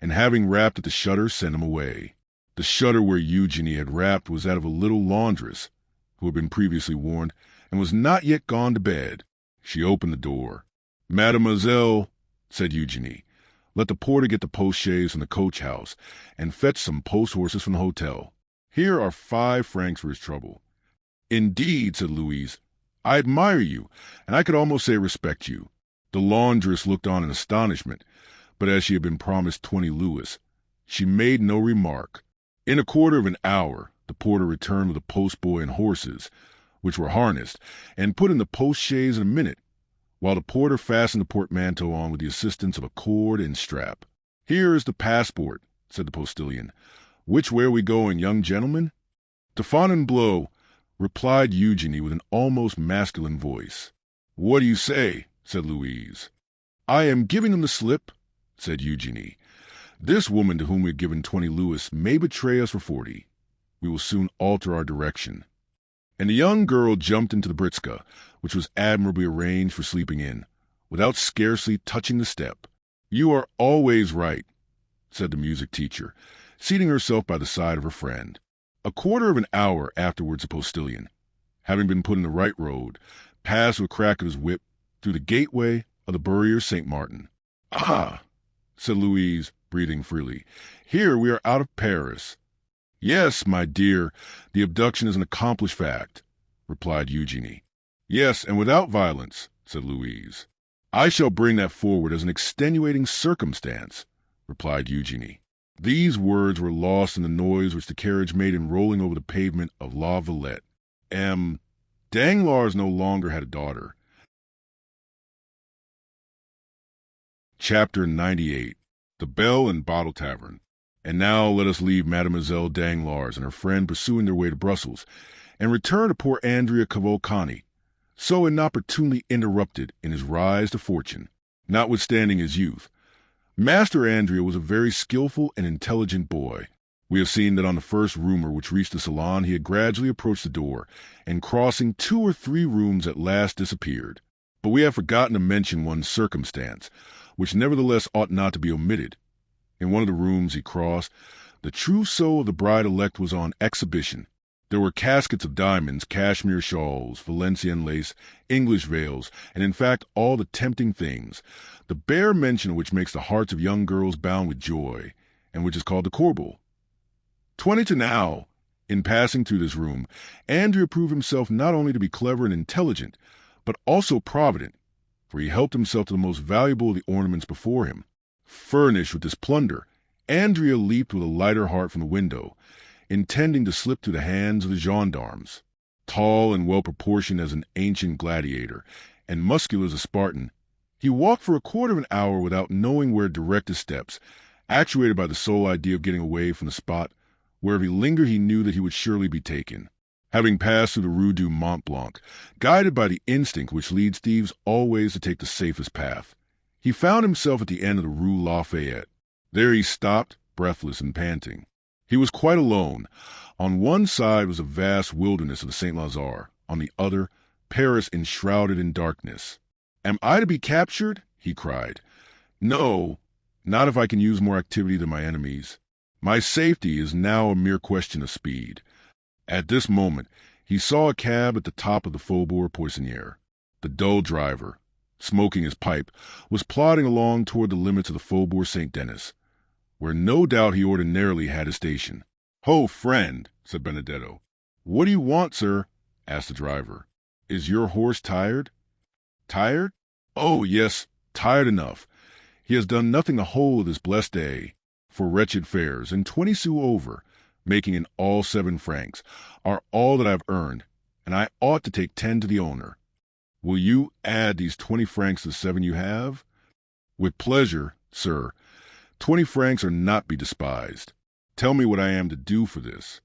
and having rapped at the shutter, sent him away. The shutter where Eugenie had rapped was that of a little laundress, who had been previously warned, and was not yet gone to bed. She opened the door. "Mademoiselle," said Eugenie, "let the porter get the post-chaise from the coach-house, and fetch some post-horses from the hotel. Here are 5 francs for his trouble." "Indeed," said Louise, "I admire you, and I could almost say respect you." The laundress looked on in astonishment, but as she had been promised 20 louis, she made no remark. In a quarter of an hour, the porter returned with a postboy and horses, which were harnessed, and put in the post-chaise in a minute, while the porter fastened the portmanteau on with the assistance of a cord and strap. "Here is the passport," said the postilion. "Which way are we going, young gentlemen?" "To Fontainebleau," replied Eugenie with an almost masculine voice. "What do you say?" said Louise. "I am giving them the slip," said Eugenie. "This woman to whom we have given 20 louis may betray us for 40. We will soon alter our direction." And the young girl jumped into the britska, which was admirably arranged for sleeping in, without scarcely touching the step. "You are always right," said the music teacher, seating herself by the side of her friend. A quarter of an hour afterwards the postilion, having been put in the right road, passed with a crack of his whip through the gateway of the Barrière Saint-Martin. "Ah," said Louise, breathing freely, "here we are out of Paris." "Yes, my dear, the abduction is an accomplished fact," replied Eugenie. "Yes, and without violence," said Louise. "I shall bring that forward as an extenuating circumstance," replied Eugenie. These words were lost in the noise which the carriage made in rolling over the pavement of La Villette. Danglars no longer had a daughter. Chapter 98. The Bell and Bottle Tavern. And now let us leave Mademoiselle Danglars and her friend pursuing their way to Brussels, and return to poor Andrea Cavalcanti, so inopportunely interrupted in his rise to fortune. Notwithstanding his youth, Master Andrea was a very skillful and intelligent boy. We have seen that on the first rumor which reached the salon, he had gradually approached the door, and crossing 2 or 3 rooms at last disappeared. But we have forgotten to mention one circumstance, which nevertheless ought not to be omitted. In one of the rooms he crossed, the trousseau of the bride-elect was on exhibition. There were caskets of diamonds, cashmere shawls, Valenciennes lace, English veils, and in fact all the tempting things, the bare mention of which makes the hearts of young girls bound with joy, and which is called the corbel. 20 to now, in passing through this room, Andrea proved himself not only to be clever and intelligent, but also provident, for he helped himself to the most valuable of the ornaments before him. Furnished with this plunder, Andrea leaped with a lighter heart from the window, intending to slip through the hands of the gendarmes. Tall and well-proportioned as an ancient gladiator, and muscular as a Spartan, he walked for a quarter of an hour without knowing where to direct his steps, actuated by the sole idea of getting away from the spot where if he lingered he knew that he would surely be taken. Having passed through the Rue du Mont Blanc, guided by the instinct which leads thieves always to take the safest path, he found himself at the end of the Rue Lafayette. There he stopped, breathless and panting. He was quite alone. On one side was a vast wilderness of the St. Lazare, on the other, Paris enshrouded in darkness. "Am I to be captured?" he cried. "No, not if I can use more activity than my enemies. My safety is now a mere question of speed." At this moment, he saw a cab at the top of the Faubourg Poissonnière. The dull driver, smoking his pipe, was plodding along toward the limits of the Faubourg Saint-Denis, where no doubt he ordinarily had his station. "Ho, friend," said Benedetto. "What do you want, sir?" asked the driver. "Is your horse tired?" "Tired? Oh, yes, tired enough. He has done nothing the whole of this blessed day. For wretched fares, and 20 sous over, making in all 7 francs, are all that I have earned, and I ought to take 10 to the owner. Will you add these 20 francs to the 7 you have?" "With pleasure, sir. 20 francs are not to be despised. Tell me what I am to do for this."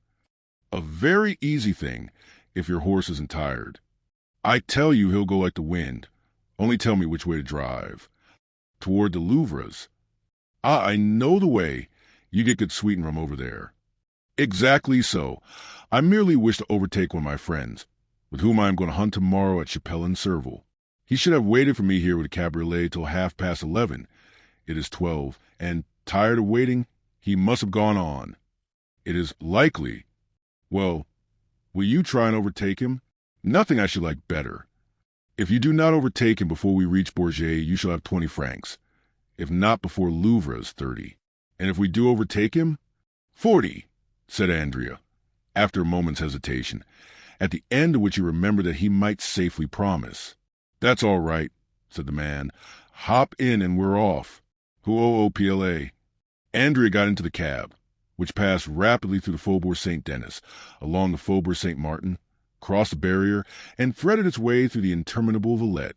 "A very easy thing, if your horse isn't tired. I tell you he'll go like the wind. Only tell me which way to drive." "Toward the Louvres." "Ah, I know the way. You get good sweet rum over there." "Exactly so. I merely wish to overtake one of my friends, with whom I am going to hunt tomorrow at Chapelle-en-Serval. He should have waited for me here with a cabriolet till 11:30. It is 12, and, tired of waiting, he must have gone on. It is likely. Well, will you try and overtake him? Nothing I should like better. If you do not overtake him before we reach Bourget, you shall have 20 francs. If not before Louvres, 30. And if we do overtake him, 40, said Andrea, after a moment's hesitation, at the end of which he remembered that he might safely promise. That's all right, said the man. Hop in and we're off. Huo-O-P-L-A. Andrea got into the cab, which passed rapidly through the Faubourg Saint-Denis, along the Faubourg Saint-Martin, crossed the barrier, and threaded its way through the interminable Villette.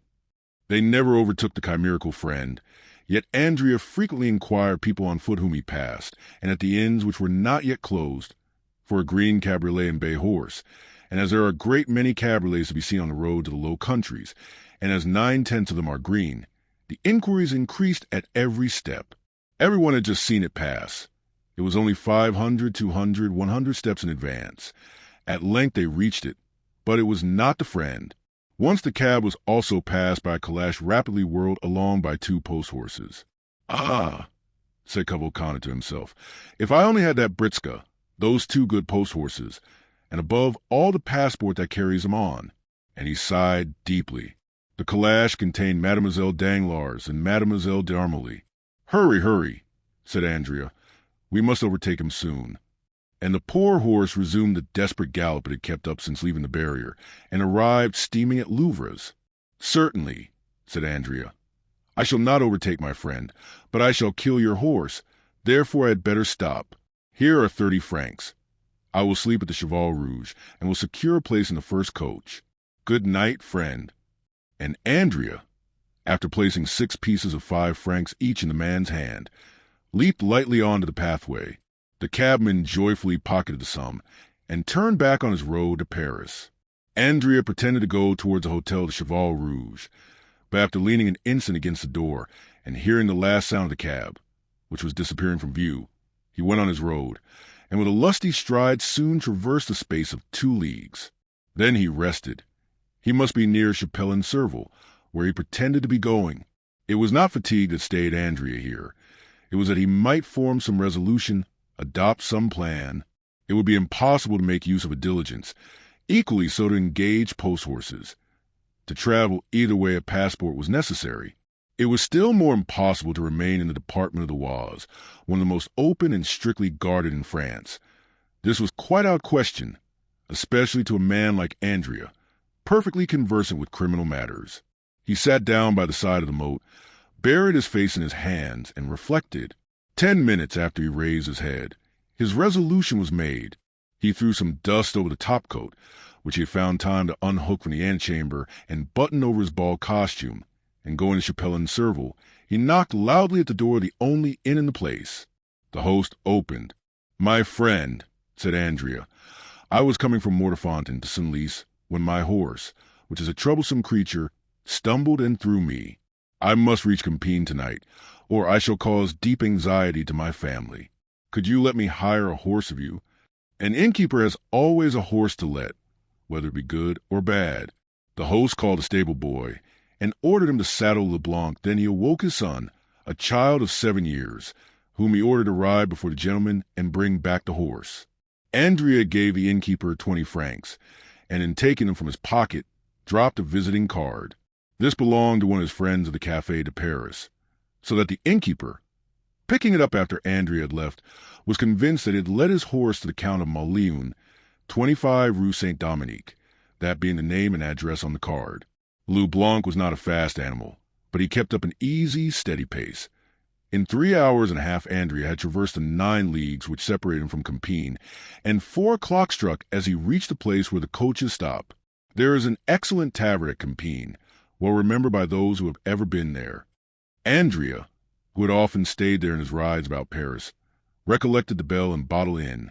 They never overtook the chimerical friend, yet Andrea frequently inquired people on foot whom he passed, and at the inns which were not yet closed, for a green cabriolet and bay horse, and as there are a great many cabriolets to be seen on the road to the Low Countries, and as 9/10 of them are green, the inquiries increased at every step. Everyone had just seen it pass. It was only 500, 200, 100 steps in advance. At length they reached it, but it was not the friend. Once the cab was also passed by a calash rapidly whirled along by 2 post-horses. Ah, said Cavalcanti to himself, if I only had that Britska, those 2 good post-horses, and above all the passport that carries them on. And he sighed deeply. The calash contained Mademoiselle Danglars and Mademoiselle d'Armilly. Hurry, hurry, said Andrea. We must overtake him soon. And the poor horse resumed the desperate gallop it had kept up since leaving the barrier, and arrived steaming at Louvres. Certainly, said Andrea. I shall not overtake my friend, but I shall kill your horse. Therefore I had better stop. Here are 30 francs. I will sleep at the Cheval Rouge, and will secure a place in the first coach. Good night, friend. And Andrea, after placing 6 pieces of 5 francs each in the man's hand, leaped lightly onto the pathway. The cabman joyfully pocketed the sum, and turned back on his road to Paris. Andrea pretended to go towards the Hotel de Cheval Rouge, but after leaning an instant against the door and hearing the last sound of the cab, which was disappearing from view, he went on his road, and with a lusty stride soon traversed the space of 2 leagues. Then he rested. He must be near Chapelle-en-Serval, where he pretended to be going. It was not fatigue that stayed Andrea here. It was that he might form some resolution, adopt some plan. It would be impossible to make use of a diligence, equally so to engage post horses. To travel either way a passport was necessary. It was still more impossible to remain in the Department of the Oise, one of the most open and strictly guarded in France. This was quite out of question, especially to a man like Andrea, perfectly conversant with criminal matters. He sat down by the side of the moat, buried his face in his hands, and reflected. 10 minutes after he raised his head, his resolution was made. He threw some dust over the topcoat, which he had found time to unhook from the antechamber and button over his ball costume, and going to Chapelle-en-Serval, he knocked loudly at the door of the only inn in the place. The host opened. "My friend," said Andrea, "I was coming from Mortefontaine to Senlis when my horse, which is a troublesome creature, stumbled and threw me. I must reach Compiègne tonight, or I shall cause deep anxiety to my family. Could you let me hire a horse of you? An innkeeper has always a horse to let, whether it be good or bad." The host called a stable boy and ordered him to saddle LeBlanc. Then he awoke his son, a child of 7 years, whom he ordered to ride before the gentleman and bring back the horse. Andrea gave the innkeeper 20 francs, and in taking them from his pocket, dropped a visiting card. This belonged to one of his friends of the Café de Paris, so that the innkeeper, picking it up after Andrea had left, was convinced that he had led his horse to the Count of Monte 25 Rue Saint-Dominique, that being the name and address on the card. LeBlanc was not a fast animal, but he kept up an easy, steady pace. In 3 hours and a half Andrea had traversed the 9 leagues which separated him from Compiègne, and 4 o'clock struck as he reached the place where the coaches stopped. There is an excellent tavern at Compiègne, well remembered by those who have ever been there. Andrea, who had often stayed there in his rides about Paris, recollected the Bell and Bottle Inn.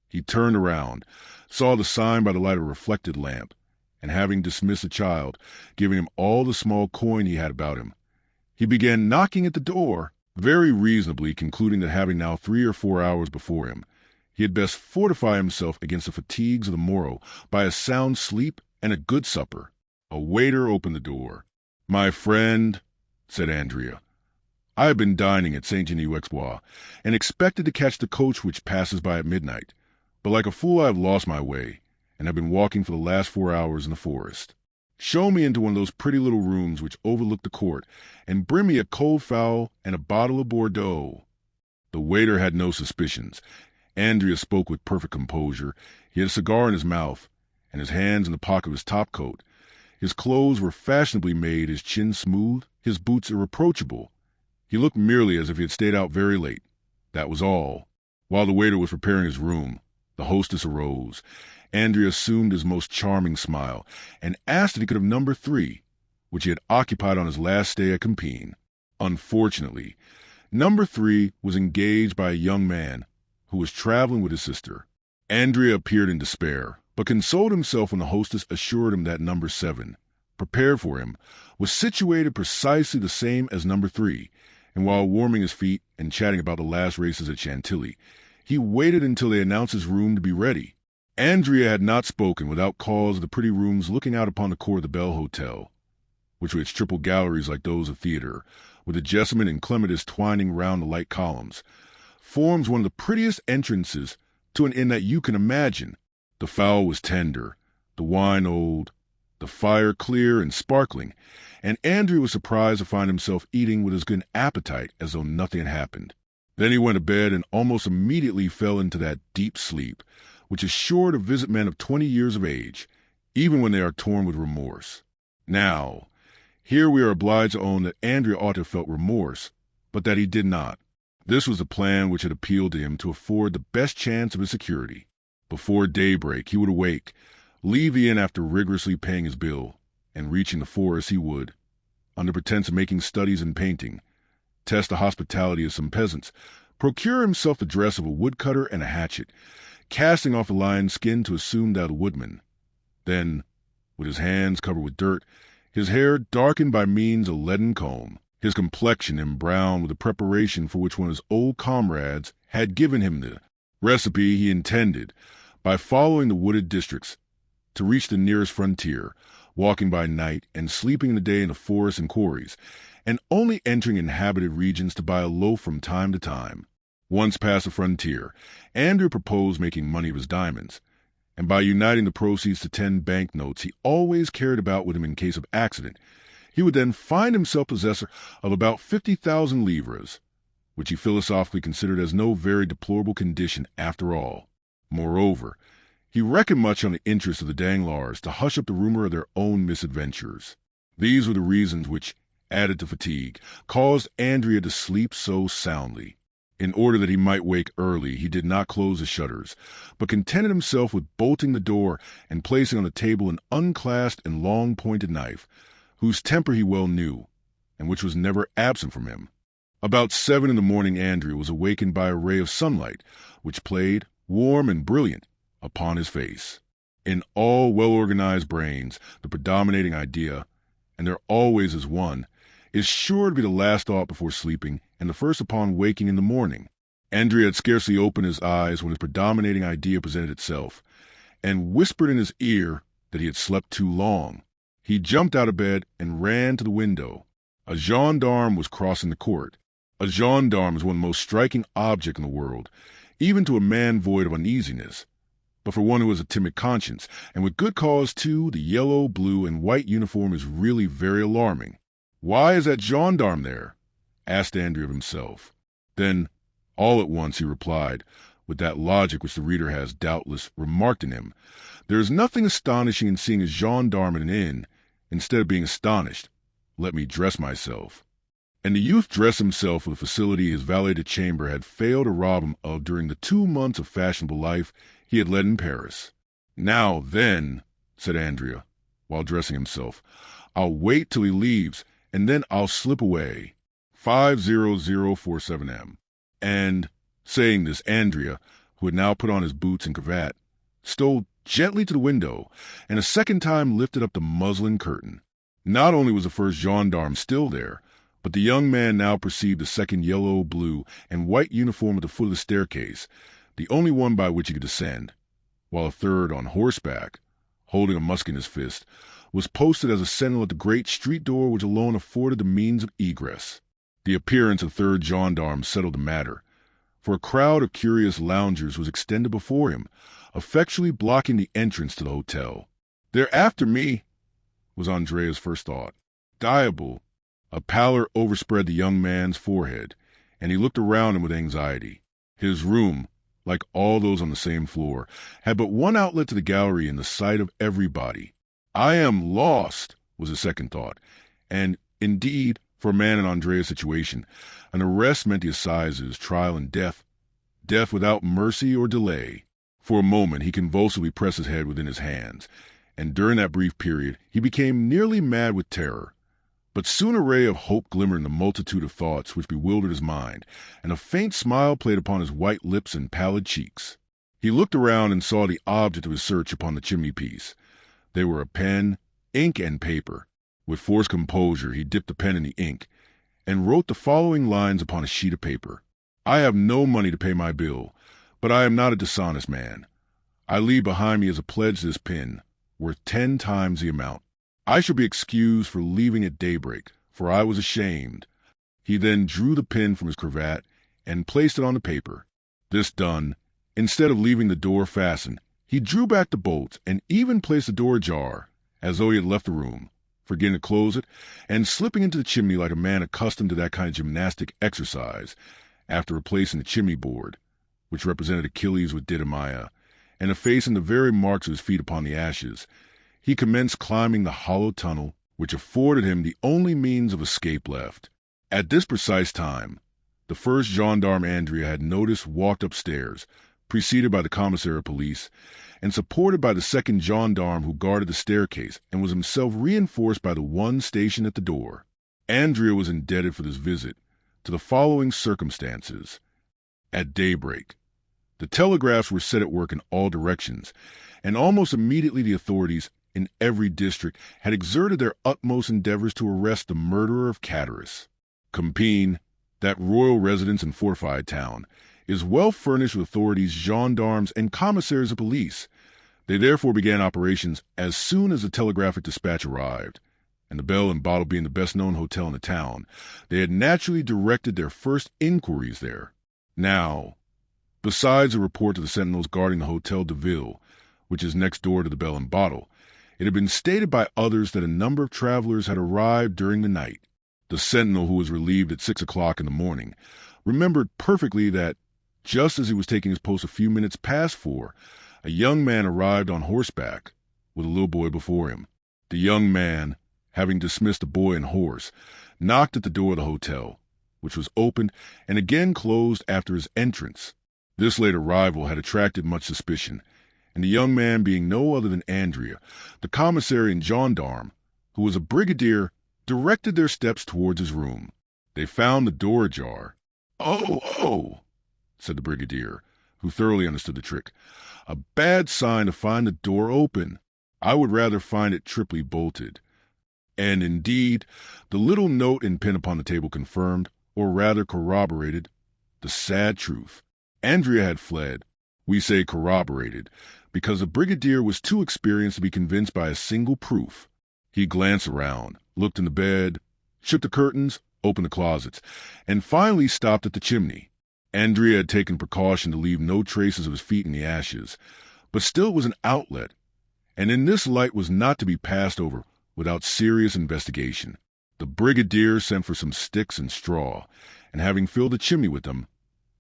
He turned around, saw the sign by the light of a reflected lamp, and having dismissed the child, giving him all the small coin he had about him, he began knocking at the door, very reasonably concluding that having now 3 or 4 hours before him, he had best fortify himself against the fatigues of the morrow by a sound sleep and a good supper. A waiter opened the door. "My friend," said Andrea, "I have been dining at Saint-Denis-Auxerrois, and expected to catch the coach which passes by at midnight, but like a fool I have lost my way, and have been walking for the last 4 hours in the forest. Show me into one of those pretty little rooms which overlook the court, and bring me a cold fowl and a bottle of Bordeaux." The waiter had no suspicions. Andrea spoke with perfect composure. He had a cigar in his mouth, and his hands in the pocket of his topcoat. His clothes were fashionably made, his chin smooth, his boots irreproachable. He looked merely as if he had stayed out very late. That was all. While the waiter was preparing his room, the hostess arose. Andrea assumed his most charming smile, and asked if he could have number 3, which he had occupied on his last stay at Compiègne. Unfortunately, number 3 was engaged by a young man who was traveling with his sister. Andrea appeared in despair, but consoled himself when the hostess assured him that number 7, prepared for him, was situated precisely the same as number 3, and while warming his feet and chatting about the last races at Chantilly, he waited until they announced his room to be ready. Andrea had not spoken without cause of the pretty rooms looking out upon the court of the Belle Hotel, which with its triple galleries like those of theatre, with the jessamine and clematis twining round the light columns, forms one of the prettiest entrances to an inn that you can imagine. The fowl was tender, the wine old, the fire clear and sparkling, and Andrea was surprised to find himself eating with as good an appetite as though nothing had happened. Then he went to bed and almost immediately fell into that deep sleep which is sure to visit men of 20 years of age, even when they are torn with remorse. Now, here we are obliged to own that Andrea ought to have felt remorse, but that he did not. This was the plan which had appealed to him to afford the best chance of his security. Before daybreak he would awake, leave the inn after rigorously paying his bill, and reaching the forest he would, under pretense of making studies in painting, test the hospitality of some peasants, procure himself the dress of a woodcutter and a hatchet, casting off the lion's skin to assume that of a woodman. Then, with his hands covered with dirt, his hair darkened by means of a leaden comb, his complexion embrowned with the preparation for which one of his old comrades had given him the recipe. He intended, by following the wooded districts, to reach the nearest frontier, walking by night and sleeping in the day in the forests and quarries, and only entering inhabited regions to buy a loaf from time to time. Once past the frontier, Andrea proposed making money of his diamonds, and by uniting the proceeds to 10 banknotes he always carried about with him in case of accident, he would then find himself possessor of about 50,000 livres, which he philosophically considered as no very deplorable condition after all. Moreover, he reckoned much on the interest of the Danglars to hush up the rumor of their own misadventures. These were the reasons which, added to fatigue, caused Andrea to sleep so soundly. In order that he might wake early, he did not close the shutters, but contented himself with bolting the door and placing on the table an unclasped and long-pointed knife, whose temper he well knew, and which was never absent from him. About 7 in the morning Andrea was awakened by a ray of sunlight, which played, warm and brilliant, upon his face. In all well-organized brains, the predominating idea, and there always is one, is sure to be the last thought before sleeping and the first upon waking in the morning. Andrea had scarcely opened his eyes when his predominating idea presented itself, and whispered in his ear that he had slept too long. He jumped out of bed and ran to the window. A gendarme was crossing the court. A gendarme is one of the most striking objects in the world, even to a man void of uneasiness. But for one who has a timid conscience, and with good cause too, the yellow, blue, and white uniform is really very alarming. "Why is that gendarme there?" asked Andrea of himself. Then, all at once, he replied, with that logic which the reader has, doubtless, remarked in him, "There is nothing astonishing in seeing a gendarme at an inn. Instead of being astonished, let me dress myself." And the youth dressed himself with a facility his valet de chambre had failed to rob him of during the 2 months of fashionable life he had led in Paris. "Now, then," said Andrea, while dressing himself, "I'll wait till he leaves, and then I'll slip away. 50047 M. And, saying this, Andrea, who had now put on his boots and cravat, stole gently to the window, and a second time lifted up the muslin curtain. Not only was the first gendarme still there, but the young man now perceived the second yellow, blue, and white uniform at the foot of the staircase, the only one by which he could descend, while a third on horseback, holding a musket in his fist, was posted as a sentinel at the great street door which alone afforded the means of egress. The appearance of the third gendarme settled the matter, for a crowd of curious loungers was extended before him, effectually blocking the entrance to the hotel. "They're after me," was Andrea's first thought. Diable! A pallor overspread the young man's forehead, and he looked around him with anxiety. His room, like all those on the same floor, had but one outlet to the gallery in the sight of everybody. "I am lost," was his second thought, and, indeed, for a man in Andrea's situation, an arrest meant the assizes, trial, and death without mercy or delay. For a moment he convulsively pressed his head within his hands, and during that brief period he became nearly mad with terror. But soon a ray of hope glimmered in the multitude of thoughts which bewildered his mind, and a faint smile played upon his white lips and pallid cheeks. He looked around and saw the object of his search upon the chimney-piece. They were a pen, ink, and paper. With forced composure he dipped the pen in the ink, and wrote the following lines upon a sheet of paper. "I have no money to pay my bill, but I am not a dishonest man. I leave behind me as a pledge this pin, worth 10 times the amount. I shall be excused for leaving at daybreak, for I was ashamed." He then drew the pin from his cravat and placed it on the paper. This done, instead of leaving the door fastened, he drew back the bolts and even placed the door ajar, as though he had left the room, forgetting to close it, and slipping into the chimney like a man accustomed to that kind of gymnastic exercise, after replacing the chimney board, which represented Achilles with Didymia, and effacing the very marks of his feet upon the ashes, he commenced climbing the hollow tunnel which afforded him the only means of escape left. At this precise time, the first gendarme Andrea had noticed walked upstairs, preceded by the commissary of police, and supported by the second gendarme who guarded the staircase and was himself reinforced by the one stationed at the door. Andrea was indebted for this visit to the following circumstances. At daybreak, the telegraphs were set at work in all directions, and almost immediately the authorities, in every district had exerted their utmost endeavors to arrest the murderer of Catullus. Compiègne, that royal residence and fortified town, is well furnished with authorities, gendarmes, and commissaries of police. They therefore began operations as soon as the telegraphic dispatch arrived, and the Bell and Bottle being the best-known hotel in the town, they had naturally directed their first inquiries there. Now, besides a report to the sentinels guarding the Hotel de Ville, which is next door to the Bell and Bottle, it had been stated by others that a number of travelers had arrived during the night. The sentinel, who was relieved at 6 o'clock in the morning, remembered perfectly that, just as he was taking his post a few minutes past 4, a young man arrived on horseback, with a little boy before him. The young man, having dismissed the boy and horse, knocked at the door of the hotel, which was opened and again closed after his entrance. This late arrival had attracted much suspicion, and the young man being no other than Andrea, the commissary and gendarme, who was a brigadier, directed their steps towards his room. They found the door ajar. "Oh," said the brigadier, who thoroughly understood the trick. "A bad sign to find the door open. I would rather find it triply bolted." And indeed, the little note and pen upon the table confirmed, or rather corroborated, the sad truth. Andrea had fled. We say corroborated, because the brigadier was too experienced to be convinced by a single proof. He glanced around, looked in the bed, shook the curtains, opened the closets, and finally stopped at the chimney. Andrea had taken precaution to leave no traces of his feet in the ashes, but still it was an outlet, and in this light was not to be passed over without serious investigation. The brigadier sent for some sticks and straw, and having filled the chimney with them,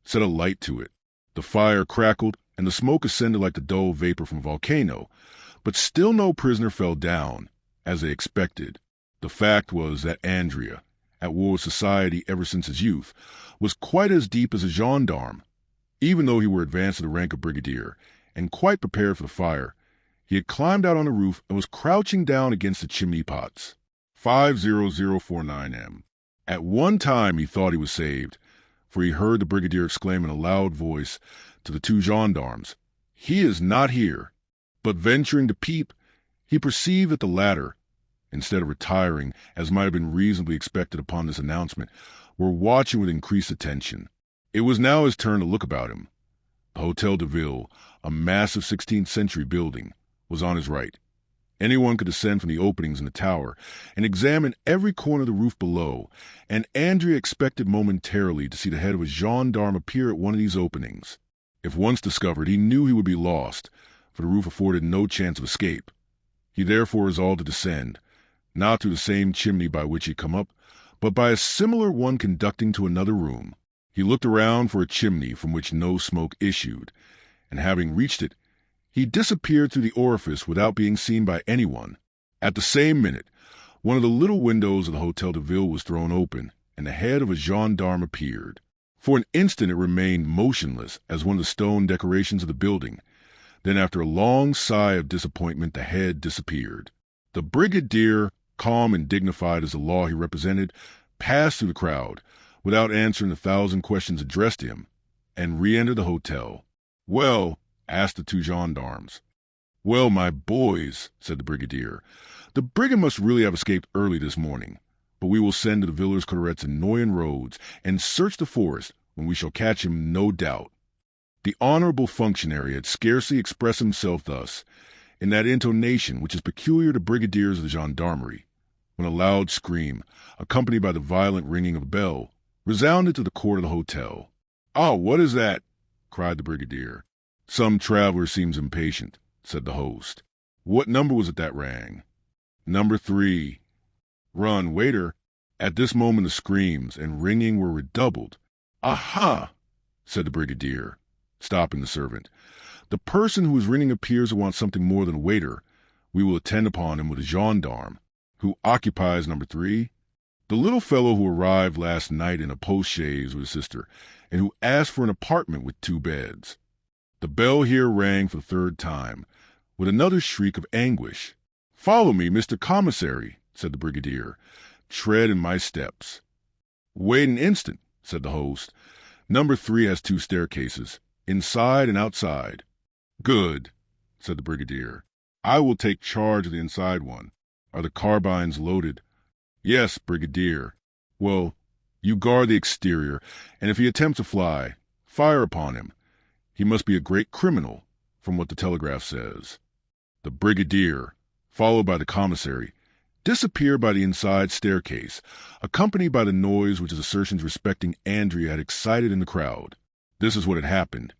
set a light to it. The fire crackled, and the smoke ascended like the dull vapor from a volcano, but still no prisoner fell down, as they expected. The fact was that Andrea, at war with society ever since his youth, was quite as deep as a gendarme. Even though he were advanced to the rank of brigadier, and quite prepared for the fire, he had climbed out on the roof and was crouching down against the chimney pots. 50049 M. At one time he thought he was saved, for he heard the brigadier exclaim in a loud voice to the two gendarmes, "He is not here." But venturing to peep, he perceived that the latter, instead of retiring, as might have been reasonably expected upon this announcement, were watching with increased attention. It was now his turn to look about him. The Hotel de Ville, a massive 16th century building, was on his right. Anyone could descend from the openings in the tower and examine every corner of the roof below, and Andrea expected momentarily to see the head of a gendarme appear at one of these openings. If once discovered, he knew he would be lost, for the roof afforded no chance of escape. He therefore resolved to descend, not through the same chimney by which he had come up, but by a similar one conducting to another room. He looked around for a chimney from which no smoke issued, and having reached it, he disappeared through the orifice without being seen by anyone. At the same minute, one of the little windows of the Hotel de Ville was thrown open, and the head of a gendarme appeared. For an instant it remained motionless as one of the stone decorations of the building. Then, after a long sigh of disappointment, the head disappeared. The brigadier, calm and dignified as the law he represented, passed through the crowd, without answering the 1,000 questions addressed to him, and re-entered the hotel. "Well," asked the two gendarmes. "Well, my boys," said the brigadier, "the brigand must really have escaped early this morning, but we will send to the Villers Cotterets and Noyen roads and search the forest, when we shall catch him, no doubt." The honorable functionary had scarcely expressed himself thus, in that intonation which is peculiar to brigadiers of the gendarmerie, when a loud scream, accompanied by the violent ringing of a bell, resounded to the court of the hotel. "Ah, what is that?" cried the brigadier. "Some traveler seems impatient," said the host. "What number was it that rang?" "Number 3. "Run, waiter." At this moment the screams and ringing were redoubled. "Aha!" said the brigadier, stopping the servant. "The person who is ringing appears to want something more than a waiter. We will attend upon him with a gendarme. Who occupies number 3? "The little fellow who arrived last night in a post-chaise with his sister, and who asked for an apartment with 2 beds. The bell here rang for the 3rd time, with another shriek of anguish. "Follow me, Mr. Commissary," said the brigadier. "Tread in my steps." "Wait an instant," said the host. "Number 3 has 2 staircases, inside and outside." "Good," said the brigadier. I will take charge of the inside one. Are the carbines loaded? Yes, Brigadier. Well, you guard the exterior, and if he attempts to fly, fire upon him. He must be a great criminal, from what the telegraph says. The Brigadier, followed by the commissary, disappeared by the inside staircase, accompanied by the noise which his assertions respecting Andrea had excited in the crowd. This is what had happened.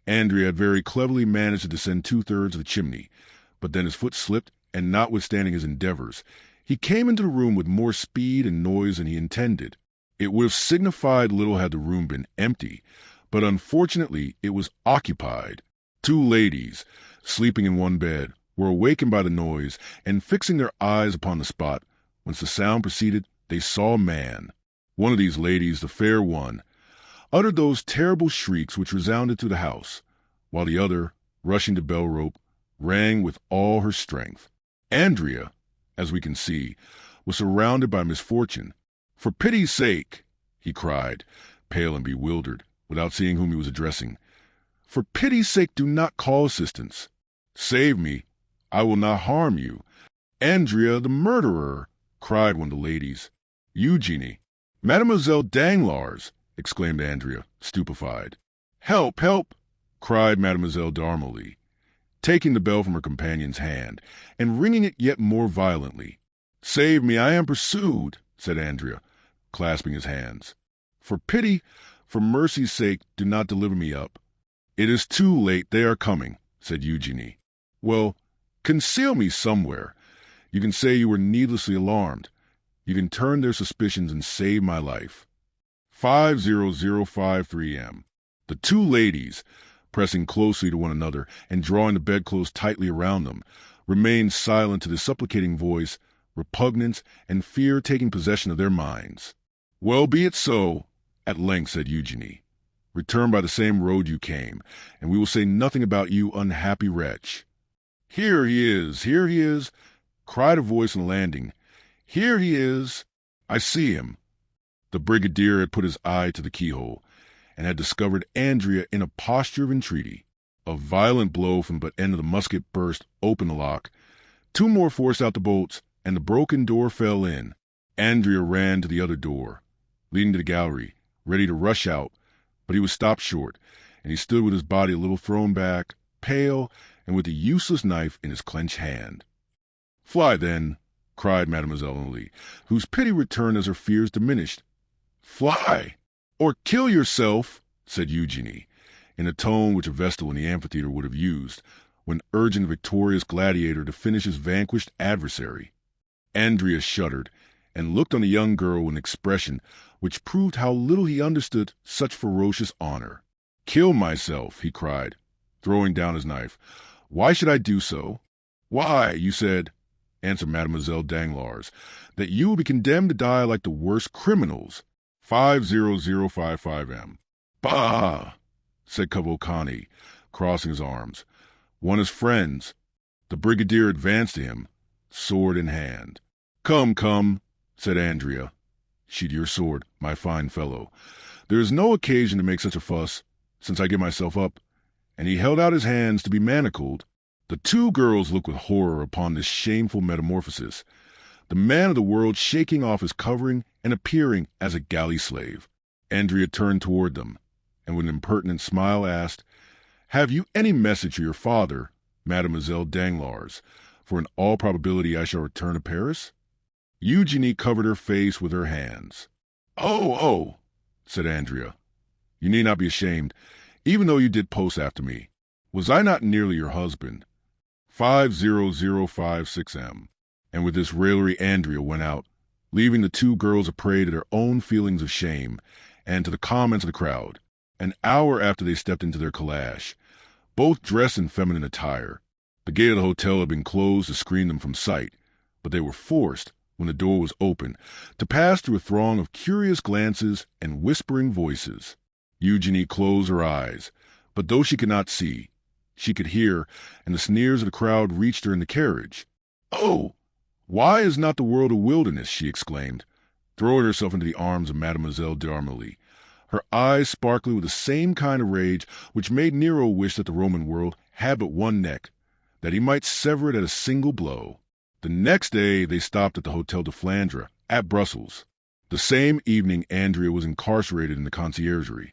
Andrea had very cleverly managed to descend 2/3 of the chimney, but then his foot slipped, and notwithstanding his endeavors, he came into the room with more speed and noise than he intended. It would have signified little had the room been empty, but unfortunately it was occupied. 2 ladies, sleeping in one bed, were awakened by the noise, and fixing their eyes upon the spot whence the sound proceeded, they saw a man. One of these ladies, the fair one, uttered those terrible shrieks which resounded through the house, while the other, rushing to bell rope, rang with all her strength. Andrea, as we can see, was surrounded by misfortune. "For pity's sake," he cried, pale and bewildered, without seeing whom he was addressing. "For pity's sake, do not call assistance. Save me. I will not harm you." "Andrea, the murderer!" cried one of the ladies. "Eugenie! Mademoiselle Danglars!" exclaimed Andrea, stupefied. "Help, help!" cried Mademoiselle d'Armilly, taking the bell from her companion's hand, and ringing it yet more violently. "Save me, I am pursued," said Andrea, clasping his hands. "For pity, for mercy's sake, do not deliver me up." "It is too late, they are coming," said Eugenie. "Well, conceal me somewhere. You can say you were needlessly alarmed. You can turn their suspicions and save my life." 5:0053 a.m. The 2 ladies, pressing closely to one another and drawing the bedclothes tightly around them, remained silent to the supplicating voice, repugnance and fear taking possession of their minds. "Well, be it so," at length said Eugenie. "Return by the same road you came, and we will say nothing about you, unhappy wretch." "Here he is, here he is!" cried a voice on the landing. "Here he is! I see him." The Brigadier had put his eye to the keyhole, and had discovered Andrea in a posture of entreaty. A violent blow from the butt end of the musket burst open the lock. 2 more forced out the bolts, and the broken door fell in. Andrea ran to the other door, leading to the gallery, ready to rush out, but he was stopped short, and he stood with his body a little thrown back, pale, and with the useless knife in his clenched hand. "Fly, then," cried Mademoiselle Emily, whose pity returned as her fears diminished. "Fly, or kill yourself," said Eugenie, in a tone which a Vestal in the amphitheater would have used when urging the victorious gladiator to finish his vanquished adversary. Andrea shuddered, and looked on the young girl with an expression which proved how little he understood such ferocious honor. "Kill myself," he cried, throwing down his knife. "Why should I do so?" "Why, you said," answered Mademoiselle Danglars, "that you will be condemned to die like the worst criminals." 5:0055 a.m. "Bah!" said Cavalcanti, crossing his arms. "One is friends." The Brigadier advanced to him, sword in hand. "Come, come," said Andrea. "Sheathe your sword, my fine fellow. There is no occasion to make such a fuss, since I give myself up." And he held out his hands to be manacled. The 2 girls looked with horror upon this shameful metamorphosis, the man of the world shaking off his covering and appearing as a galley slave. Andrea turned toward them, and with an impertinent smile asked, "Have you any message for your father, Mademoiselle Danglars, for in all probability I shall return to Paris?" Eugenie covered her face with her hands. Oh, said Andrea. "You need not be ashamed, even though you did post after me. Was I not nearly your husband?" 5:0056 a.m. And with this raillery Andrea went out, leaving the 2 girls a prey to their own feelings of shame and to the comments of the crowd. An hour after they stepped into their calash, both dressed in feminine attire. The gate of the hotel had been closed to screen them from sight, but they were forced, when the door was open, to pass through a throng of curious glances and whispering voices. Eugenie closed her eyes, but though she could not see, she could hear, and the sneers of the crowd reached her in the carriage. "Oh, why is not the world a wilderness?" she exclaimed, throwing herself into the arms of Mademoiselle d'Armilly, her eyes sparkling with the same kind of rage which made Nero wish that the Roman world had but one neck, that he might sever it at a single blow. The next day, they stopped at the Hotel de Flandre at Brussels. The same evening, Andrea was incarcerated in the conciergerie.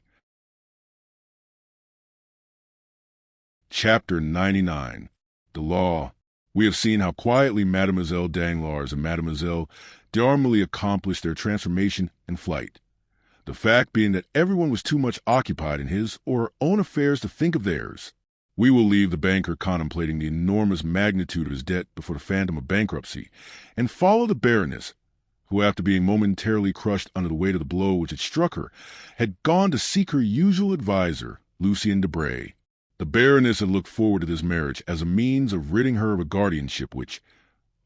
Chapter 99. The Law. We have seen how quietly Mademoiselle Danglars and Mademoiselle d'Armilly accomplished their transformation and flight. The fact being that everyone was too much occupied in his or her own affairs to think of theirs. We will leave the banker contemplating the enormous magnitude of his debt before the phantom of bankruptcy, and follow the Baroness, who, after being momentarily crushed under the weight of the blow which had struck her, had gone to seek her usual adviser, Lucien Debray. The Baroness had looked forward to this marriage as a means of ridding her of a guardianship which,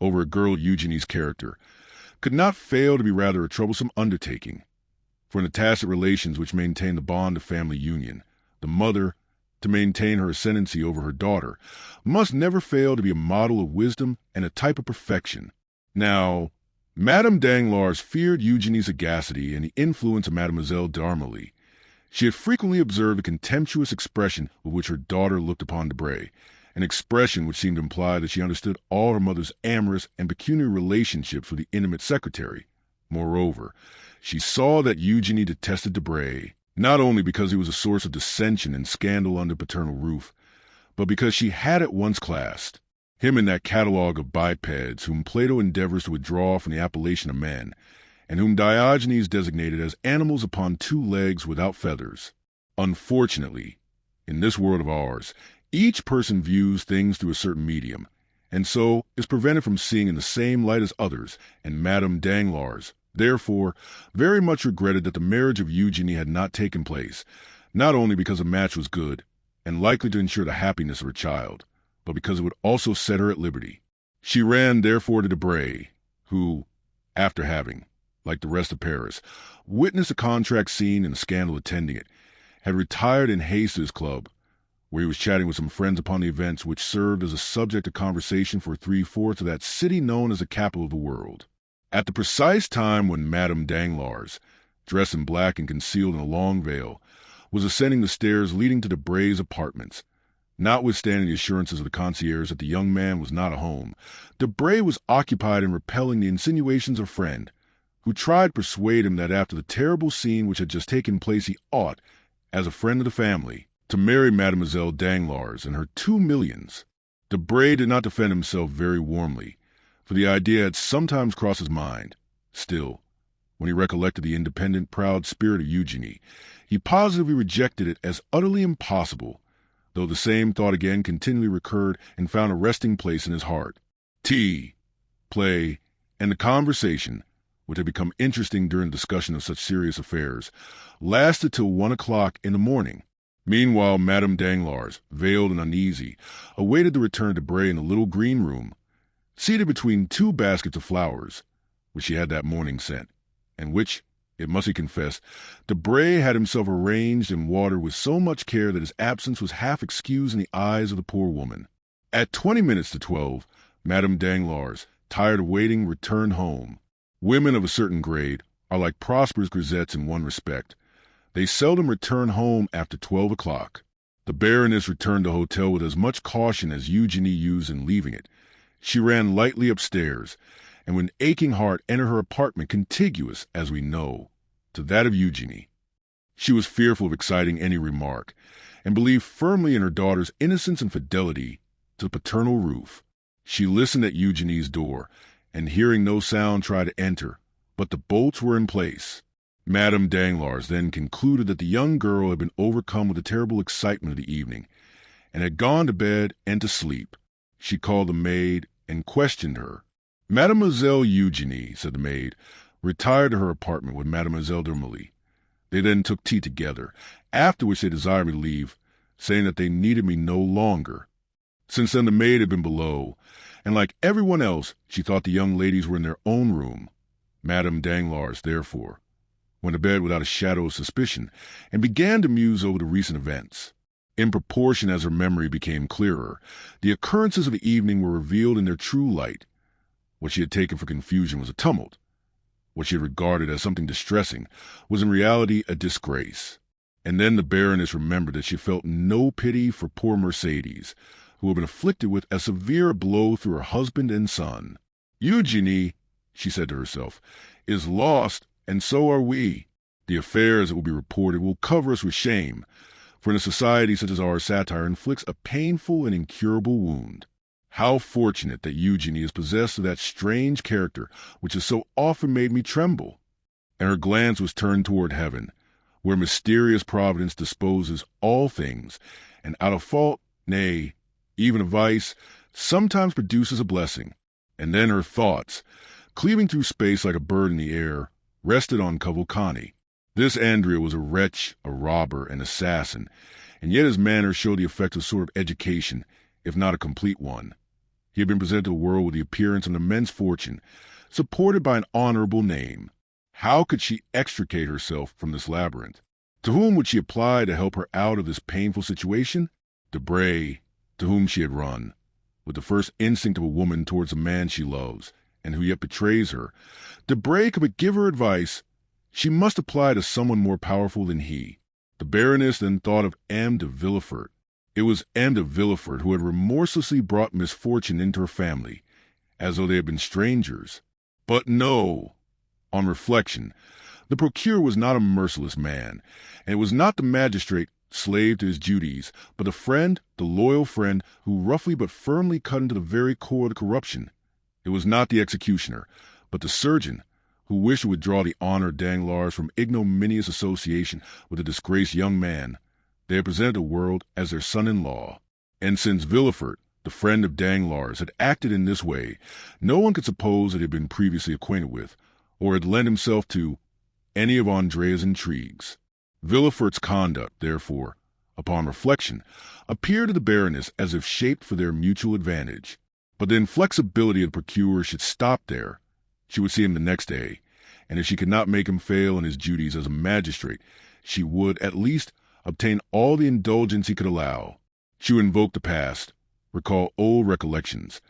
over a girl Eugenie's character, could not fail to be rather a troublesome undertaking. For in the tacit relations which maintain the bond of family union, the mother, to maintain her ascendancy over her daughter, must never fail to be a model of wisdom and a type of perfection. Now, Madame Danglars feared Eugenie's sagacity and the influence of Mademoiselle d'Armilly. She had frequently observed the contemptuous expression with which her daughter looked upon Debray, an expression which seemed to imply that she understood all her mother's amorous and pecuniary relationships with the intimate secretary. Moreover, she saw that Eugenie detested Debray, not only because he was a source of dissension and scandal under paternal roof, but because she had at once classed him in that catalogue of bipeds whom Plato endeavors to withdraw from the appellation of men, and whom Diogenes designated as animals upon two legs without feathers. Unfortunately, in this world of ours, each person views things through a certain medium, and so is prevented from seeing in the same light as others, and Madame Danglars, therefore, very much regretted that the marriage of Eugenie had not taken place, not only because the match was good, and likely to ensure the happiness of her child, but because it would also set her at liberty. She ran therefore to Debray, who, after having, like the rest of Paris, witnessed a contract scene and the scandal attending it, had retired in haste to his club, where he was chatting with some friends upon the events which served as a subject of conversation for 3/4 of that city known as the capital of the world. At the precise time when Madame Danglars, dressed in black and concealed in a long veil, was ascending the stairs leading to Debray's apartments, notwithstanding the assurances of the concierge that the young man was not at home, Debray was occupied in repelling the insinuations of a friend, who tried to persuade him that after the terrible scene which had just taken place he ought, as a friend of the family, to marry Mademoiselle Danglars and her 2 millions. Debray did not defend himself very warmly, for the idea had sometimes crossed his mind. Still, when he recollected the independent, proud spirit of Eugenie, he positively rejected it as utterly impossible, though the same thought again continually recurred and found a resting place in his heart. Tea, play, and the conversation, which had become interesting during the discussion of such serious affairs, lasted till 1 o'clock in the morning. Meanwhile, Madame Danglars, veiled and uneasy, awaited the return of Debray in the little green room, seated between 2 baskets of flowers, which she had that morning sent, and which, it must be confessed, Debray had himself arranged and watered with so much care that his absence was half excused in the eyes of the poor woman. At 20 minutes to 12, Madame Danglars, tired of waiting, returned home. Women of a certain grade are like prosperous grisettes in one respect. They seldom return home after 12 o'clock. The Baroness returned to the hotel with as much caution as Eugenie used in leaving it. She ran lightly upstairs, and with an aching heart entered her apartment contiguous, as we know, to that of Eugenie. She was fearful of exciting any remark, and believed firmly in her daughter's innocence and fidelity to the paternal roof. She listened at Eugenie's door, and hearing no sound tried to enter, but the bolts were in place. Madame Danglars then concluded that the young girl had been overcome with the terrible excitement of the evening, and had gone to bed and to sleep. She called the maid and questioned her. Mademoiselle Eugenie, said the maid, retired to her apartment with Mademoiselle d'Armilly. They then took tea together, after which they desired me to leave, saying that they needed me no longer. Since then the maid had been below, and like everyone else, she thought the young ladies were in their own room. Madame Danglars, therefore, went to bed without a shadow of suspicion, and began to muse over the recent events. In proportion as her memory became clearer, the occurrences of the evening were revealed in their true light. What she had taken for confusion was a tumult. What she had regarded as something distressing was in reality a disgrace. And then the Baroness remembered that she felt no pity for poor Mercedes, who had been afflicted with as severe a blow through her husband and son. Eugenie, she said to herself, is lost, and so are we. The affairs that will be reported will cover us with shame, for in a society such as ours, satire inflicts a painful and incurable wound. How fortunate that Eugenie is possessed of that strange character which has so often made me tremble. And her glance was turned toward heaven, where mysterious providence disposes all things, and out of fault, nay, even a vice, sometimes produces a blessing. And then her thoughts, cleaving through space like a bird in the air, rested on Cavalcanti. This Andrea was a wretch, a robber, an assassin, and yet his manners showed the effect of a sort of education, if not a complete one. He had been presented to the world with the appearance of an immense fortune, supported by an honorable name. How could she extricate herself from this labyrinth? To whom would she apply to help her out of this painful situation? Debray, to whom she had run, with the first instinct of a woman towards a man she loves, and who yet betrays her. Debray could but give her advice. She must apply to someone more powerful than he. The Baroness then thought of M. de Villefort. It was M. de Villefort who had remorselessly brought misfortune into her family, as though they had been strangers. But no! On reflection, the procureur was not a merciless man, and it was not the magistrate, slave to his duties, but the friend, the loyal friend, who roughly but firmly cut into the very core of the corruption. It was not the executioner, but the surgeon, who wished to withdraw the honor of Danglars from ignominious association with a disgraced young man they had presented the world as their son-in-law. And since Villefort, the friend of Danglars, had acted in this way, no one could suppose that he had been previously acquainted with, or had lent himself to, any of Andrea's intrigues. Villefort's conduct, therefore, upon reflection, appeared to the Baroness as if shaped for their mutual advantage. But the inflexibility of the procureur should stop there. She would see him the next day, and if she could not make him fail in his duties as a magistrate, she would, at least, obtain all the indulgence he could allow. She would invoke the past, recall old recollections.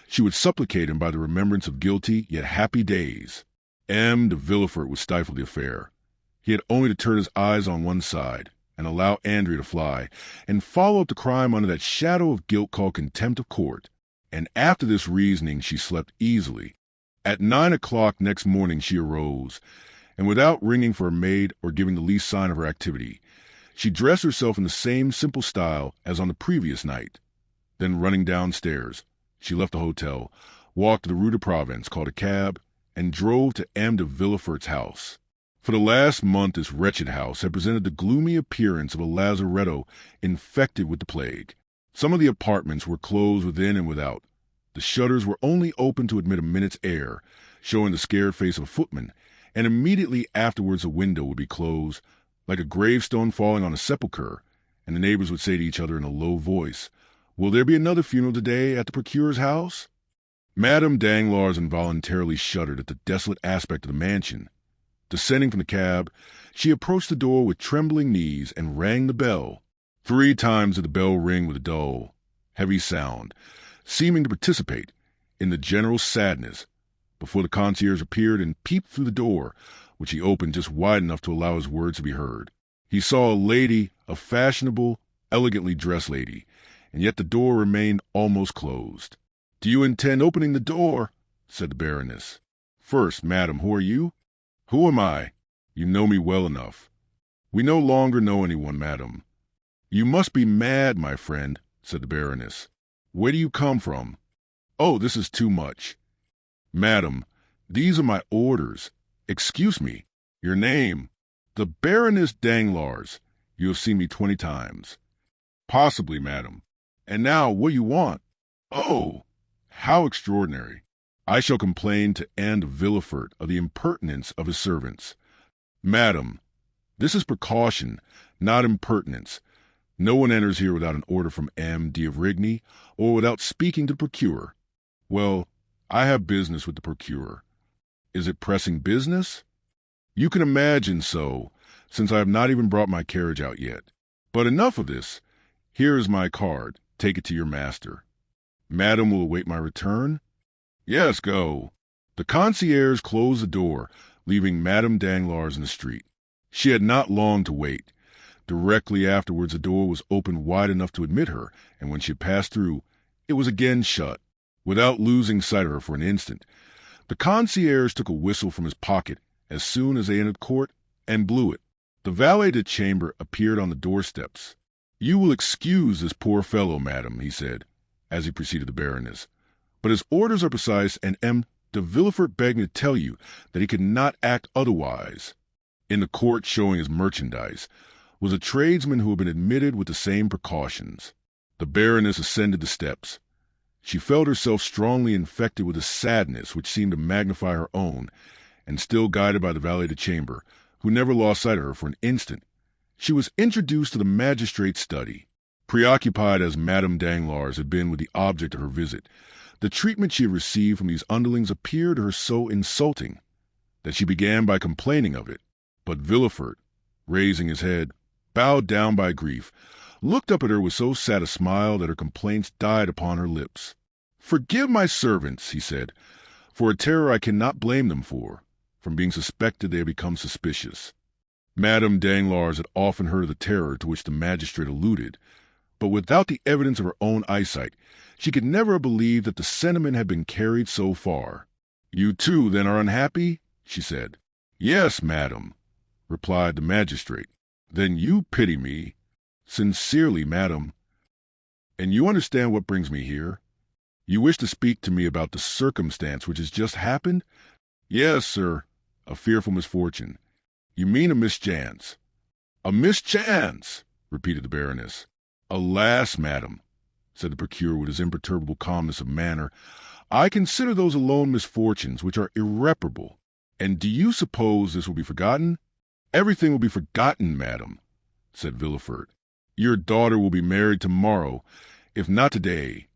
She would supplicate him by the remembrance of guilty yet happy days. M. de Villefort would stifle the affair. He had only to turn his eyes on one side, and allow Andrea to fly, and follow up the crime under that shadow of guilt called contempt of court. And after this reasoning she slept easily. At 9 o'clock next morning she arose, and without ringing for a maid or giving the least sign of her activity, she dressed herself in the same simple style as on the previous night. Then running downstairs, she left the hotel, walked to the Rue de Provence, called a cab, and drove to M. de Villefort's house. For the last month this wretched house had presented the gloomy appearance of a lazaretto infected with the plague. Some of the apartments were closed within and without. The shutters were only open to admit a minute's air, showing the scared face of a footman, and immediately afterwards a window would be closed, like a gravestone falling on a sepulchre, and the neighbors would say to each other in a low voice, "Will there be another funeral today at the procureur's house?" Madame Danglars involuntarily shuddered at the desolate aspect of the mansion. Descending from the cab, she approached the door with trembling knees and rang the bell. 3 times did the bell ring with a dull, heavy sound, seeming to participate in the general sadness, before the concierge appeared and peeped through the door, which he opened just wide enough to allow his words to be heard. He saw a lady, a fashionable, elegantly dressed lady, and yet the door remained almost closed. "Do you intend opening the door?" said the Baroness. "First, madam, who are you?" "Who am I? You know me well enough." "We no longer know anyone, madam." "You must be mad, my friend," said the Baroness. "Where do you come from?" "Oh, this is too much." "Madam, these are my orders. Excuse me. Your name?" "The Baroness Danglars. You have seen me 20 times." "Possibly, madam. And now, what do you want?" "Oh, how extraordinary. I shall complain to M. de Villefort of the impertinence of his servants." "Madam, this is precaution, not impertinence. No one enters here without an order from M. d'Avrigny, or without speaking to the procureur." "Well, I have business with the procureur." "Is it pressing business?" "You can imagine so, since I have not even brought my carriage out yet. But enough of this. Here is my card. Take it to your master." "Madam will await my return?" "Yes, go." The concierge closed the door, leaving Madame Danglars in the street. She had not long to wait. Directly afterwards, the door was opened wide enough to admit her, and when she had passed through, it was again shut. Without losing sight of her for an instant, the concierge took a whistle from his pocket as soon as they entered court and blew it. The valet de chambre appeared on the doorsteps. "You will excuse this poor fellow, madam," he said, as he preceded the Baroness, "but his orders are precise, and M. de Villefort begged me to tell you that he could not act otherwise." In the court, showing his merchandise, was a tradesman who had been admitted with the same precautions. The Baroness ascended the steps. She felt herself strongly infected with a sadness which seemed to magnify her own, and still guided by the valet de chambre, who never lost sight of her for an instant, she was introduced to the magistrate's study. Preoccupied as Madame Danglars had been with the object of her visit, the treatment she had received from these underlings appeared to her so insulting that she began by complaining of it. But Villefort, raising his head, bowed down by grief, looked up at her with so sad a smile that her complaints died upon her lips. "Forgive my servants," he said, "for a terror I cannot blame them for. From being suspected they have become suspicious." Madame Danglars had often heard of the terror to which the magistrate alluded, but without the evidence of her own eyesight, she could never have believed that the sentiment had been carried so far. "You too, then, are unhappy?" she said. "Yes, madam," replied the magistrate. "Then you pity me?" "Sincerely, madam." "And you understand what brings me here? You wish to speak to me about the circumstance which has just happened?" "Yes, sir, a fearful misfortune." "You mean a mischance." "A mischance!" repeated the Baroness. "Alas, madam," said the procureur with his imperturbable calmness of manner, "I consider those alone misfortunes which are irreparable. And do you suppose this will be forgotten?" "Everything will be forgotten, madam," said Villefort. "Your daughter will be married tomorrow, if not today,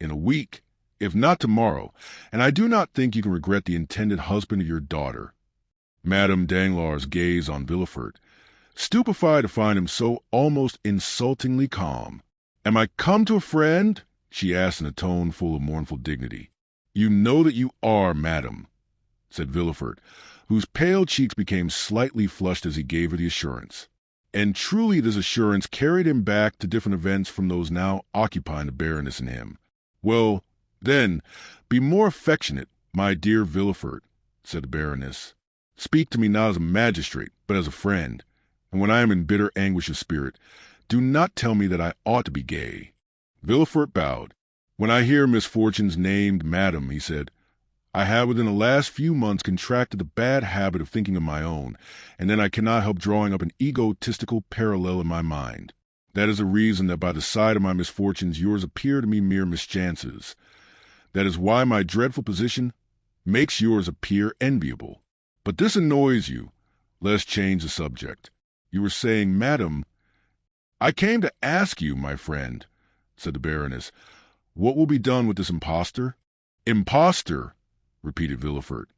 in a week, if not tomorrow, and I do not think you can regret the intended husband of your daughter." Madame Danglars gazed on Villefort, stupefied to find him so almost insultingly calm. "Am I come to a friend?" she asked in a tone full of mournful dignity. "You know that you are, madam," said Villefort, whose pale cheeks became slightly flushed as he gave her the assurance. And truly this assurance carried him back to different events from those now occupying the Baroness and him. "Well, then, be more affectionate, my dear Villefort," said the Baroness. "Speak to me not as a magistrate, but as a friend, and when I am in bitter anguish of spirit, do not tell me that I ought to be gay." Villefort bowed. "When I hear misfortunes named, madam," he said, "I have within the last few months contracted the bad habit of thinking of my own, and then I cannot help drawing up an egotistical parallel in my mind. That is the reason that by the side of my misfortunes yours appear to me mere mischances. That is why my dreadful position makes yours appear enviable. But this annoys you. Let us change the subject. You were saying, madam—" "I came to ask you, my friend," said the Baroness, "what will be done with this impostor?" "Impostor!" repeated Villefort.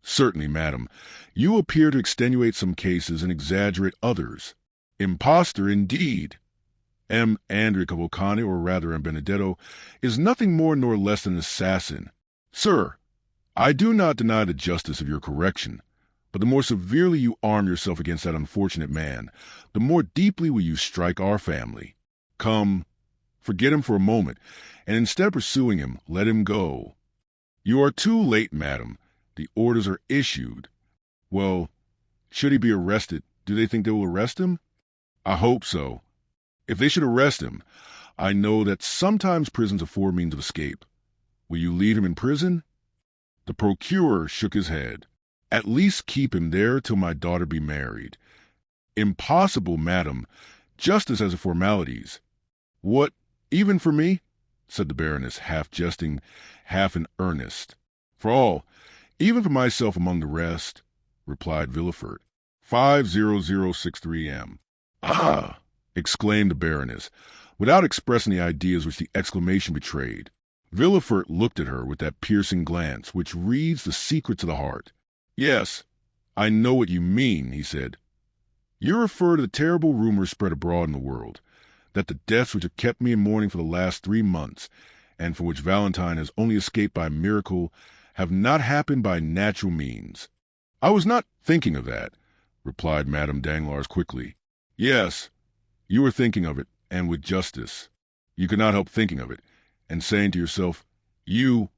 "Certainly, madam. You appear to extenuate some cases and exaggerate others. Impostor, indeed! M. Andrea Cavalcanti, or rather M. Benedetto, is nothing more nor less than an assassin. Sir, I do not deny the justice of your correction, but the more severely you arm yourself against that unfortunate man, the more deeply will you strike our family. Come, forget him for a moment, and instead of pursuing him, let him go." "You are too late, madam. The orders are issued." "Well, should he be arrested, do they think they will arrest him?" "I hope so. If they should arrest him, I know that sometimes prisons afford means of escape. Will you leave him in prison?" The procureur shook his head. "At least keep him there till my daughter be married." "Impossible, madam. Justice has its formalities." "What, even for me?" said the Baroness, half jesting, half in earnest. "For all, even for myself among the rest," replied Villefort. 5:0063 M. "Ah!" exclaimed the Baroness, without expressing the ideas which the exclamation betrayed. Villefort looked at her with that piercing glance which reads the secrets of the heart. "Yes, I know what you mean," he said. "You refer to the terrible rumors spread abroad in the world, that the deaths which have kept me in mourning for the last 3 months, and from which Valentine has only escaped by a miracle, have not happened by natural means." "I was not thinking of that," replied Madame Danglars quickly. "Yes, You were thinking of it, and with justice. You could not help thinking of it, and saying to yourself, you,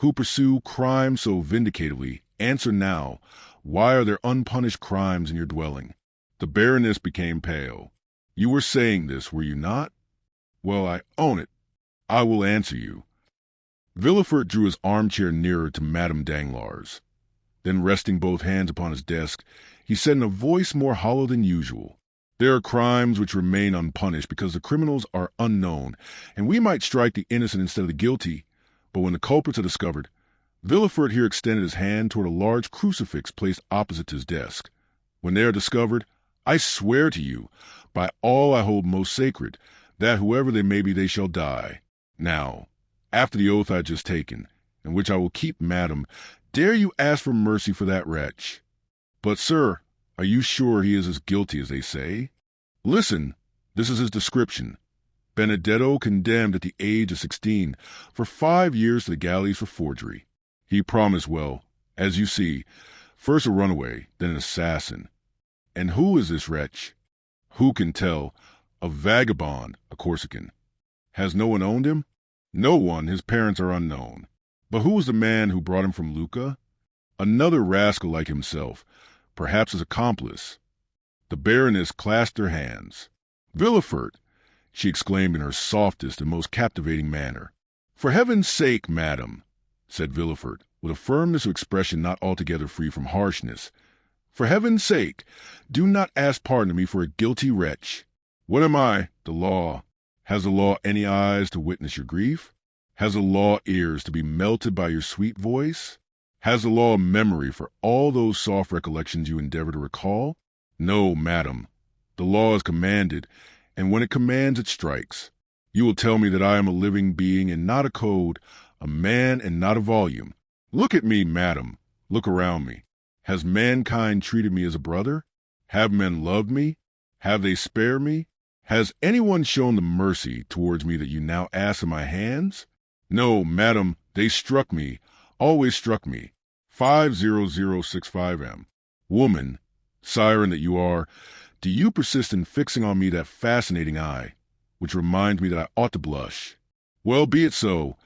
who pursue crime so vindictively, answer now, why are there unpunished crimes in your dwelling? The Baroness became pale. You were saying this, were you not? Well, I own it. I will answer you. Villefort drew his armchair nearer to Madame Danglars. Then, resting both hands upon his desk, he said in a voice more hollow than usual, there are crimes which remain unpunished because the criminals are unknown, and we might strike the innocent instead of the guilty, but when the culprits are discovered— Villefort here extended his hand toward a large crucifix placed opposite to his desk. When they are discovered, I swear to you, by all I hold most sacred, that whoever they may be, they shall die. Now, after the oath I had just taken, and which I will keep, madam, dare you ask for mercy for that wretch? But, sir, are you sure he is as guilty as they say? Listen, this is his description. Benedetto condemned at the age of 16 for 5 years to the galleys for forgery. He promised well, as you see, first a runaway, then an assassin. And who is this wretch? Who can tell? A vagabond, a Corsican. Has no one owned him? No one, his parents are unknown. But who was the man who brought him from Lucca? Another rascal like himself, perhaps his accomplice. The Baroness clasped her hands. Villefort, she exclaimed in her softest and most captivating manner. For heaven's sake, madam, said Villefort, with a firmness of expression not altogether free from harshness, for heaven's sake, do not ask pardon of me for a guilty wretch. What am I? The law. Has the law any eyes to witness your grief? Has the law ears to be melted by your sweet voice? Has the law a memory for all those soft recollections you endeavor to recall? No, madam. The law is commanded, and when it commands, it strikes. You will tell me that I am a living being and not a code, a man and not a volume. Look at me, madam. Look around me. Has mankind treated me as a brother? Have men loved me? Have they spared me? Has anyone shown the mercy towards me that you now ask at my hands? No, madam, they struck me, always struck me. 50065M. Woman, siren that you are, do you persist in fixing on me that fascinating eye, which reminds me that I ought to blush? Well, be it so.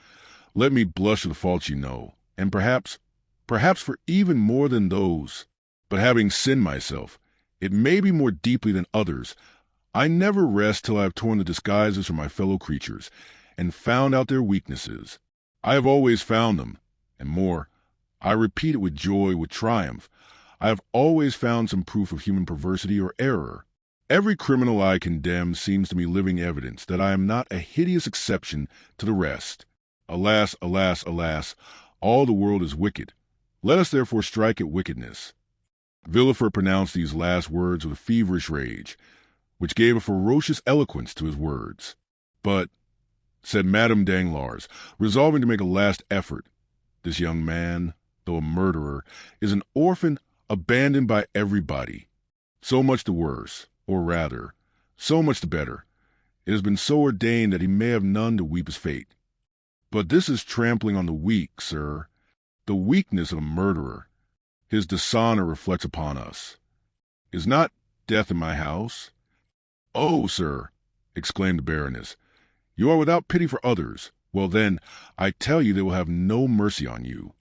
Let me blush for the faults you know, and perhaps for even more than those. But having sinned myself, it may be more deeply than others, I never rest till I have torn the disguises from my fellow creatures, and found out their weaknesses. I have always found them, and more, I repeat it with joy, with triumph. I have always found some proof of human perversity or error. Every criminal I condemn seems to me living evidence that I am not a hideous exception to the rest. Alas, alas, alas, all the world is wicked. Let us therefore strike at wickedness. Villefort pronounced these last words with a feverish rage, which gave a ferocious eloquence to his words. But, said Madame Danglars, resolving to make a last effort, this young man, though a murderer, is an orphan abandoned by everybody. So much the worse, or rather, so much the better. It has been so ordained that he may have none to weep his fate. But this is trampling on the weak, sir, the weakness of a murderer. His dishonor reflects upon us. Is not death in my house? Oh, sir, exclaimed the Baroness, you are without pity for others. Well, then, I tell you they will have no mercy on you.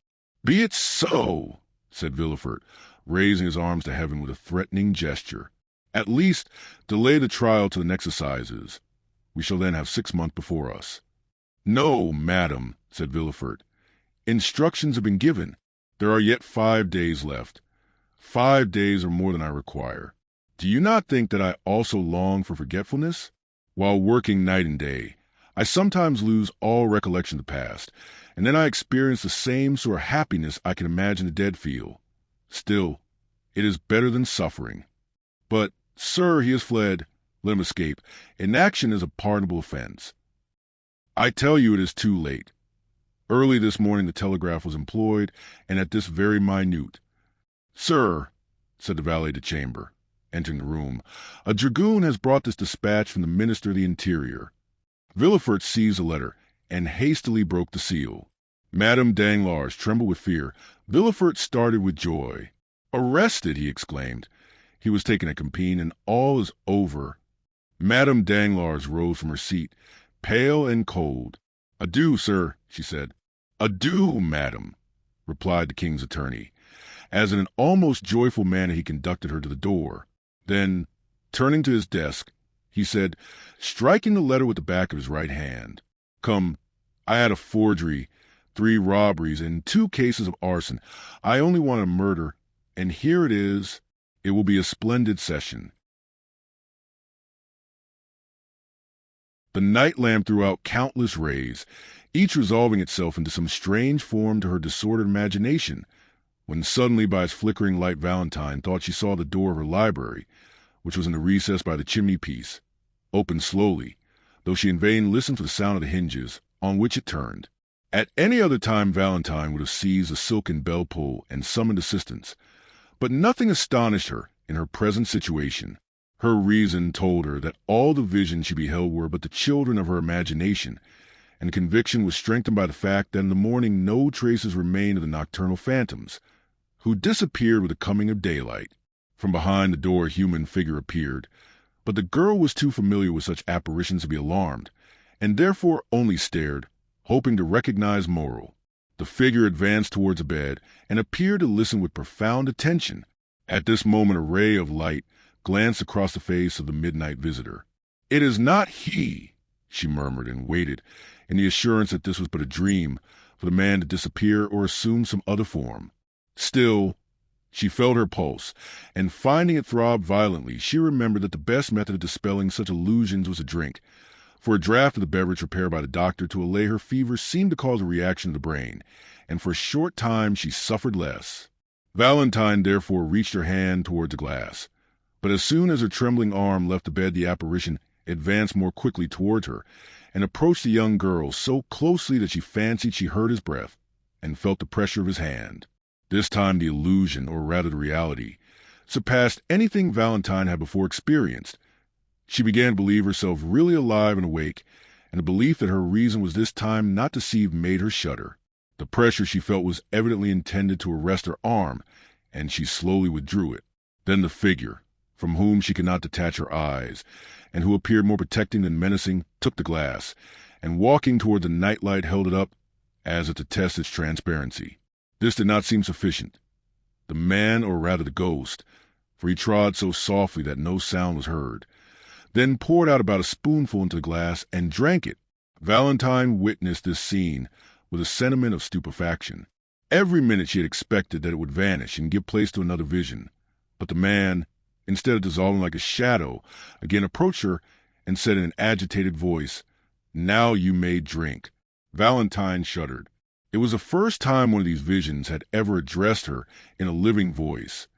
Be it so, said Villefort, raising his arms to heaven with a threatening gesture. At least, delay the trial to the next assizes. We shall then have 6 months before us. No, madam, said Villefort. Instructions have been given. There are yet 5 days left. 5 days are more than I require. Do you not think that I also long for forgetfulness? While working night and day, I sometimes lose all recollection of the past, and then I experience the same sort of happiness I can imagine the dead feel. Still, it is better than suffering. But, sir, he has fled. Let him escape. Inaction is a pardonable offense. I tell you it is too late. Early this morning the telegraph was employed, and at this very minute. Sir, said the valet de chamber, entering the room, a dragoon has brought this dispatch from the Minister of the Interior. Villefort seized the letter, and hastily broke the seal. Madame Danglars trembled with fear. Villefort started with joy. Arrested, he exclaimed. He was taken at Compiègne, and all is over. Madame Danglars rose from her seat, pale and cold. "Adieu, sir," she said. "Adieu, madam," replied the king's attorney, as in an almost joyful manner he conducted her to the door. Then, turning to his desk, he said, striking the letter with the back of his right hand, "Come, I had a forgery, 3 robberies, and 2 cases of arson. I only want a murder, and here it is. It will be a splendid session." The night lamp threw out countless rays, each resolving itself into some strange form to her disordered imagination, when suddenly by its flickering light Valentine thought she saw the door of her library, which was in the recess by the chimney-piece, open slowly, though she in vain listened for the sound of the hinges, on which it turned. At any other time Valentine would have seized a silken bell-pull and summoned assistance, but nothing astonished her in her present situation. Her reason told her that all the visions she beheld were but the children of her imagination, and conviction was strengthened by the fact that in the morning no traces remained of the nocturnal phantoms, who disappeared with the coming of daylight. From behind the door a human figure appeared, but the girl was too familiar with such apparitions to be alarmed, and therefore only stared, hoping to recognize Moreau. The figure advanced towards the bed and appeared to listen with profound attention. At this moment a ray of light glanced across the face of the midnight visitor. "It is not he," she murmured, and waited, in the assurance that this was but a dream, for the man to disappear or assume some other form. Still, she felt her pulse, and finding it throb violently, she remembered that the best method of dispelling such illusions was a drink, for a draught of the beverage prepared by the doctor to allay her fever seemed to cause a reaction of the brain, and for a short time she suffered less. Valentine therefore reached her hand towards the glass, but as soon as her trembling arm left the bed the apparition advanced more quickly toward her, and approached the young girl so closely that she fancied she heard his breath, and felt the pressure of his hand. This time the illusion, or rather the reality, surpassed anything Valentine had before experienced. She began to believe herself really alive and awake, and the belief that her reason was this time not deceived made her shudder. The pressure she felt was evidently intended to arrest her arm, and she slowly withdrew it. Then the figure, from whom she could not detach her eyes, and who appeared more protecting than menacing, took the glass, and walking toward the nightlight held it up, as if to test its transparency. This did not seem sufficient. The man, or rather the ghost, for he trod so softly that no sound was heard, then poured out about a spoonful into the glass and drank it. Valentine witnessed this scene with a sentiment of stupefaction. Every minute she had expected that it would vanish and give place to another vision, but the man, instead of dissolving like a shadow, again approached her and said in an agitated voice, "Now you may drink." Valentine shuddered. It was the first time one of these visions had ever addressed her in a living voice,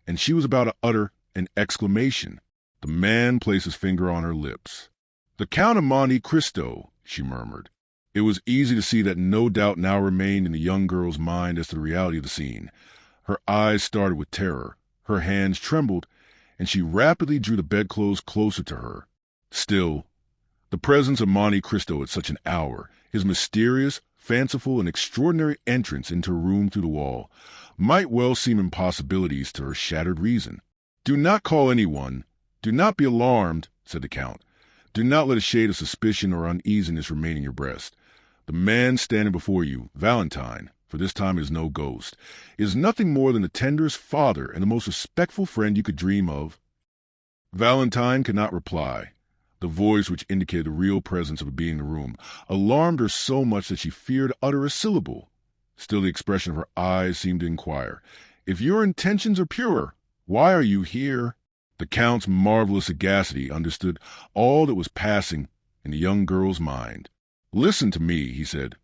and she was about to utter an exclamation. The man placed his finger on her lips. "The Count of Monte Cristo," she murmured. It was easy to see that no doubt now remained in the young girl's mind as to the reality of the scene. Her eyes started with terror, her hands trembled, and she rapidly drew the bedclothes closer to her. Still, the presence of Monte Cristo at such an hour, his mysterious, fanciful, and extraordinary entrance into her room through the wall, might well seem impossibilities to her shattered reason. "Do not call anyone. Do not be alarmed," said the Count. "Do not let a shade of suspicion or uneasiness remain in your breast. The man standing before you, Valentine, for this time is no ghost, is nothing more than the tenderest father and the most respectful friend you could dream of." Valentine could not reply. The voice, which indicated the real presence of a being in the room, alarmed her so much that she feared to utter a syllable. Still the expression of her eyes seemed to inquire, "If your intentions are pure, why are you here?" The Count's marvelous sagacity understood all that was passing in the young girl's mind. "Listen to me," he said,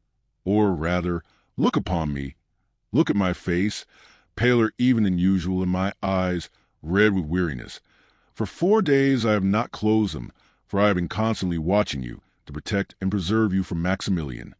"or rather, look upon me. Look at my face, paler even than usual, and my eyes, red with weariness. For 4 days I have not closed them, for I have been constantly watching you to protect and preserve you from Maximilian."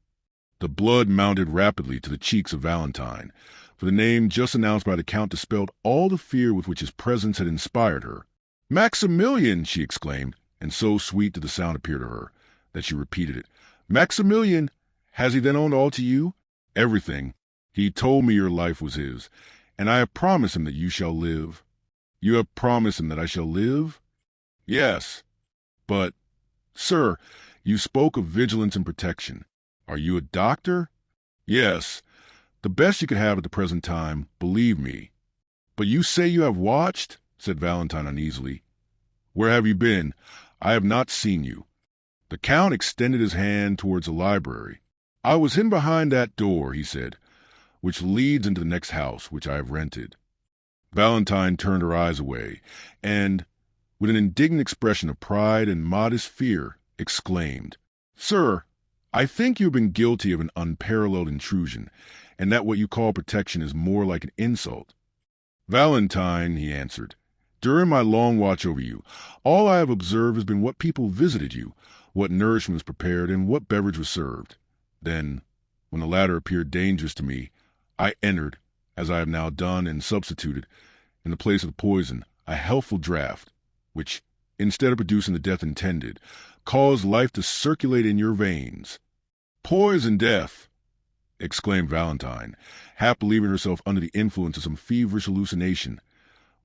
The blood mounted rapidly to the cheeks of Valentine, for the name just announced by the Count dispelled all the fear with which his presence had inspired her. "Maximilian!" she exclaimed, and so sweet did the sound appear to her, that she repeated it. "Maximilian! Has he then owned all to you?" "Everything. He told me your life was his, and I have promised him that you shall live." "You have promised him that I shall live?" "Yes." But, sir, you spoke of vigilance and protection. Are you a doctor? Yes, the best you could have at the present time, believe me. But you say you have watched? Said Valentine uneasily. Where have you been? I have not seen you. The Count extended his hand towards the library. I was hidden behind that door, he said, which leads into the next house, which I have rented. Valentine turned her eyes away, and, with an indignant expression of pride and modest fear, exclaimed, Sir, I think you have been guilty of an unparalleled intrusion, and that what you call protection is more like an insult. Valentine, he answered, during my long watch over you, all I have observed has been what people visited you, what nourishment was prepared, and what beverage was served. Then, when the latter appeared dangerous to me, I entered, as I have now done, and substituted, in the place of the poison, a healthful draught, which, instead of producing the death intended, caused life to circulate in your veins. Poison death! Exclaimed Valentine, half believing herself under the influence of some feverish hallucination.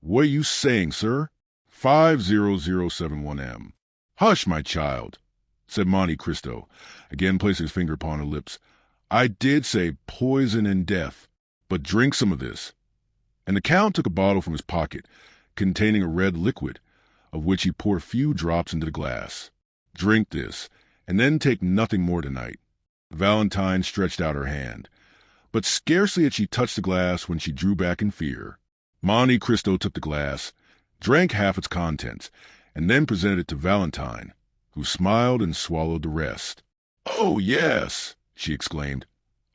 What are you saying, sir? 50071M. Hush, my child, said Monte Cristo, again placing his finger upon her lips. I did say poison and death, but drink some of this. And the Count took a bottle from his pocket, containing a red liquid, of which he poured a few drops into the glass. Drink this, and then take nothing more tonight. Valentine stretched out her hand, but scarcely had she touched the glass when she drew back in fear. Monte Cristo took the glass, drank half its contents, and then presented it to Valentine, who smiled and swallowed the rest. Oh, yes, she exclaimed.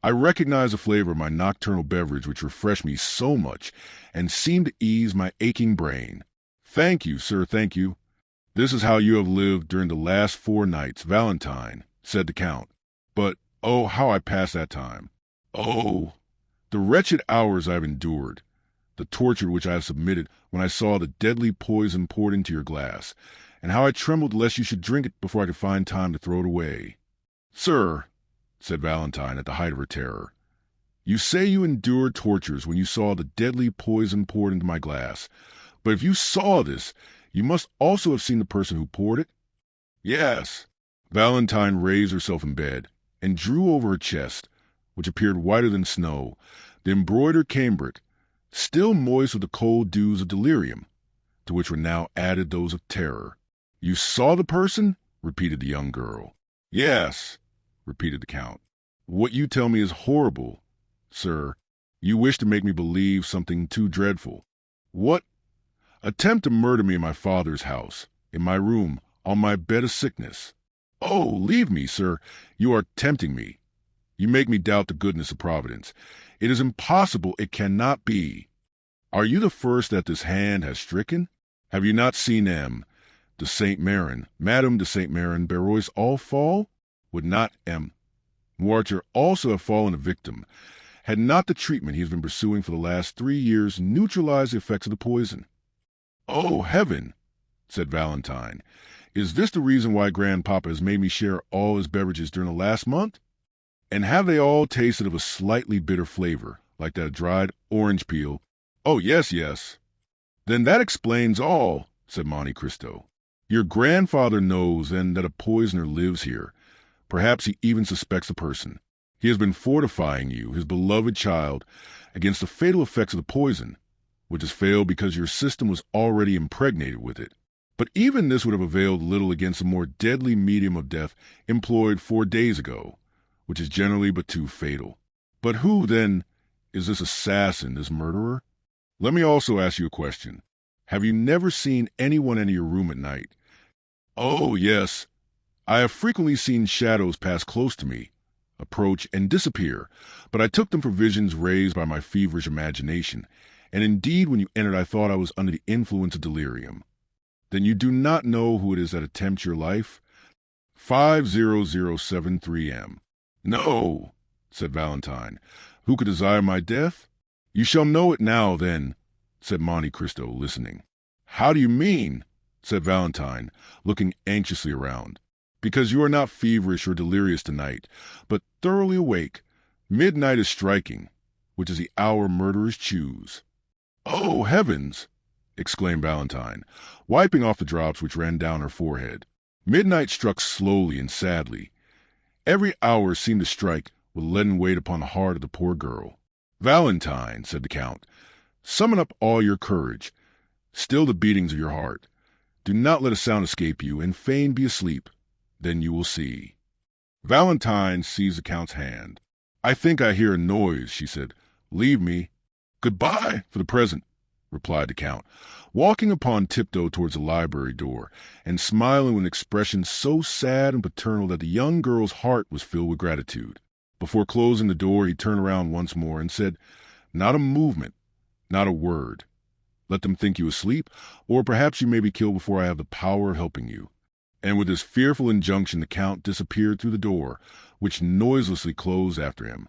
I recognize the flavor of my nocturnal beverage which refreshed me so much and seemed to ease my aching brain. Thank you, sir, thank you. This is how you have lived during the last 4 nights, Valentine, said the Count. But, oh, how I passed that time. Oh, the wretched hours I have endured, the torture to which I have submitted when I saw the deadly poison poured into your glass, and how I trembled lest you should drink it before I could find time to throw it away. Sir, said Valentine at the height of her terror, you say you endured tortures when you saw the deadly poison poured into my glass, but if you saw this, you must also have seen the person who poured it? Yes. Valentine raised herself in bed and drew over her chest, which appeared whiter than snow, the embroidered cambric, still moist with the cold dews of delirium, to which were now added those of terror. You saw the person? Repeated the young girl. Yes, repeated the Count. What you tell me is horrible, sir. You wish to make me believe something too dreadful. What? Attempt to murder me in my father's house, in my room, on my bed of sickness. Oh, leave me, sir. You are tempting me. You make me doubt the goodness of Providence. It is impossible. It cannot be. Are you the first that this hand has stricken? Have you not seen M. de Saint Méran, Madame de Saint Méran, Barrois all fall? Would not M. Noirtier also have fallen a victim, had not the treatment he has been pursuing for the last 3 years neutralized the effects of the poison? Oh, heaven, said Valentine. Is this the reason why Grandpapa has made me share all his beverages during the last month? And have they all tasted of a slightly bitter flavor, like that dried orange peel? Oh, yes, yes. Then that explains all, said Monte Cristo. Your grandfather knows, then, that a poisoner lives here. Perhaps he even suspects the person. He has been fortifying you, his beloved child, against the fatal effects of the poison, which has failed because your system was already impregnated with it. But even this would have availed little against a more deadly medium of death employed 4 days ago, which is generally but too fatal. But who, then, is this assassin, this murderer? Let me also ask you a question. Have you never seen anyone enter your room at night? Oh, yes. I have frequently seen shadows pass close to me, approach and disappear, but I took them for visions raised by my feverish imagination, and indeed when you entered I thought I was under the influence of delirium. Then you do not know who it is that attempts your life? 50073M. No, said Valentine. Who could desire my death? You shall know it now, then, said Monte Cristo, listening. How do you mean? Said Valentine, looking anxiously around. Because you are not feverish or delirious tonight, but thoroughly awake. Midnight is striking, which is the hour murderers choose. Oh, heavens! Exclaimed Valentine, wiping off the drops which ran down her forehead. Midnight struck slowly and sadly. Every hour seemed to strike with leaden weight upon the heart of the poor girl. "Valentine," said the Count, "summon up all your courage. Still the beatings of your heart. Do not let a sound escape you, and feign be asleep. Then you will see." Valentine seized the Count's hand. "I think I hear a noise," she said. "Leave me." "Goodbye for the present," replied the Count, walking upon tiptoe towards the library door, and smiling with an expression so sad and paternal that the young girl's heart was filled with gratitude. Before closing the door, he turned around once more and said, "Not a movement, not a word. Let them think you asleep, or perhaps you may be killed before I have the power of helping you." And with this fearful injunction, the Count disappeared through the door, which noiselessly closed after him.